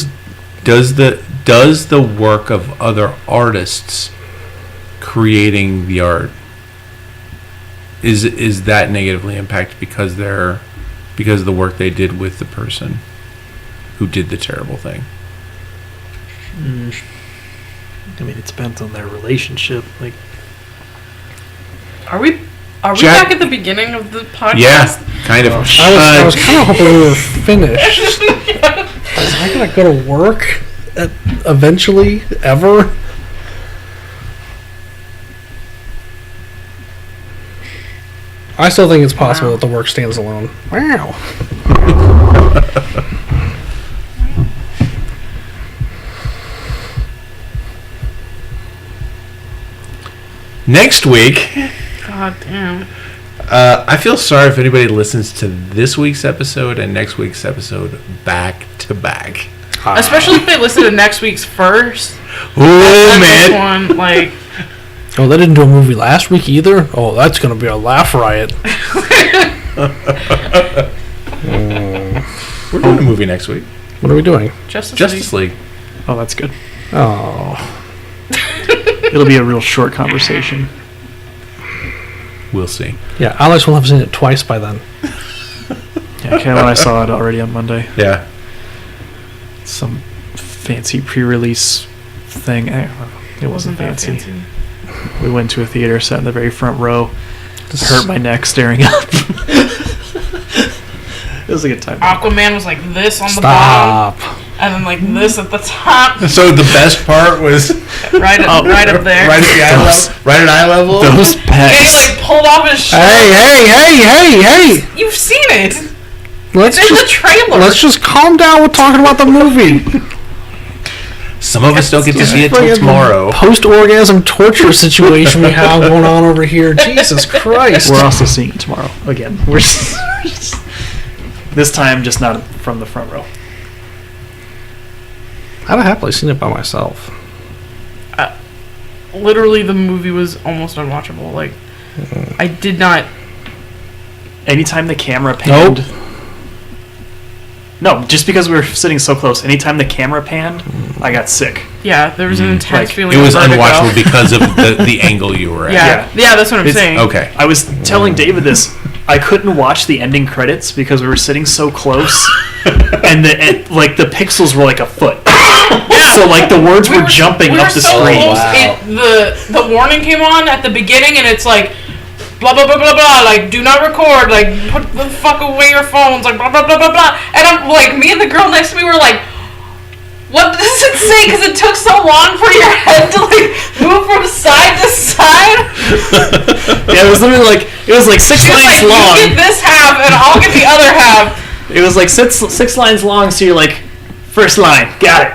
Does the work of other artists creating the art is that negatively impacted because of the work they did with the person who did the terrible thing? I mean, it depends on their relationship. Like, are we back at the beginning of the podcast? Yeah, kind of. I was kind of hoping we were finished. Is I gonna go to work eventually, ever? I still think it's possible that the work stands alone. Wow. Next week. God damn. I feel sorry if anybody listens to this week's episode and next week's episode back to back. Especially if they listen to next week's first. Oh man! One, like. Oh, they didn't do a movie last week either? Oh, that's gonna be a laugh riot. We're doing a movie next week. What are we doing? Justice League. Oh, that's good. Oh. It'll be a real short conversation. We'll see. Yeah, Alex will have seen it twice by then. Yeah, Kayla and I saw it already on Monday. Yeah. Some fancy pre-release thing. It wasn't that fancy. We went to a theater, sat in the very front row. Hurt my neck staring up. It was a good time. Aquaman was like this on the bottom, Stop. and then like this at the top, So the best part was right up there. right at the eye level. Right at eye level. Those And he pecs. like pulled off his shirt. Hey! You've seen it. Let's It's in the just trailer. let's just calm down with talking about the movie. Some of us don't get to see it till tomorrow. Post-orgasm torture situation we have going on over here. Jesus Christ. We're also seeing it tomorrow again. We're just, this time just not from the front row. I'd have happily seen it by myself. Literally, the movie was almost unwatchable. Like, I did not. Anytime the camera panned. No, just because we were sitting so close. Anytime the camera panned, I got sick. Yeah, there was an intense Like, feeling. It was of vertigo. unwatchable because of the angle you were at. Yeah, that's what I'm It's- saying. Okay. I was telling David this. I couldn't watch the ending credits because we were sitting so close, and the pixels were like a foot. So like the words were jumping we up were the so screen. Close, Wow. the warning came on at the beginning, and it's like blah blah blah blah blah. Like, do not record. Like, put the fuck away your phones. Like blah blah blah blah blah. And I'm like, me and the girl next to me were like, what does it say? Because it took so long for your head to like move from side to side. Yeah, it was literally like 6 She was lines like, long. you get this half, and I'll get the other half. It was like six lines long. So you're like, first line, got it.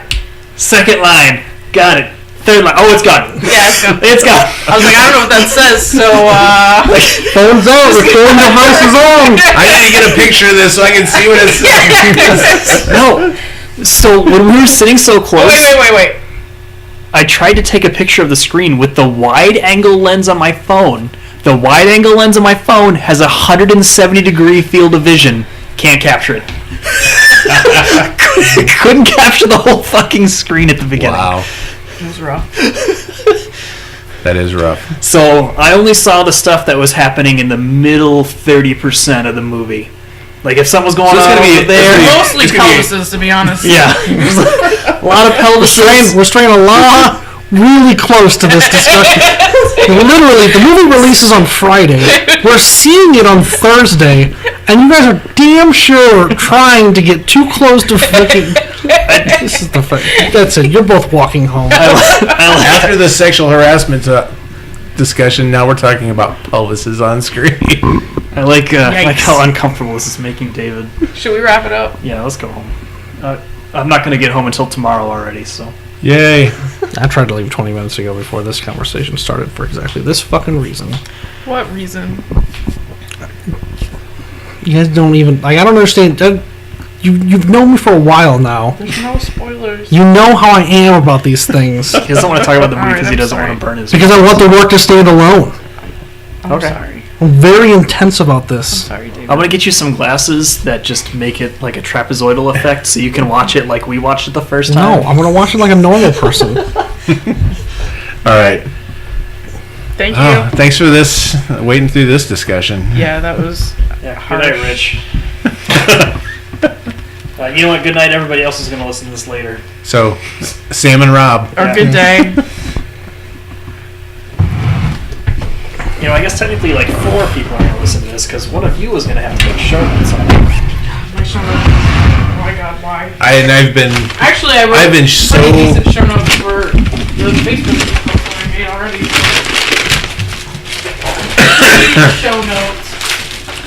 Second line, got it. Third line, oh, it's gone. Yeah, it's gone. It's gone. I was like, I don't know what that says. So Phone's on. Recording device is on. I need to get a picture of this so I can see what it says. No. So when we were sitting so close, wait. I tried to take a picture of the screen with the wide angle lens on my phone. The wide angle lens on my phone has a 170-degree field of vision. Can't capture it. Couldn't capture the whole fucking screen at the beginning. Wow. It was rough. That is rough. So I only saw the stuff that was happening in the middle 30% of the movie. Like if something was going So it's on gonna be- over there. Mostly it's gonna be- pelvises, to be honest. Yeah. A lot of pelvises. We're straying a lot really close to this discussion. Literally, the movie releases on Friday. We're seeing it on Thursday, and you guys are damn sure trying to get too close to freaking. This is the that's it. You're both walking home. After the sexual harassment discussion, now we're talking about pelvises on screen. I like Yikes. how uncomfortable this is making David. Should we wrap it up? Yeah, let's go home. I'm not going to get home until tomorrow already, so. Yay. I tried to leave 20 minutes ago before this conversation started for exactly this fucking reason. What reason? You guys don't even. Like, I don't understand. You've known me for a while now. There's no spoilers. You know how I am about these things. He doesn't want to talk about the movie Alright, because he I'm doesn't sorry. want to burn his. Because I want the work to stand alone. I'm Okay. sorry. I'm very intense about this. Sorry, David. I'm gonna get you some glasses that just make it like a trapezoidal effect, so you can watch it like we watched it the first No, time. I'm gonna watch it like a normal person. All right. Thank you. Oh, thanks for this. Waiting through this discussion. Yeah, that was Yeah, good harsh. night, Rich. You know what? Good night. Everybody else is gonna listen to this later. So, Sam and Rob. Or Yeah. good day. You know, I guess technically like 4 people are gonna listen to this because one of you is gonna have to make show notes on it. My show notes. Oh my god, why? I've been Actually, I wrote I've been pretty so- decent show notes for the Facebook post that I made already. Show notes.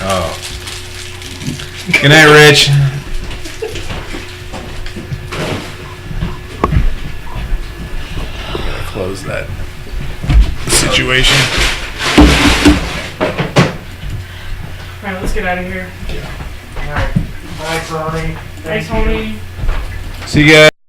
Oh. Good night, Rich. I'm gonna close that situation. Alright, let's get out of here. Alright. Bye, Tony. Thanks, homie. See you guys.